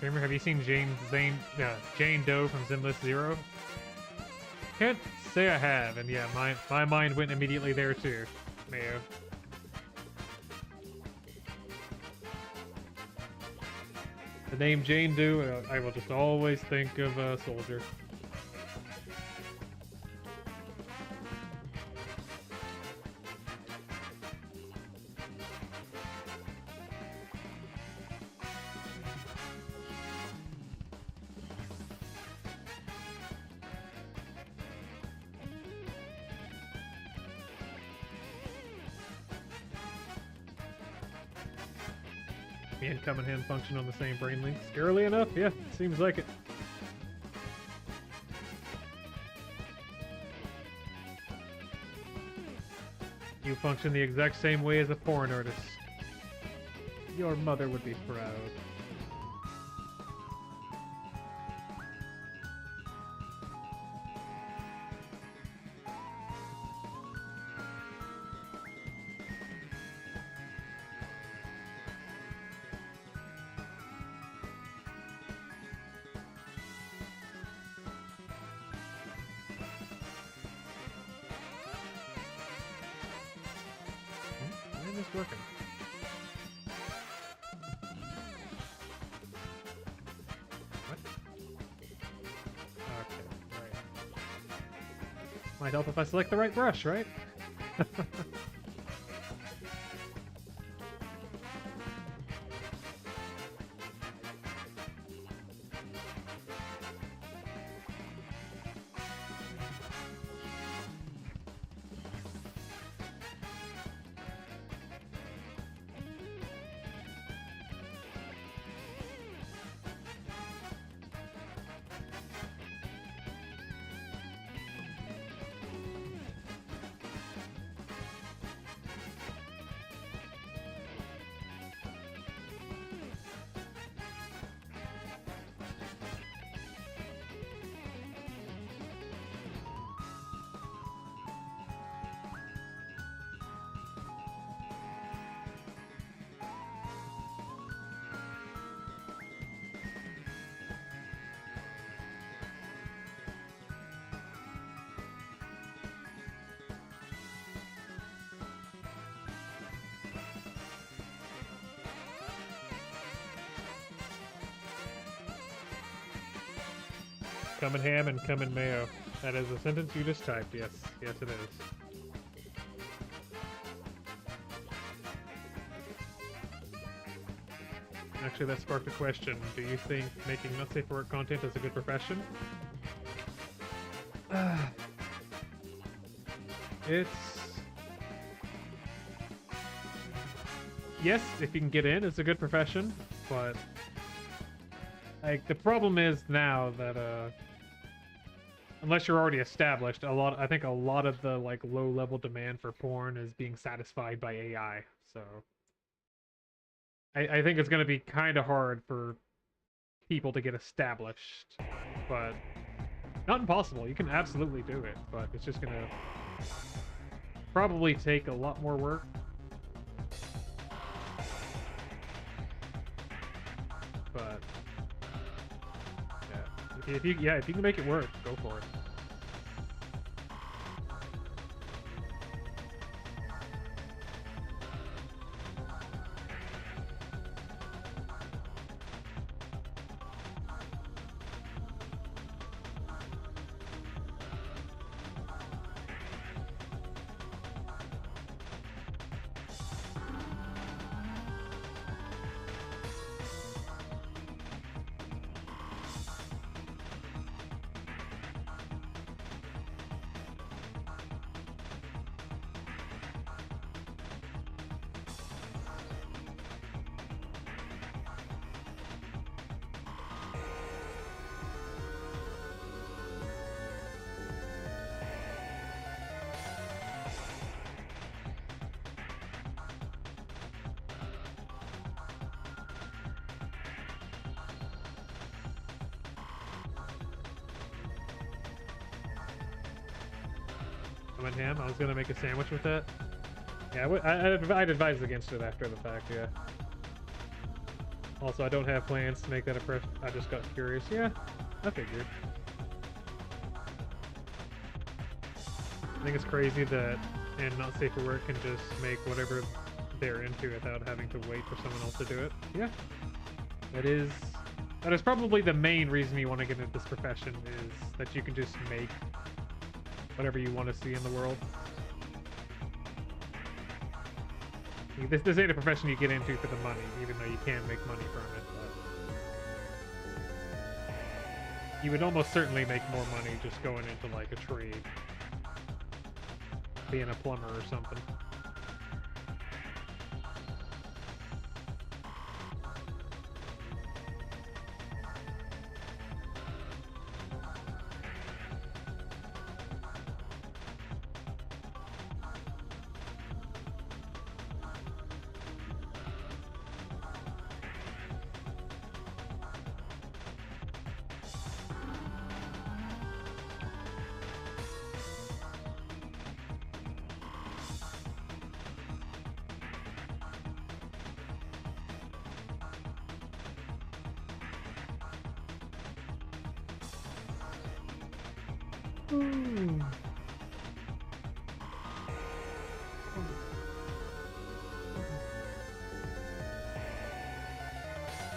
Streamer, have you seen Jane Doe from Zenless Zero? Can't say I have, and yeah, my mind went immediately there too, Mayo. The name Jane Doe, I will just always think of a soldier. Me and Come and Hand function on the same brain link. Scarily enough, yeah, seems like it. You function the exact same way as a porn artist. Your mother would be proud. Why is this working? What? Okay, right. Might help if I select the right brush, right? Come in ham and come in mayo. That is a sentence you just typed, yes. Yes, it is. Actually, that sparked a question. Do you think making not safe for work content is a good profession? It's... Yes, if you can get in, it's a good profession, but... Like, the problem is now that, unless you're already established, I think a lot of the, like, low-level demand for porn is being satisfied by AI, so... I think it's going to be kind of hard for people to get established, but not impossible. You can absolutely do it, but it's just going to probably take a lot more work. But yeah, if you can make it work, go for it. Ham. I was gonna make a sandwich with that. Yeah, I'd advise against it after the fact. Yeah. Also, I don't have plans to make that impression. I just got curious. Yeah, I figured. I think it's crazy that and Not Safe for Work can just make whatever they're into without having to wait for someone else to do it. Yeah, that is probably the main reason you want to get into this profession, is that you can just make whatever you want to see in the world. This ain't a profession you get into for the money, even though you can make money from it. But you would almost certainly make more money just going into like a trade, being a plumber or something.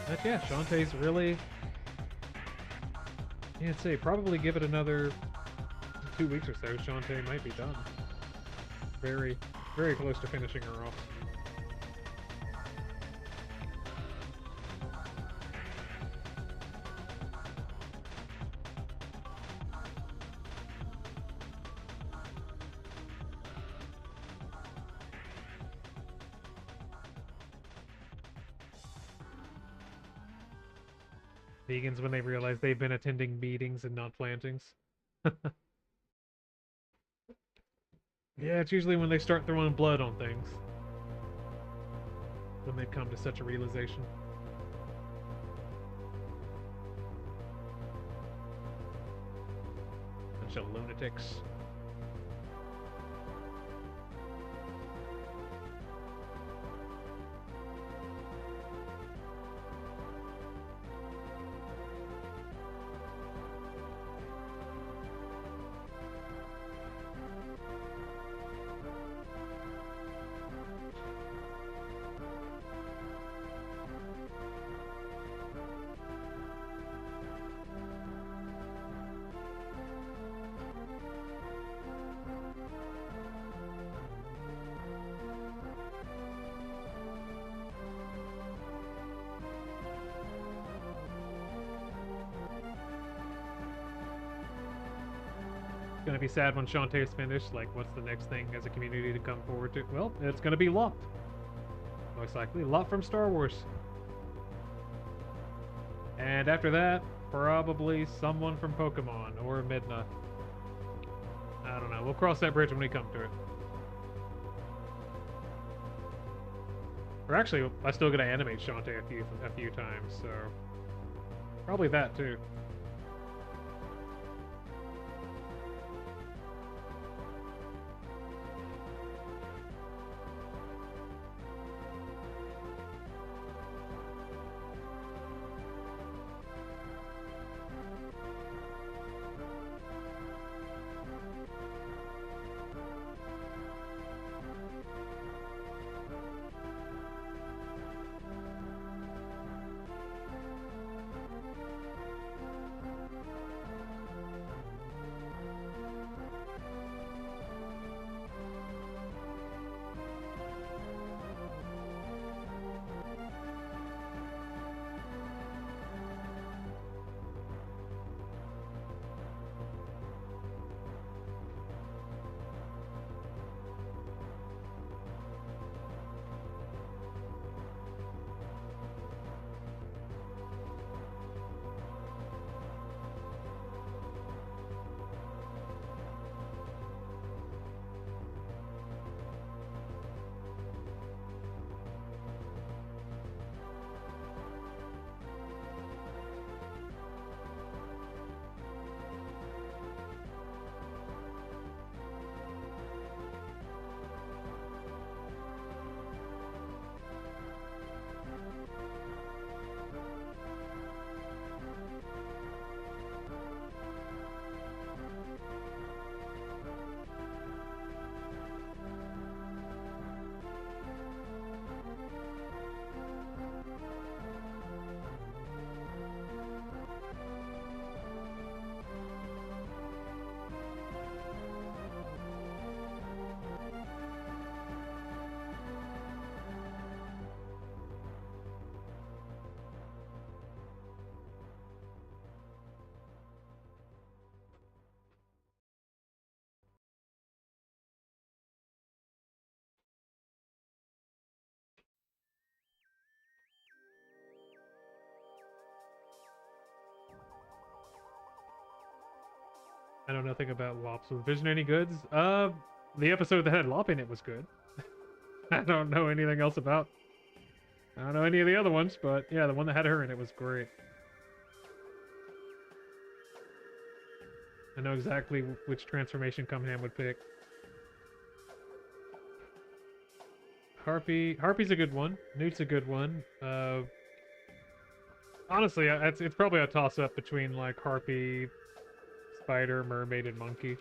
But yeah, Shantae's really... Yeah, I'd say probably give it another 2 weeks or so. Shantae might be done. Very, very close to finishing her off. Vegans when they realize they've been attending meetings and not plantings. Yeah, it's usually when they start throwing blood on things when they come to such a realization. Bunch of lunatics. Gonna be sad when Shantae is finished. Like, what's the next thing as a community to come forward to? Well, it's gonna be Lot. Most likely. Lot from Star Wars. And after that, probably someone from Pokemon or Midna. I don't know. We'll cross that bridge when we come to it. Or actually, I still gotta animate Shantae a few times, so probably that too. I know nothing about Lops. Was Vision any goods? The episode that had Lop in it was good. I don't know anything else about. I don't know any of the other ones, but yeah, the one that had her in it was great. I know exactly which transformation Cumham would pick. Harpy's a good one. Newt's a good one. Honestly, it's probably a toss-up between like Harpy, Spider, Mermaid, and Monkey.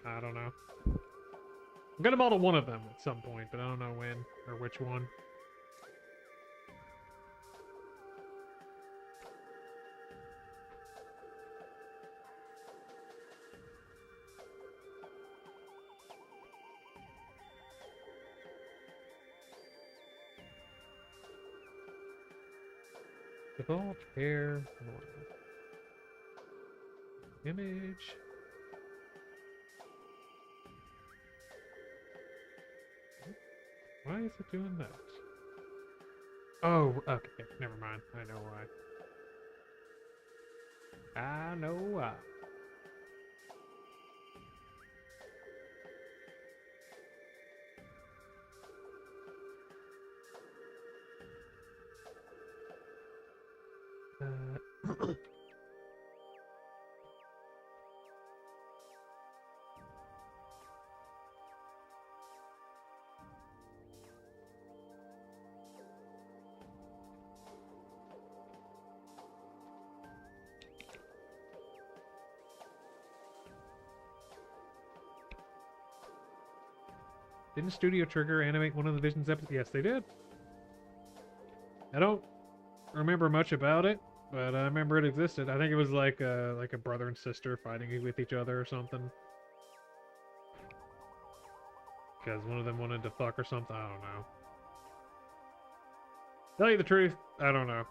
I don't know. I'm gonna model one of them at some point, but I don't know when or which one. Default hair normal. Image. Why is it doing that? Oh, okay. Never mind. I know why. I know why. Didn't Studio Trigger animate one of the Visions episodes? Yes, they did. I don't remember much about it, but I remember it existed. I think it was like a brother and sister fighting with each other or something. Because one of them wanted to fuck or something. I don't know. Tell you the truth, I don't know.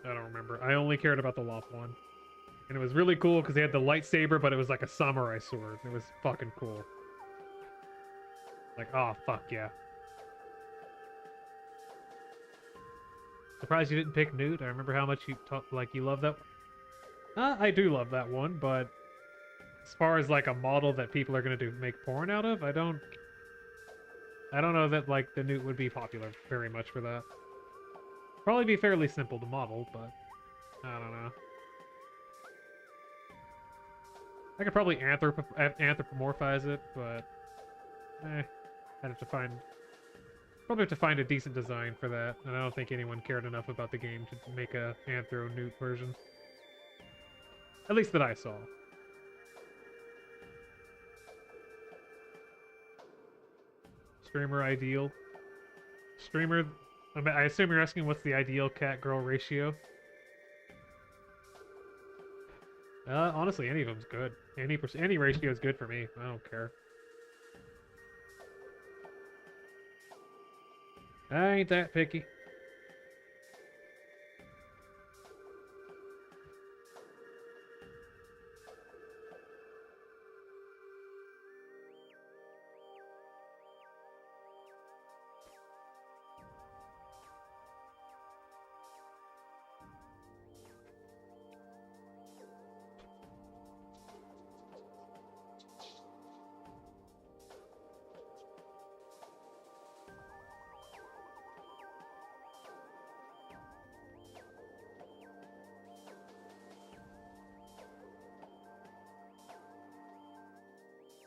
I don't remember. I only cared about the Lop one. And it was really cool because they had the lightsaber, but it was like a samurai sword. It was fucking cool. Like, oh, fuck yeah. Surprised you didn't pick Newt. I remember how much you you love that. I do love that one, but as far as like a model that people are gonna make porn out of, I don't know that like the Newt would be popular very much for that. Probably be fairly simple to model, but I don't know. I could probably anthropomorphize it, but I'd have to probably have to find a decent design for that, and I don't think anyone cared enough about the game to make a Anthro Newt version. At least that I saw. Streamer ideal. Streamer, I assume you're asking what's the ideal cat-girl ratio? Honestly, any of them's good. Any ratio is good for me. I don't care. I ain't that picky.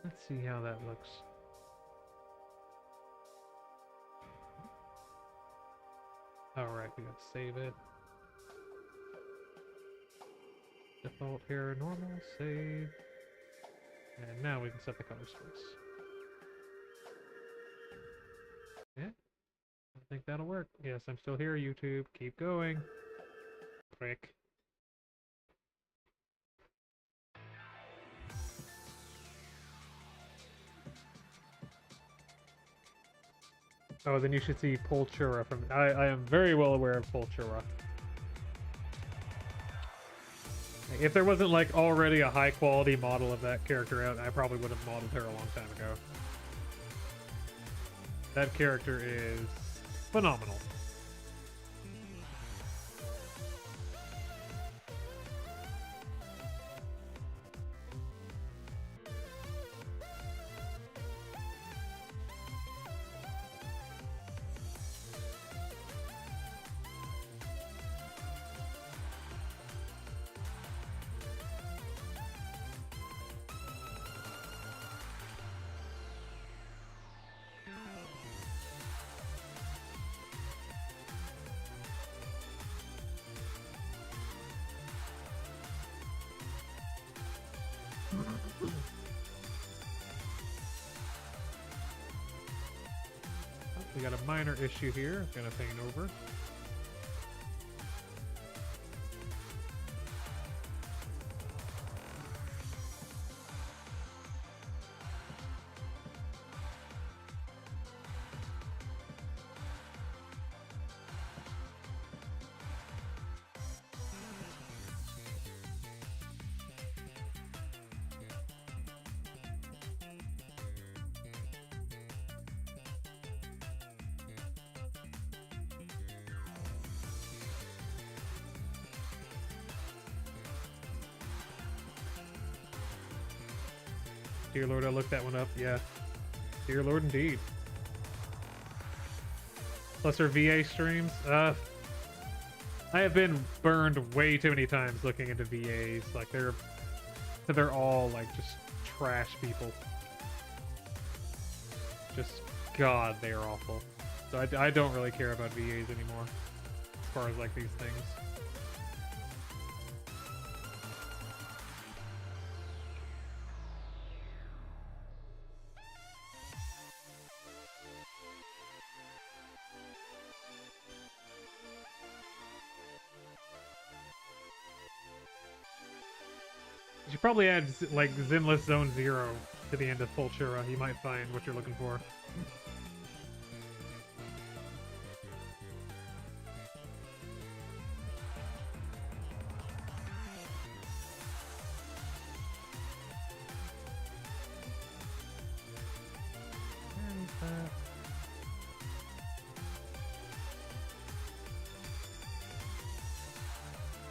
Let's see how that looks. Alright, we gotta save it. Default here, normal, save. And now we can set the color space. Yeah, I think that'll work. Yes, I'm still here, YouTube. Keep going. Prick. Oh, then you should see Polchura from... I am very well aware of Polchura. If there wasn't, like, already a high-quality model of that character out, I probably would have modeled her a long time ago. That character is phenomenal. Oh, we got a minor issue here. Gonna paint over. Dear Lord, I looked that one up. Yeah. Dear Lord, indeed. Plus her VA streams. I have been burned way too many times looking into VAs. Like they're all like just trash people. Just God, they are awful. So I don't really care about VAs anymore, as far as like these things. You should probably add like Zinless Zone 0 to the end of Fultura. You might find what you're looking for.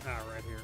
Right here.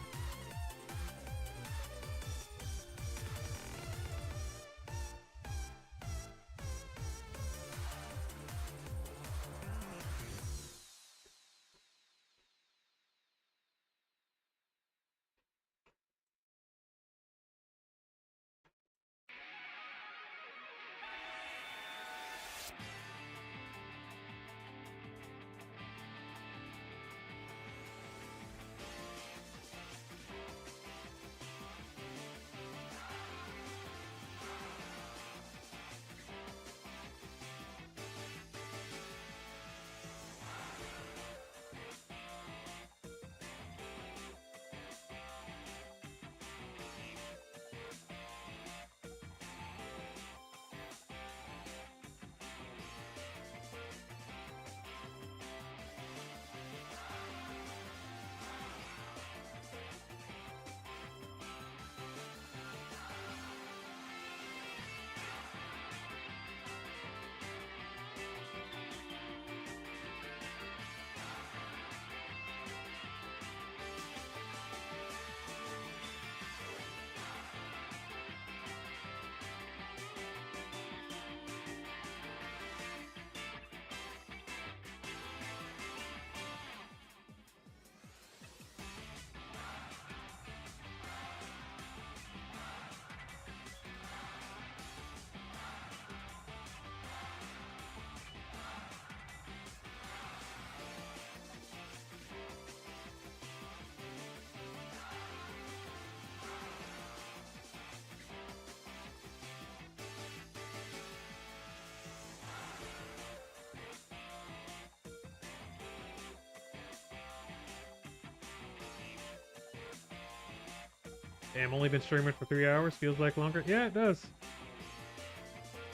Damn, only been streaming for 3 hours. Feels like longer. Yeah, it does.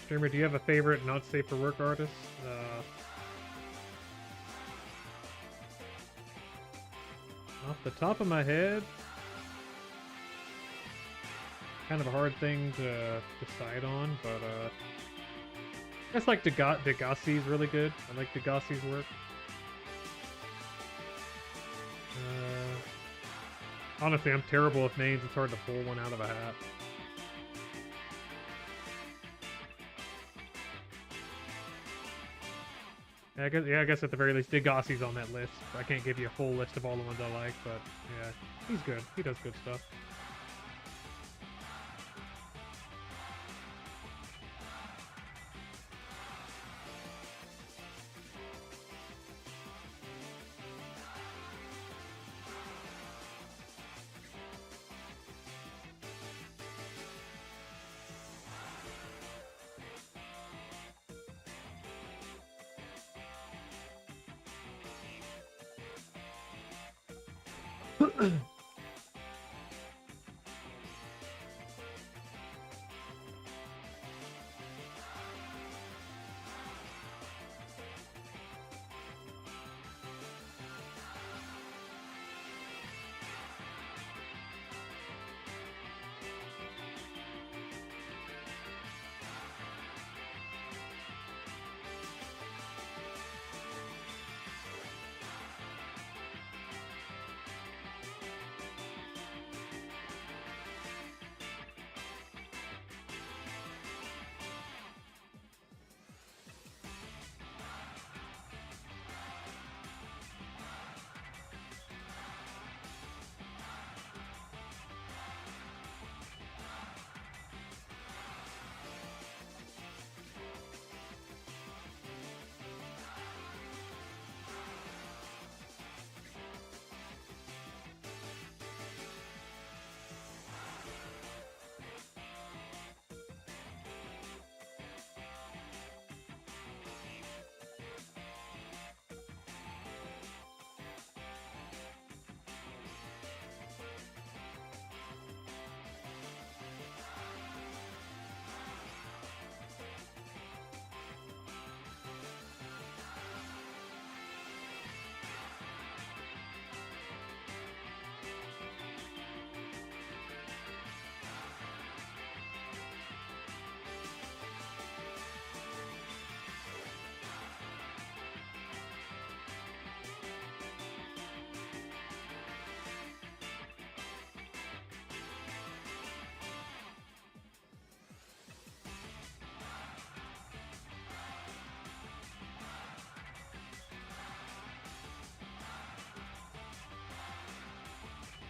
Streamer, do you have a favorite not safe for work artist? Off the top of my head, kind of a hard thing to decide on, but I guess like Degassi's really good. I like Degassi's work. Honestly, I'm terrible with names. It's hard to pull one out of a hat. I guess at the very least, Degassi's on that list. I can't give you a full list of all the ones I like, but yeah, he's good. He does good stuff.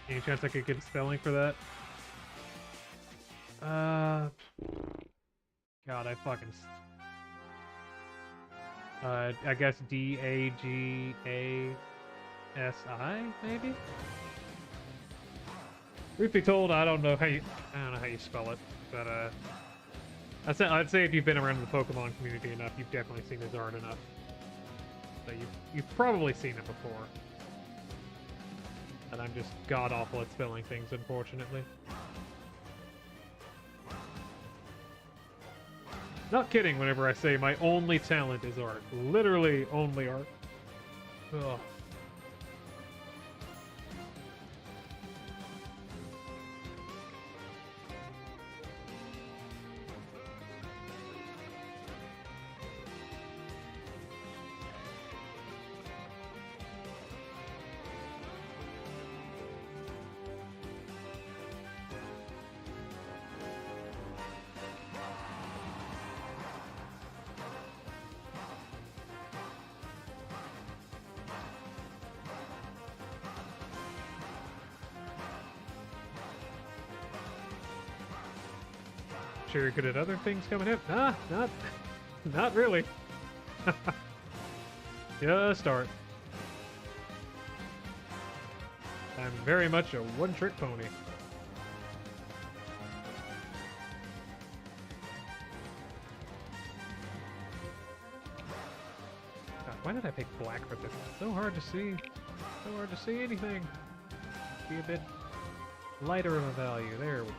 Any chance I could get spelling for that? God, I fucking. I guess D-A-G-A-S-I, maybe? Truth be told, I don't know how you spell it, but I'd say if you've been around the Pokemon community enough, you've definitely seen his art enough. So you've probably seen it before. And I'm just god awful at spelling things, unfortunately. Not kidding whenever I say my only talent is art. Literally only art. Ugh. Sure you're good at other things coming up? Nah, not really. Just art. I'm very much a one-trick pony. God, why did I pick black for this? It's so hard to see. So hard to see anything. Be a bit lighter of a value. There we go.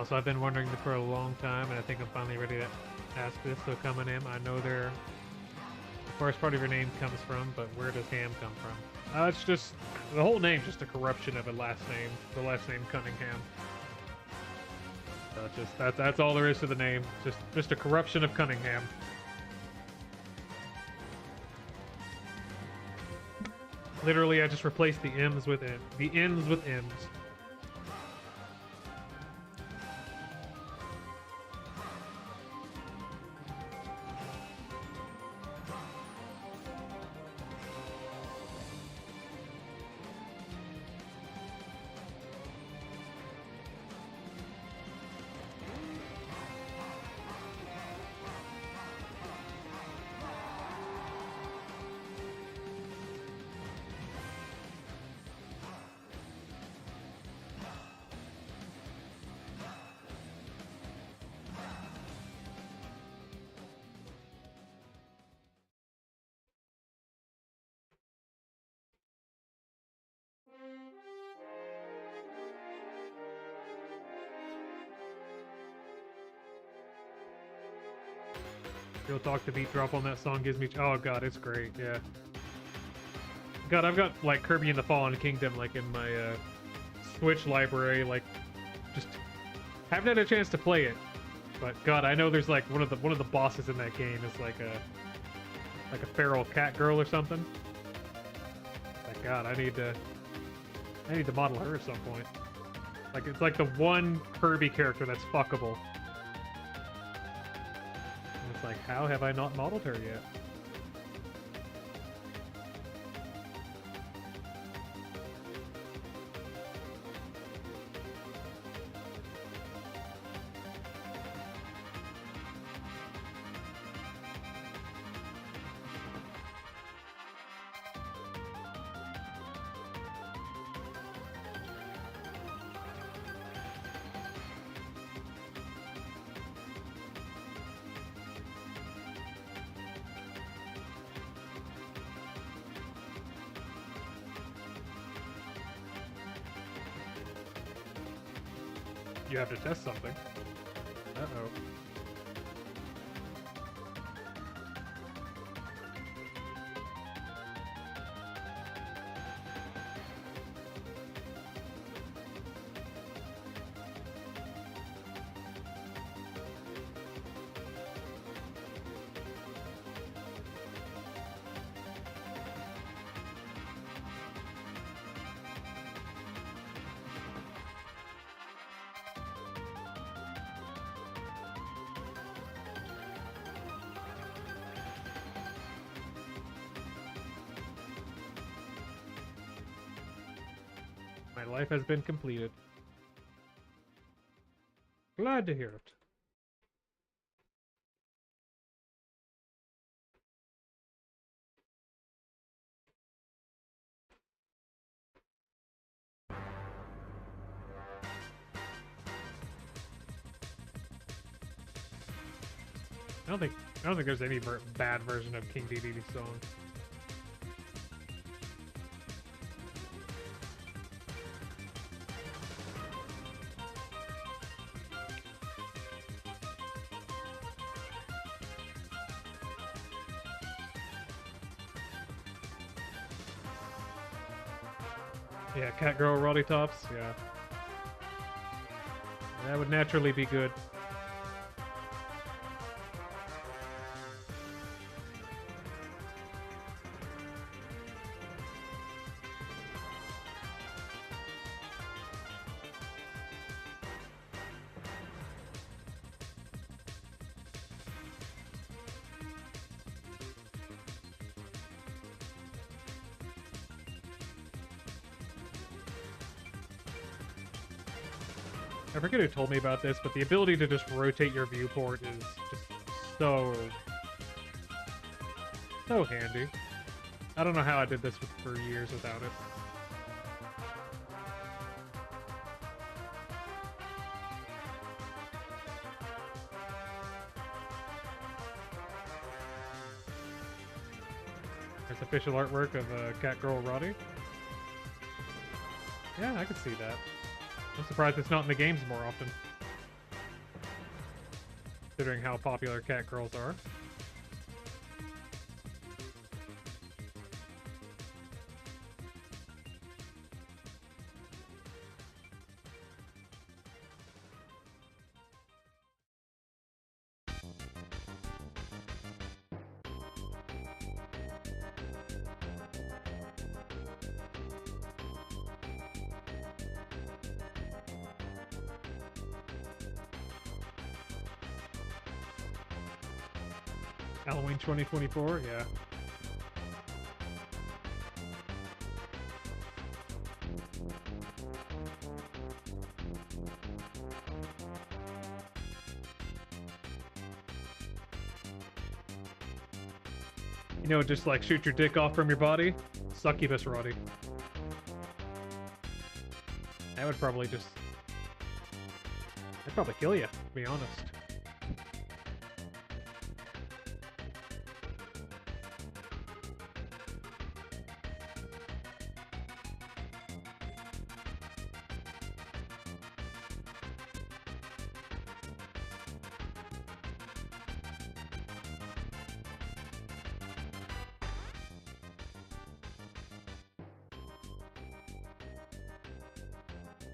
Also, I've been wondering for a long time, and I think I'm finally ready to ask this. So, coming in, I know the first part of your name comes from, but where does Ham come from? It's just the whole name's just a corruption of a last name. The last name Cunningham. So it's just that's all there is to the name. Just a corruption of Cunningham. Literally, I just replaced the M's with N. The N's with M's. You'll talk the beat drop on that song gives me. Oh god, it's great. Yeah. God, I've got like Kirby and the Fallen Kingdom like in my Switch library. Like, just haven't had a chance to play it. But God, I know there's like one of the bosses in that game is like a feral cat girl or something. Like God, I need to model her at some point. Like it's like the one Kirby character that's fuckable. And it's like, how have I not modeled her yet? You have to test something. Uh-oh. My life has been completed. Glad to hear it. I don't think there's any bad version of King Dedede's song. Yeah, cat girl Roddy Tops, yeah. That would naturally be good. I forget who told me about this, but the ability to just rotate your viewport is just so handy. I don't know how I did this for years without it. There's official artwork of Cat Girl Roddy. Yeah, I could see that. I'm surprised it's not in the games more often. considering how popular cat girls are. Halloween 2024, yeah. You know, just like shoot your dick off from your body? Succubus Roddy. That would probably just... That'd probably kill you, to be honest.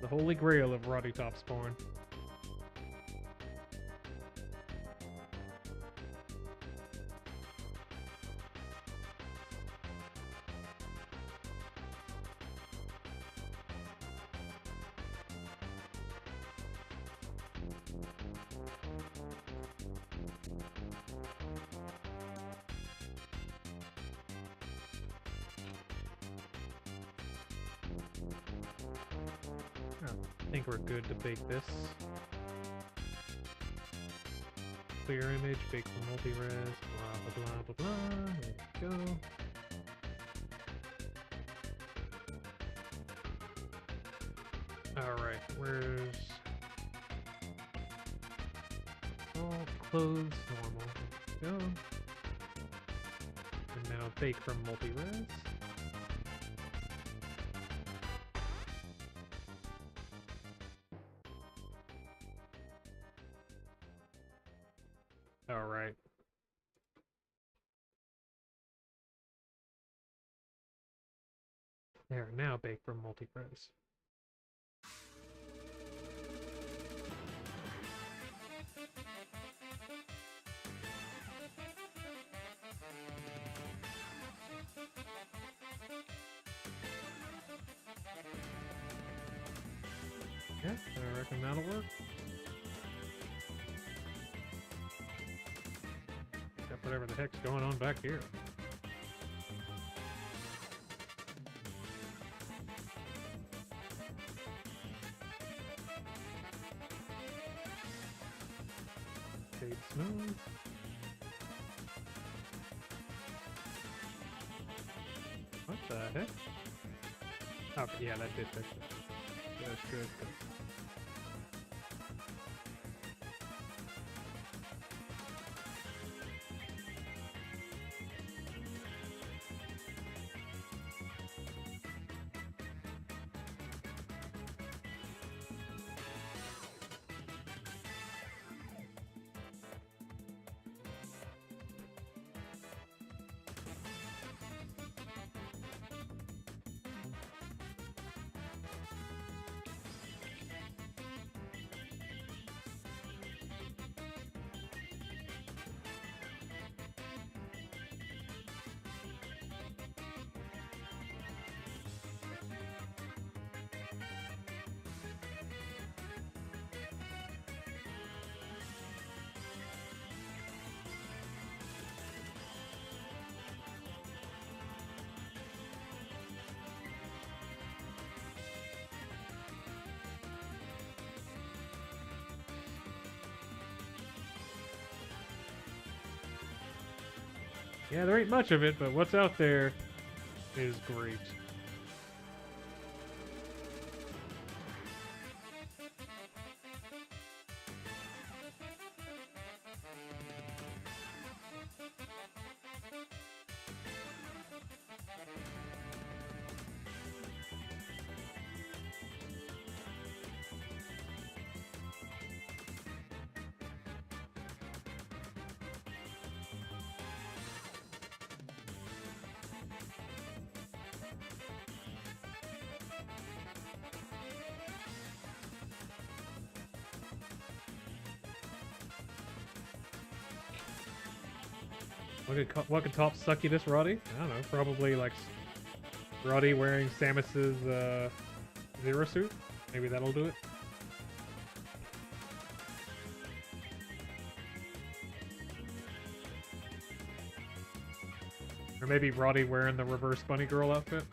The holy grail of Roddy Top's porn. I think we're good to bake this. Clear image, bake for multi-res, blah blah blah blah blah. There we go. Alright, where's all clothes normal? There we go. And now bake from multi-res. All right. There, now bake from multi-res. Yeah, I reckon that'll work. Whatever the heck's going on back here. Fade smooth. What the heck? Okay, yeah, that did fix it. That's good. Yeah, there ain't much of it, but what's out there is great. What could top suck you this Roddy? I don't know. Probably like Roddy wearing Samus's Zero suit. Maybe that'll do it. Or maybe Roddy wearing the reverse bunny girl outfit.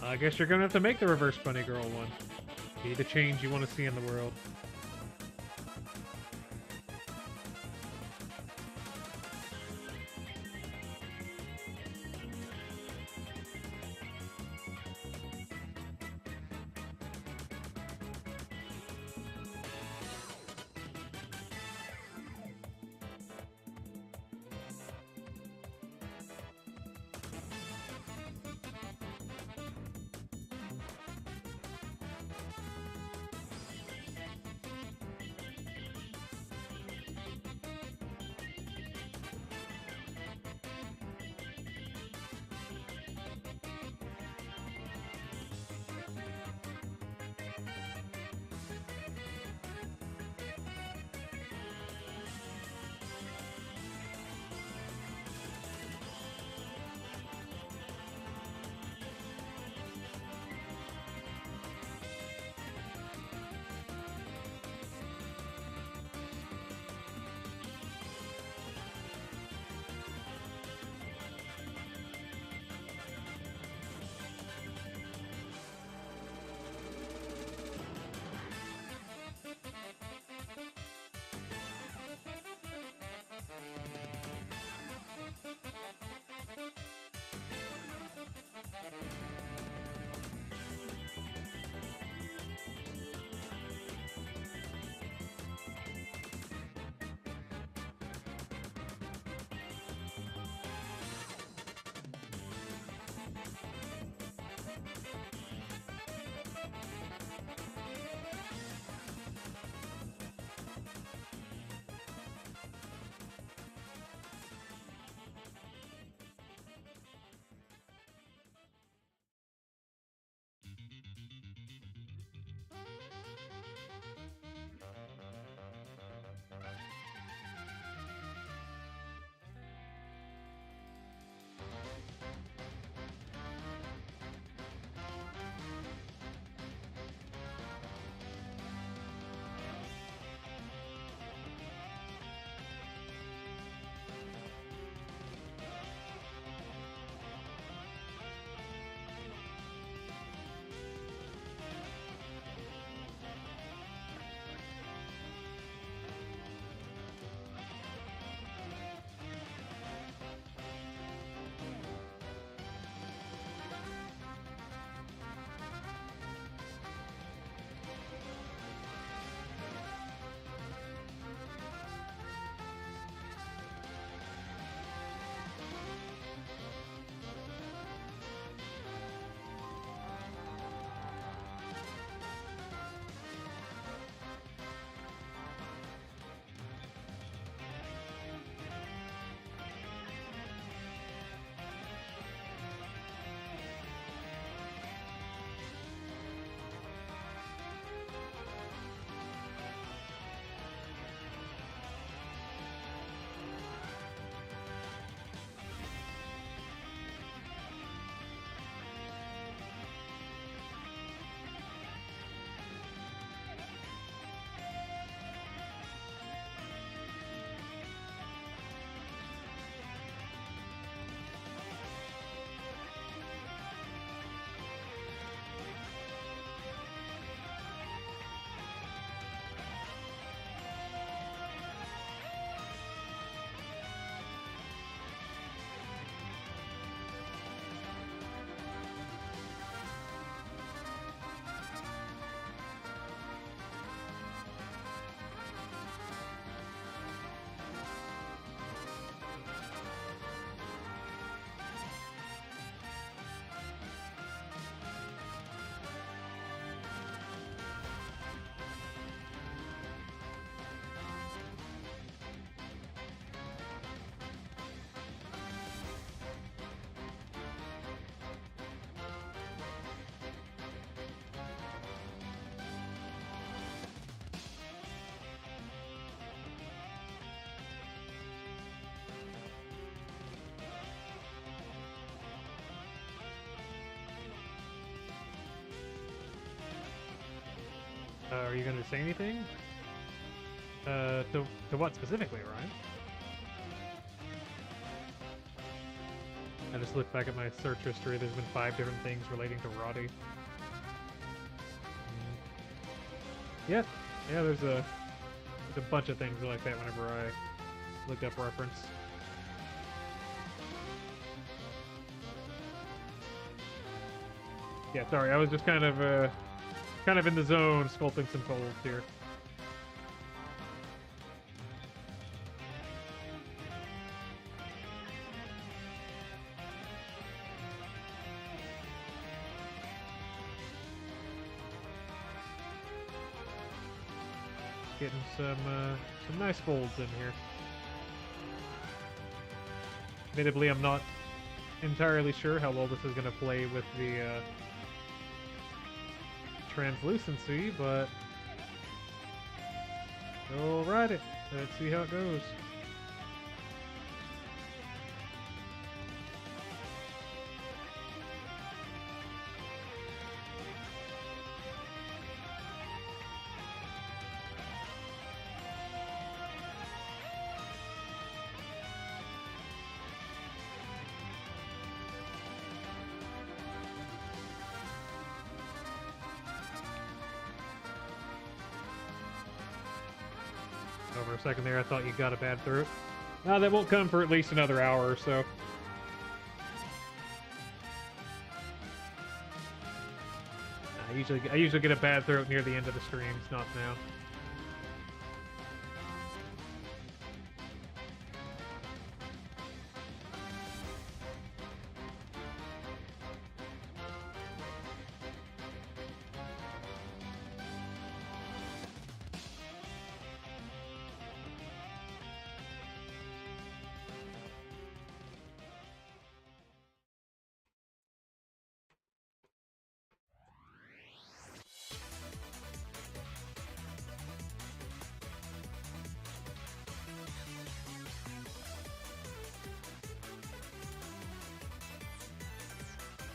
I guess you're gonna have to make the reverse bunny girl one. Be the change you want to see in the world. Are you gonna say anything? To what specifically, Ryan? I just looked back at my search history. There's been 5 different things relating to Roddy. Yeah, there's a bunch of things like that whenever I looked up reference. Yeah, sorry, I was just kind of in the zone, sculpting some folds here. Getting some nice folds in here. Admittedly, I'm not entirely sure how well this is going to play with the translucency, but we'll ride it. Let's see how it goes. For a second there, I thought you got a bad throat. No, that won't come for at least another hour or so. I usually get a bad throat near the end of the streams, not now.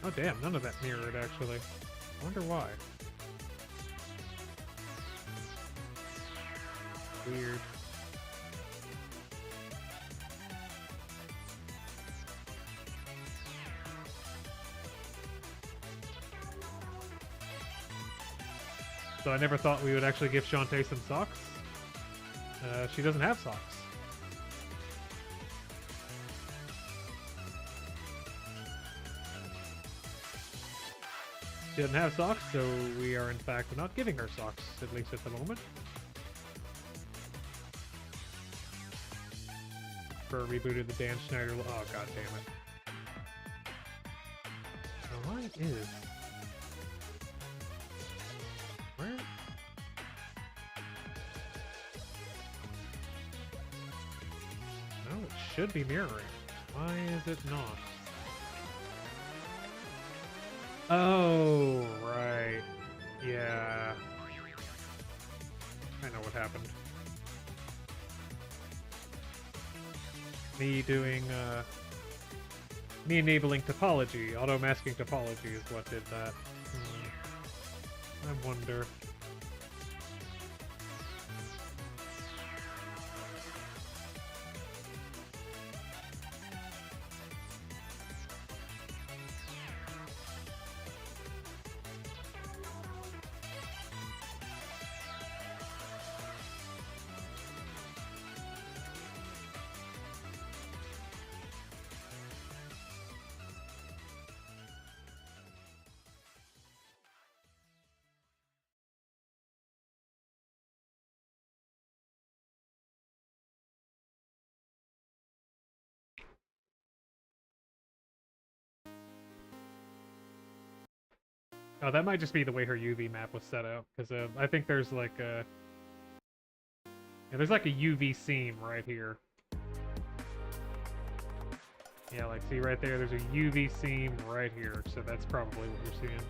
Oh damn, none of that mirrored actually. I wonder why. Weird. So I never thought we would actually give Shantae some socks. She doesn't have socks. She doesn't have socks, so we are in fact not giving her socks, at least at the moment. For rebooted the Dan Schneider. Oh god damn it. The line is. Where? No, it should be mirroring. Why is it not? Oh, right. Yeah. I know what happened. Me doing, me enabling topology, auto-masking topology is what did that. I wonder. Oh, that might just be the way her UV map was set up, because I think there's like a... Yeah, there's like a UV seam right here. Yeah, like, see right there, there's a UV seam right here, so that's probably what you're seeing.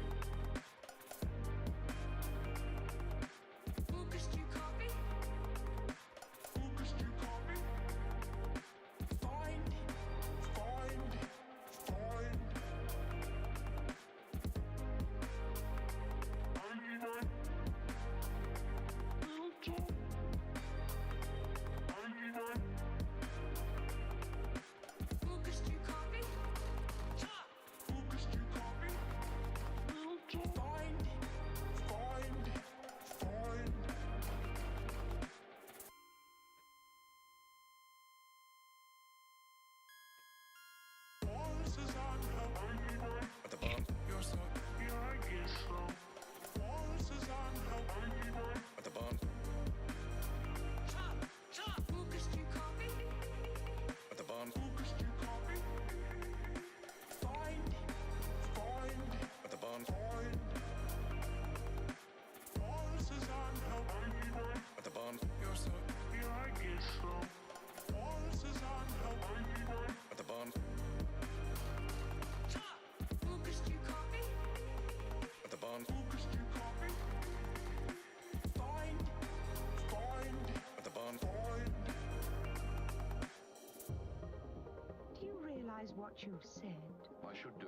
what you've said. I should do.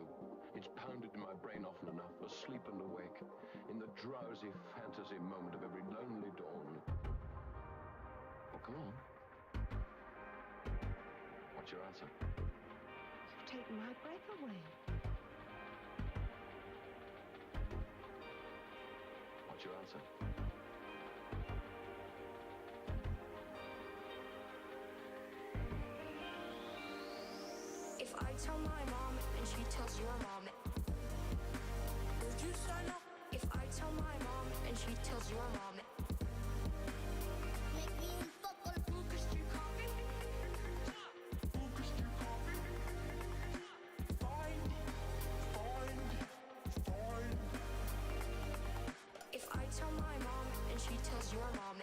It's pounded in my brain often enough, asleep and awake, in the drowsy fantasy moment of every lonely dawn. Oh, come on. What's your answer? You've taken my breath away. What's your answer? If I tell my mom and she tells your mom, would you sign up? If I tell my mom and she tells your mom, Make me un poco el Lucas, do you copy? Lucas, do you copy? Fine. If I tell my mom and she tells your mom,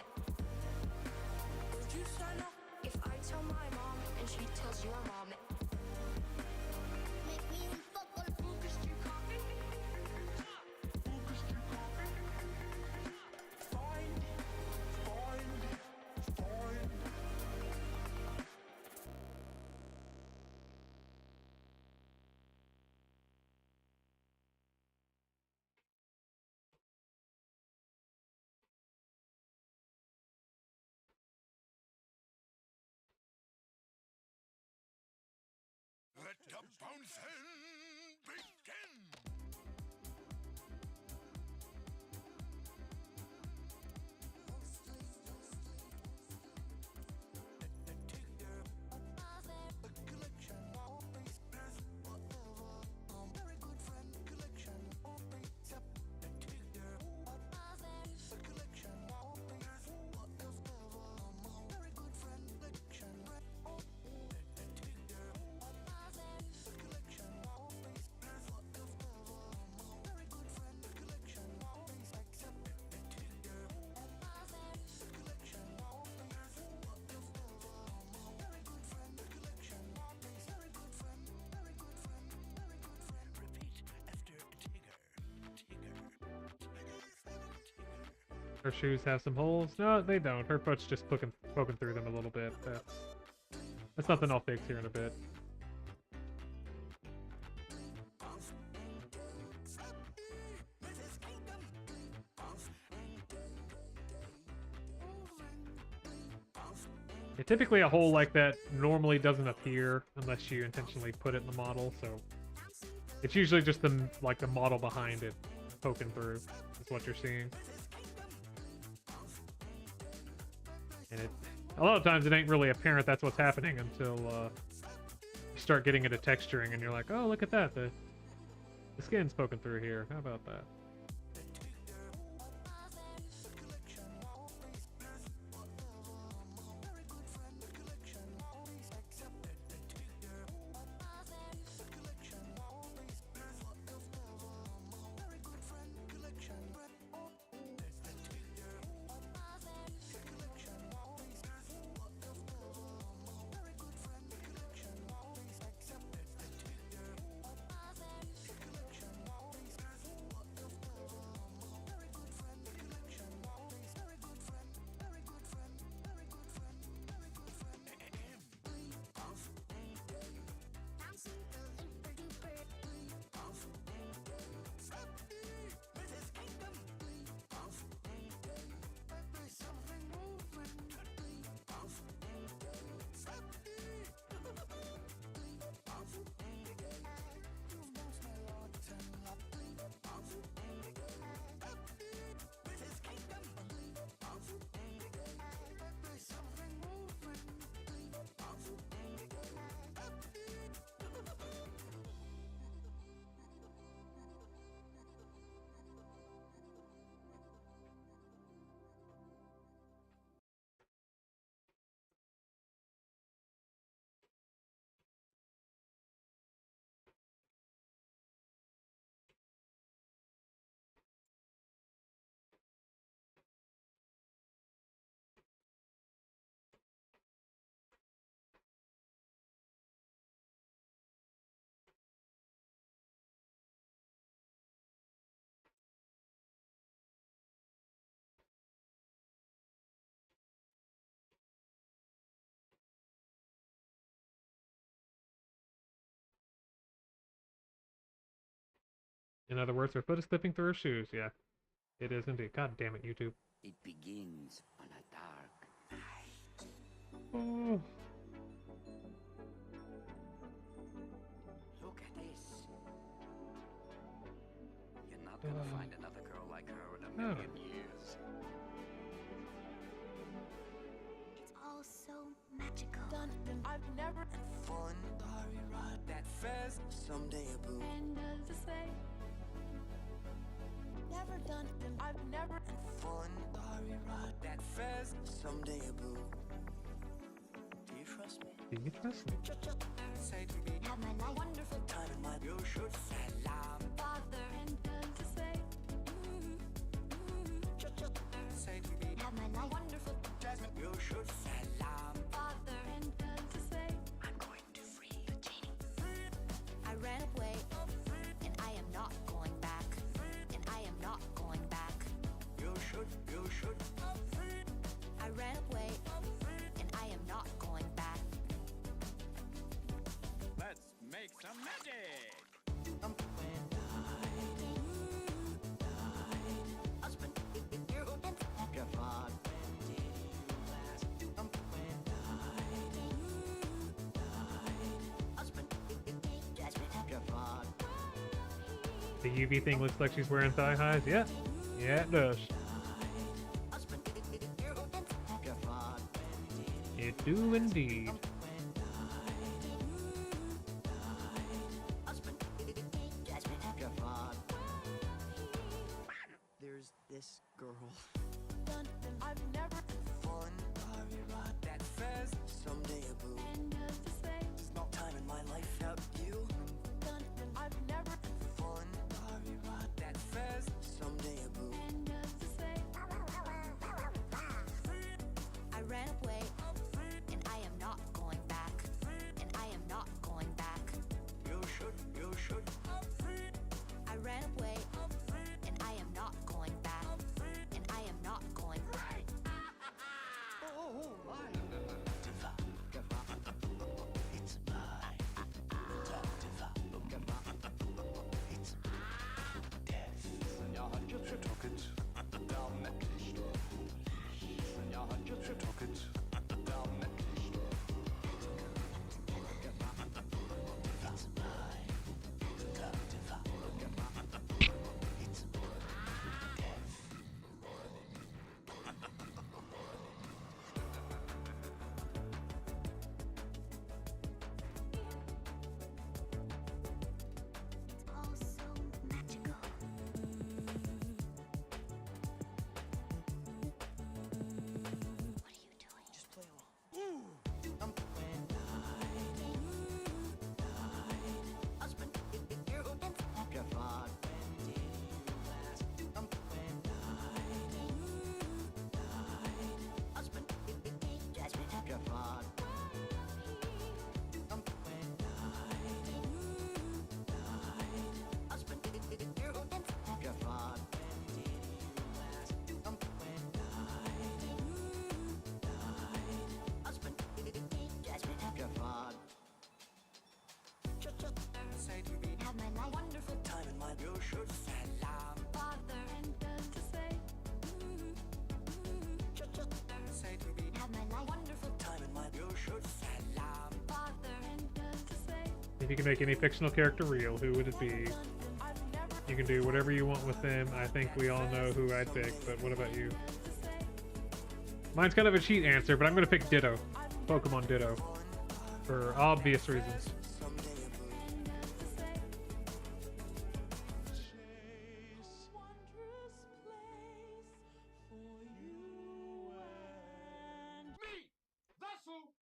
would you sign up? If I tell my mom and she tells your mom, make me un poco el Lucas, do you copy? Lucas, do you copy? Fine. Let the bouncing begin! Her shoes have some holes. No, they don't. Her foot's just poking through them a little bit. That's nothing I'll fix here in a bit. Yeah, typically a hole like that normally doesn't appear unless you intentionally put it in the model, so it's usually just the model behind it poking through is what you're seeing. And a lot of times it ain't really apparent that's what's happening until you start getting into texturing and you're like, oh, look at that, the skin's poking through here. How about that? In other words, her foot is slipping through her shoes. Yeah, it is indeed. God damn it, YouTube. It begins on a dark night. Oh. Look at this. You're not gonna find another girl like her in a million years. It's all so magical. I've never fun. Starry ride that fast. Someday a boo. And does it say? Never done it. I've never fun. Starry ride that fast. Someday a boo. Do you trust me? Do you trust me? Say to me, Have my life wonderful time in my you should salam. father and does it say? Say to me, Have my life wonderful Jasmine, you should salam. father and does it say? I'm going to free the genie. I ran away, and I am not going back. And I am not going back. You should. I ran away, and I am not going back. Let's make some magic! The UV thing looks like she's wearing thigh highs. Yeah, yeah, it does. It do indeed. There's this girl. I've never fun. Starry ride that fast. Someday a boo. And does it say? There's no time in my life without you. I've never fun. Starry ride that fast. Someday a boo. And does it say? I ran away, and I am not going back. And I am not going back. You should. I ran away, and I am not going back. And I am not going back. It's all so magical. What are you doing? Just play along. Say to me, Have my life wonderful time in my you should salam. father and does it say? Say to me, Have my life wonderful time in my you should salam. father and does it say? If you can make any fictional character real, who would it be? I've never You can do whatever you want with them. I think we all know who I'd pick, but what about you? Mine's kind of a cheat answer, but I'm gonna pick Ditto. Pokemon Ditto. For obvious reasons. someday a boo.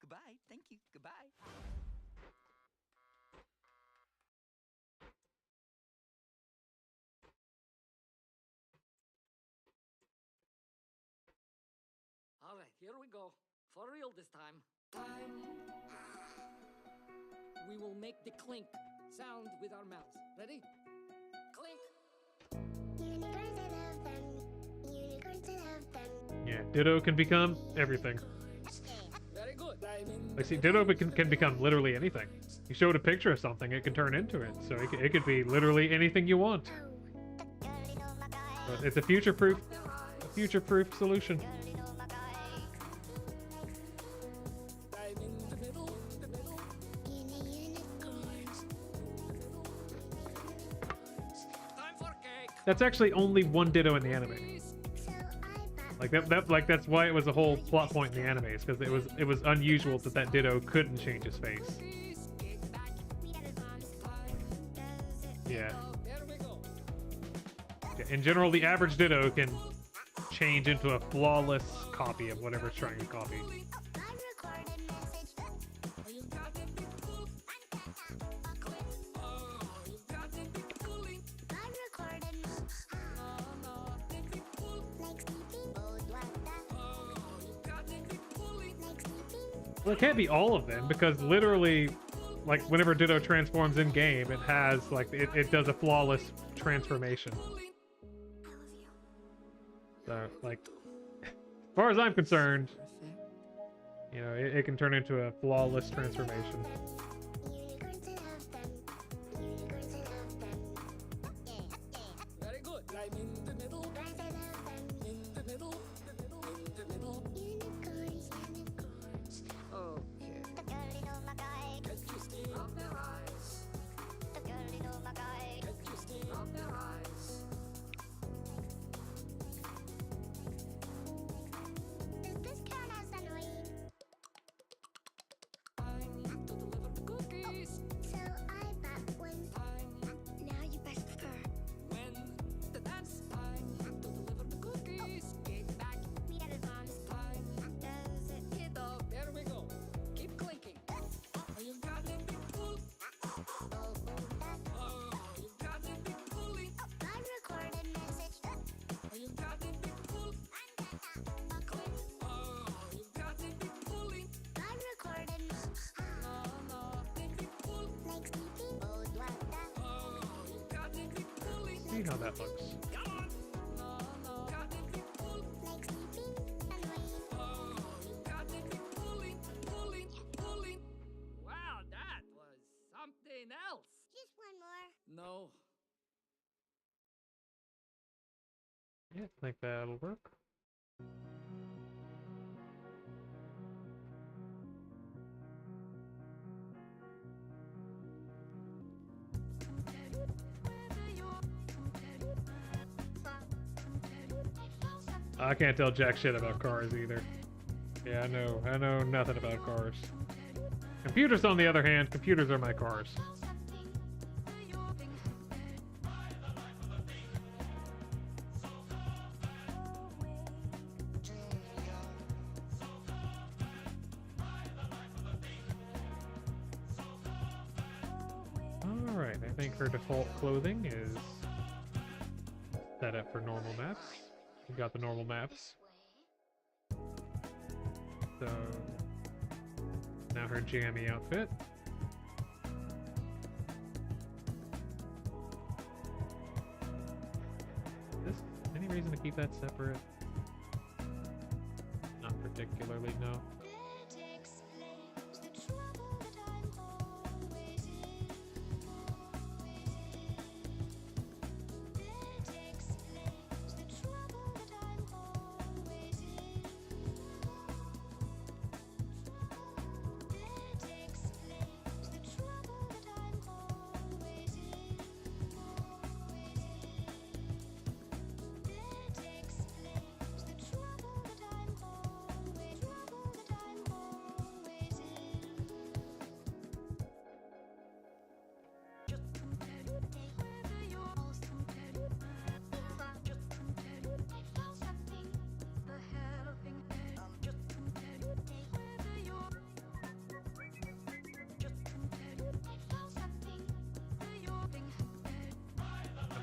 Goodbye. Thank you. Goodbye. All right, here we go. For real this time. We will make the clink sound with our mouths. Ready? Clink. Unicorns, I love them. Unicorns, I love them. Yeah, Ditto can become everything. Very good. Like, see, Ditto can become literally anything. You showed a picture of something, it can turn into it. So it could be literally anything you want. But it's a future-proof solution. That's actually only one Ditto in the anime. Like that's why it was a whole plot point in the anime, is because it was unusual that Ditto couldn't change his face. Yeah. In general, the average Ditto can change into a flawless copy of whatever it's trying to copy. Well, it can't be all of them, because literally, like, whenever Ditto transforms in game, it has, like, it does a flawless transformation. So, like, as far as I'm concerned, you know, it can turn into a flawless transformation. Very good. I'm in the middle. In the middle. In the middle. Okay. Get you steam up their eyes. Get you steam up their eyes. Does this count as annoying? Time to deliver the cookies. So I bought one. Time. Now you best prefer. When the dance time to deliver the cookies. Get back. Meet at his mom's. Time. Does it hit up? There we go. Keep clinking. Oh, you got it, big fool. Oh, you got it, big foolie. Unrecorded message. Oh, you got it, big fool. Click. Oh, you got it, big foolie. Unrecorded message. No, big fool. Like sleeping. Oh, Oh, you got it, big foolie. See how that looks. No, got it, big fool. like sleeping. Annoying. Oh, you got it, big foolie. Wow, that was something else. Just one more. No. Yeah, I think that'll work. I can't tell jack shit about cars either. Yeah, I know nothing about cars. Computers, on the other hand, computers are my cars. Alright, I think her default clothing is set up for normal maps. We've got the normal maps. So now her jammy outfit. Any reason to keep that separate? Not particularly, no.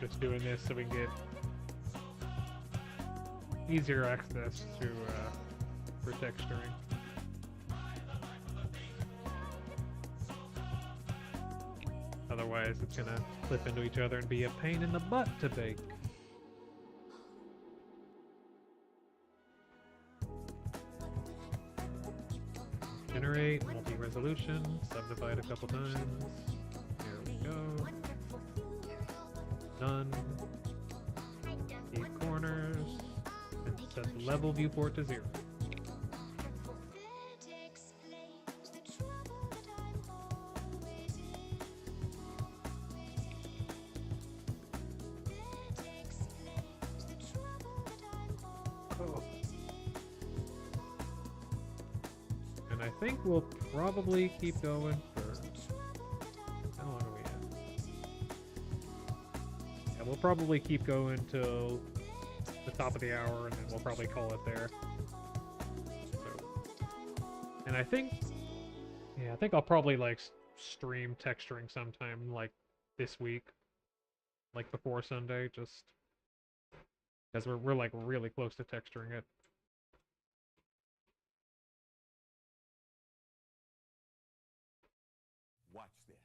Just doing this so we can get easier access to for texturing. Otherwise, it's gonna flip into each other and be a pain in the butt to bake. Generate, multi-resolution, subdivide a couple times. Here we go. None. Keep corners. And set the level viewport to 0. Oh. And I think we'll probably keep going for... How long are we at? Yeah, we'll probably keep going till the top of the hour, and then we'll probably call it there. So, and I think... Yeah, I think I'll probably, like, stream texturing sometime, like, this week. Like, before Sunday, just... Because we're, like, really close to texturing it. Watch this.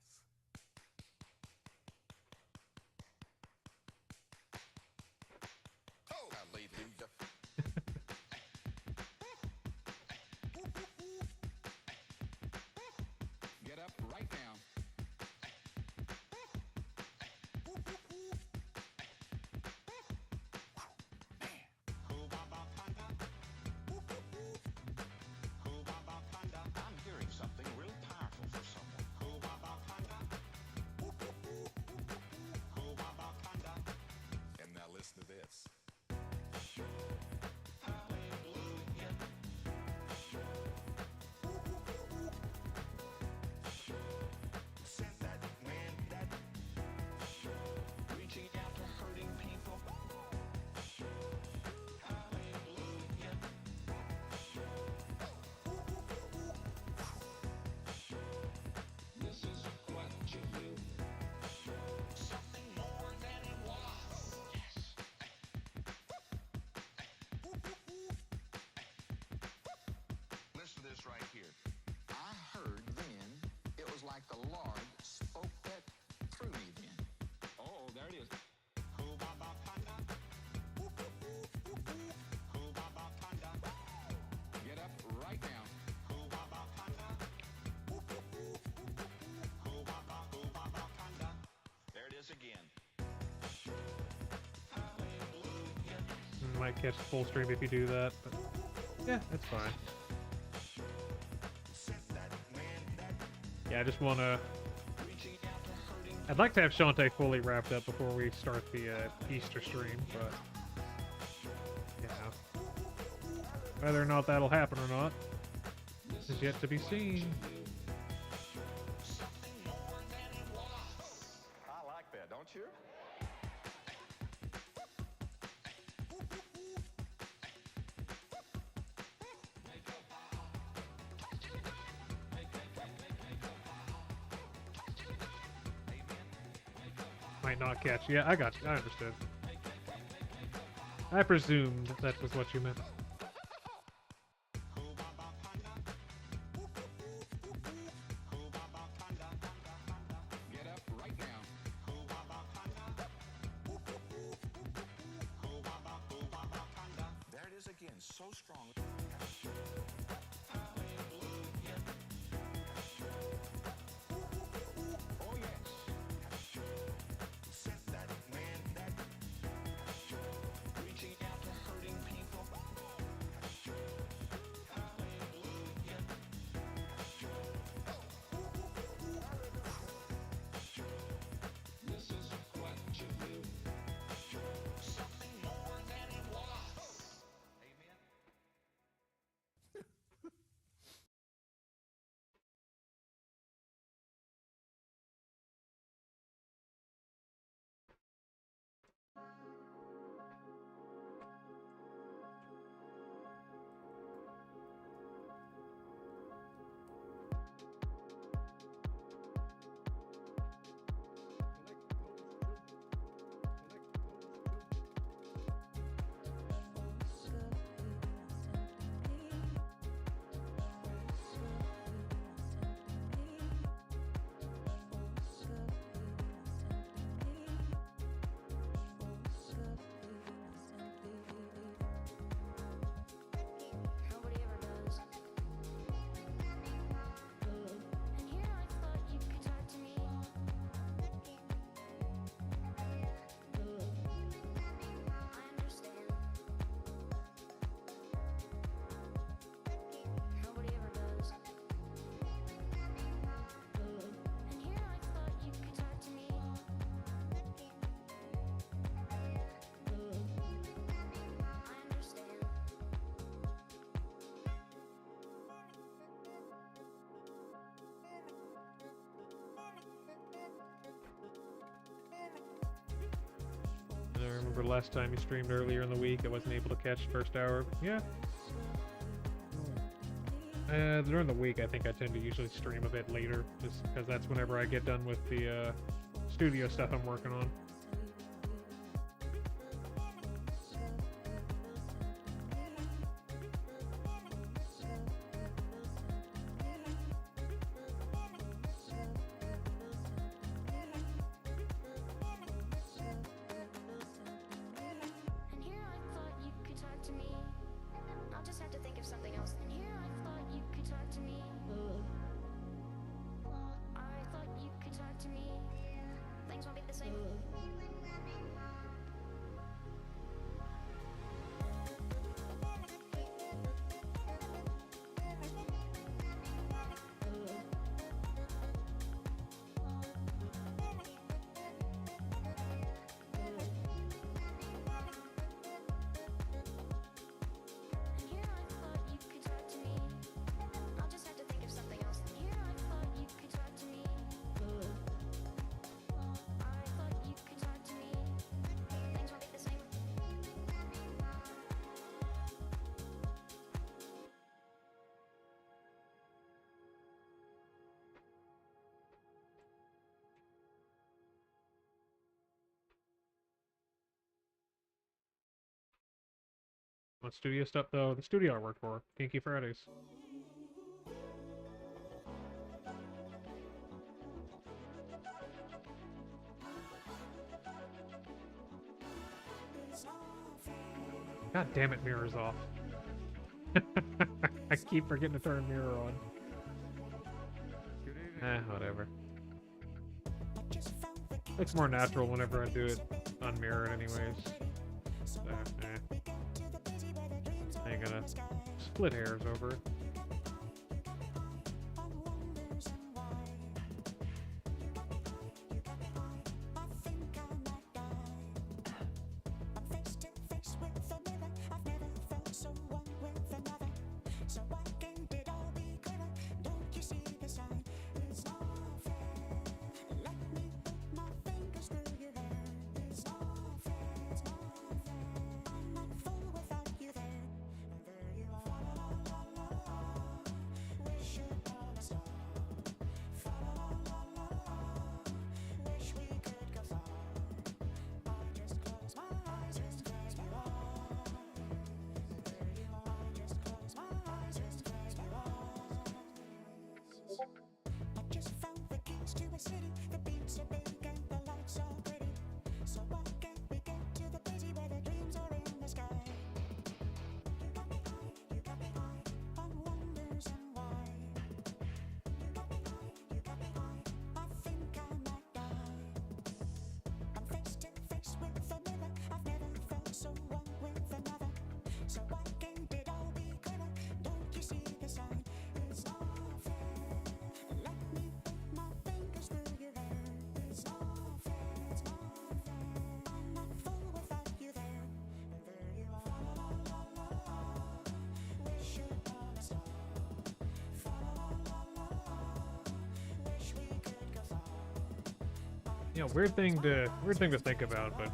Oh, hallelujah. Get up right now. I'm hearing something real powerful for someone. And now listen to this. Reaching out to hurting people. This is what you do. Something more than it was. Yes. Listen to this right here. I heard then, it was like the Lord spoke that through me then. Oh, there it is. Get up right now. There it is again. Might catch the full stream if you do that, but yeah, it's fine. Yeah, I just want to... I'd like to have Shantae fully wrapped up before we start the Easter stream, but... Yeah. Whether or not that'll happen or not is yet to be seen. I like that, don't you? Might not catch. Yeah, I got you. I understood. I presumed that was what you meant. Get up right now. There it is again, so strong. Oh, yes. Reaching out to hurting people. This is what you do. Something more than it was. Amen. remember last time you streamed earlier in the week, I wasn't able to catch first hour. Yeah. During the week, I think I tend to usually stream a bit later, just because that's whenever I get done with the studio stuff I'm working on. And here I thought you could talk to me. I'll just have to think of something else. And here I thought you could talk to me. I thought you could talk to me. Things won't be the same. And here I thought you could talk to me. I'll just have to think of something else. And here I thought you could talk to me. I thought you could talk to me. Things won't be the same. What studio stuff though? The studio I work for, Kinky Fridays. God damn it, mirror's off. I keep forgetting to turn mirror on. Whatever. Looks more natural whenever I do it unmirrored anyways. So, I ain't gonna split hairs over it. You know, weird thing to think about, but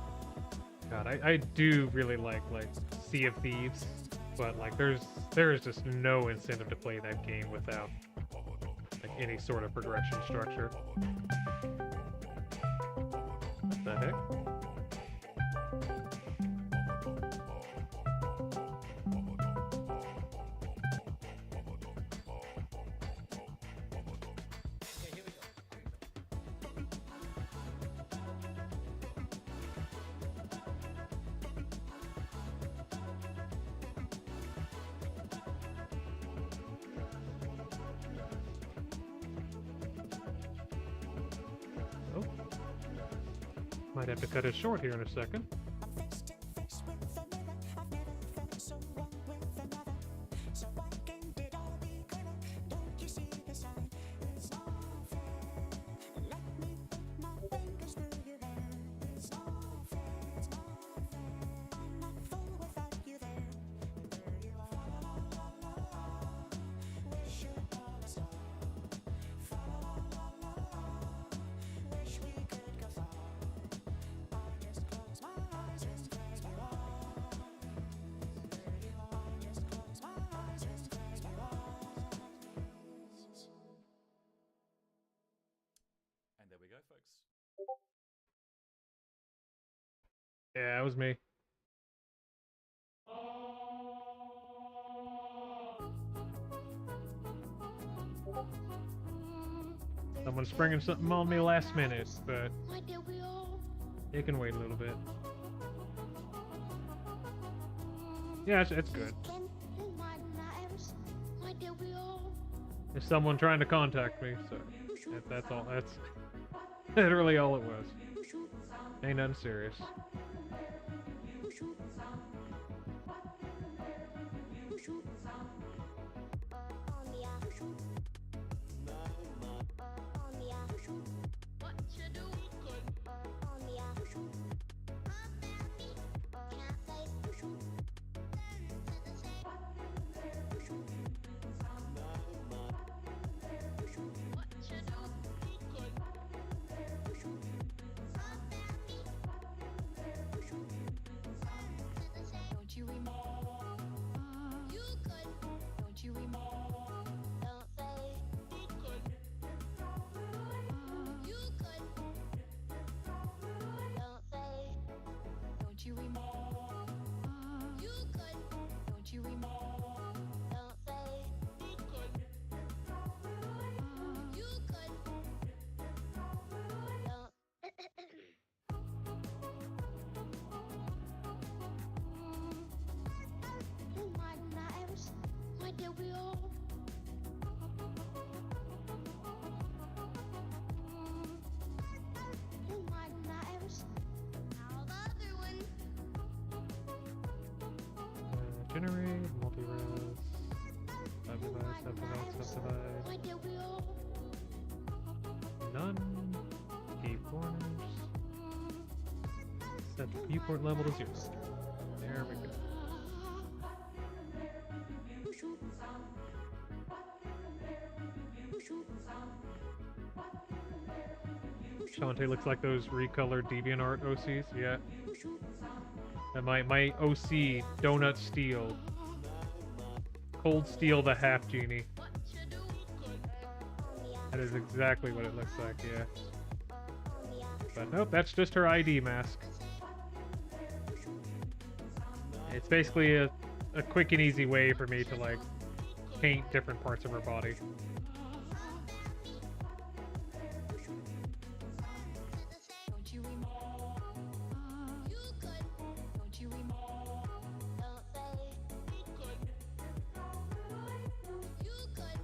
God, I do really like Sea of Thieves, but like there is just no incentive to play that game without like any sort of progression structure. What the heck? Might have to cut it short here in a second. Yeah, it was me. Someone's springing something on me last minute, but it can wait a little bit. Yeah, it's good. There's someone trying to contact me, so that's all. That's literally all it was. Ain't nothing serious. Don't you remember? You could. Don't you remember? Don't say you could. You could. Don't say. Don't you remember? You could. Don't you remember? Don't say you could. You could. Don't. My knives, why did we all? My knives, now the other one. Generate, multi-res, subdivide. Why did we all? None. Key corners. Set the viewport level to 0. There we go. Shantae looks like those recolored DeviantArt OCs. Yeah. And my OC, Donut Steel. Cold Steel the Half Genie. That is exactly what it looks like, yeah. But nope, that's just her ID mask. It's basically a quick and easy way for me to, like, paint different parts of her body. Don't you remember? You could. Don't you remember? Don't say you could. You could.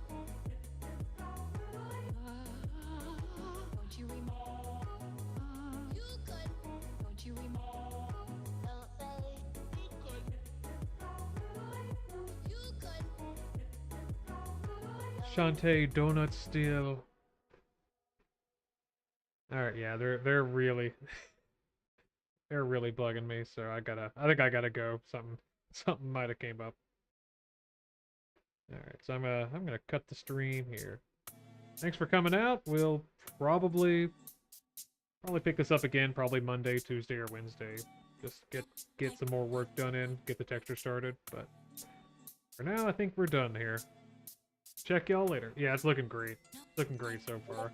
Don't you remember? You could. Don't you remember? Don't say you could. You could. Shantae, Donut Steel. Alright, yeah, they're really they're really bugging me, so I think I gotta go. Something might have came up. Alright, so I'm gonna cut the stream here. Thanks for coming out. We'll probably pick this up again, probably Monday, Tuesday, or Wednesday. Just get some more work done in, get the texture started, but for now I think we're done here. Check y'all later. Yeah, it's looking great. Looking great so far.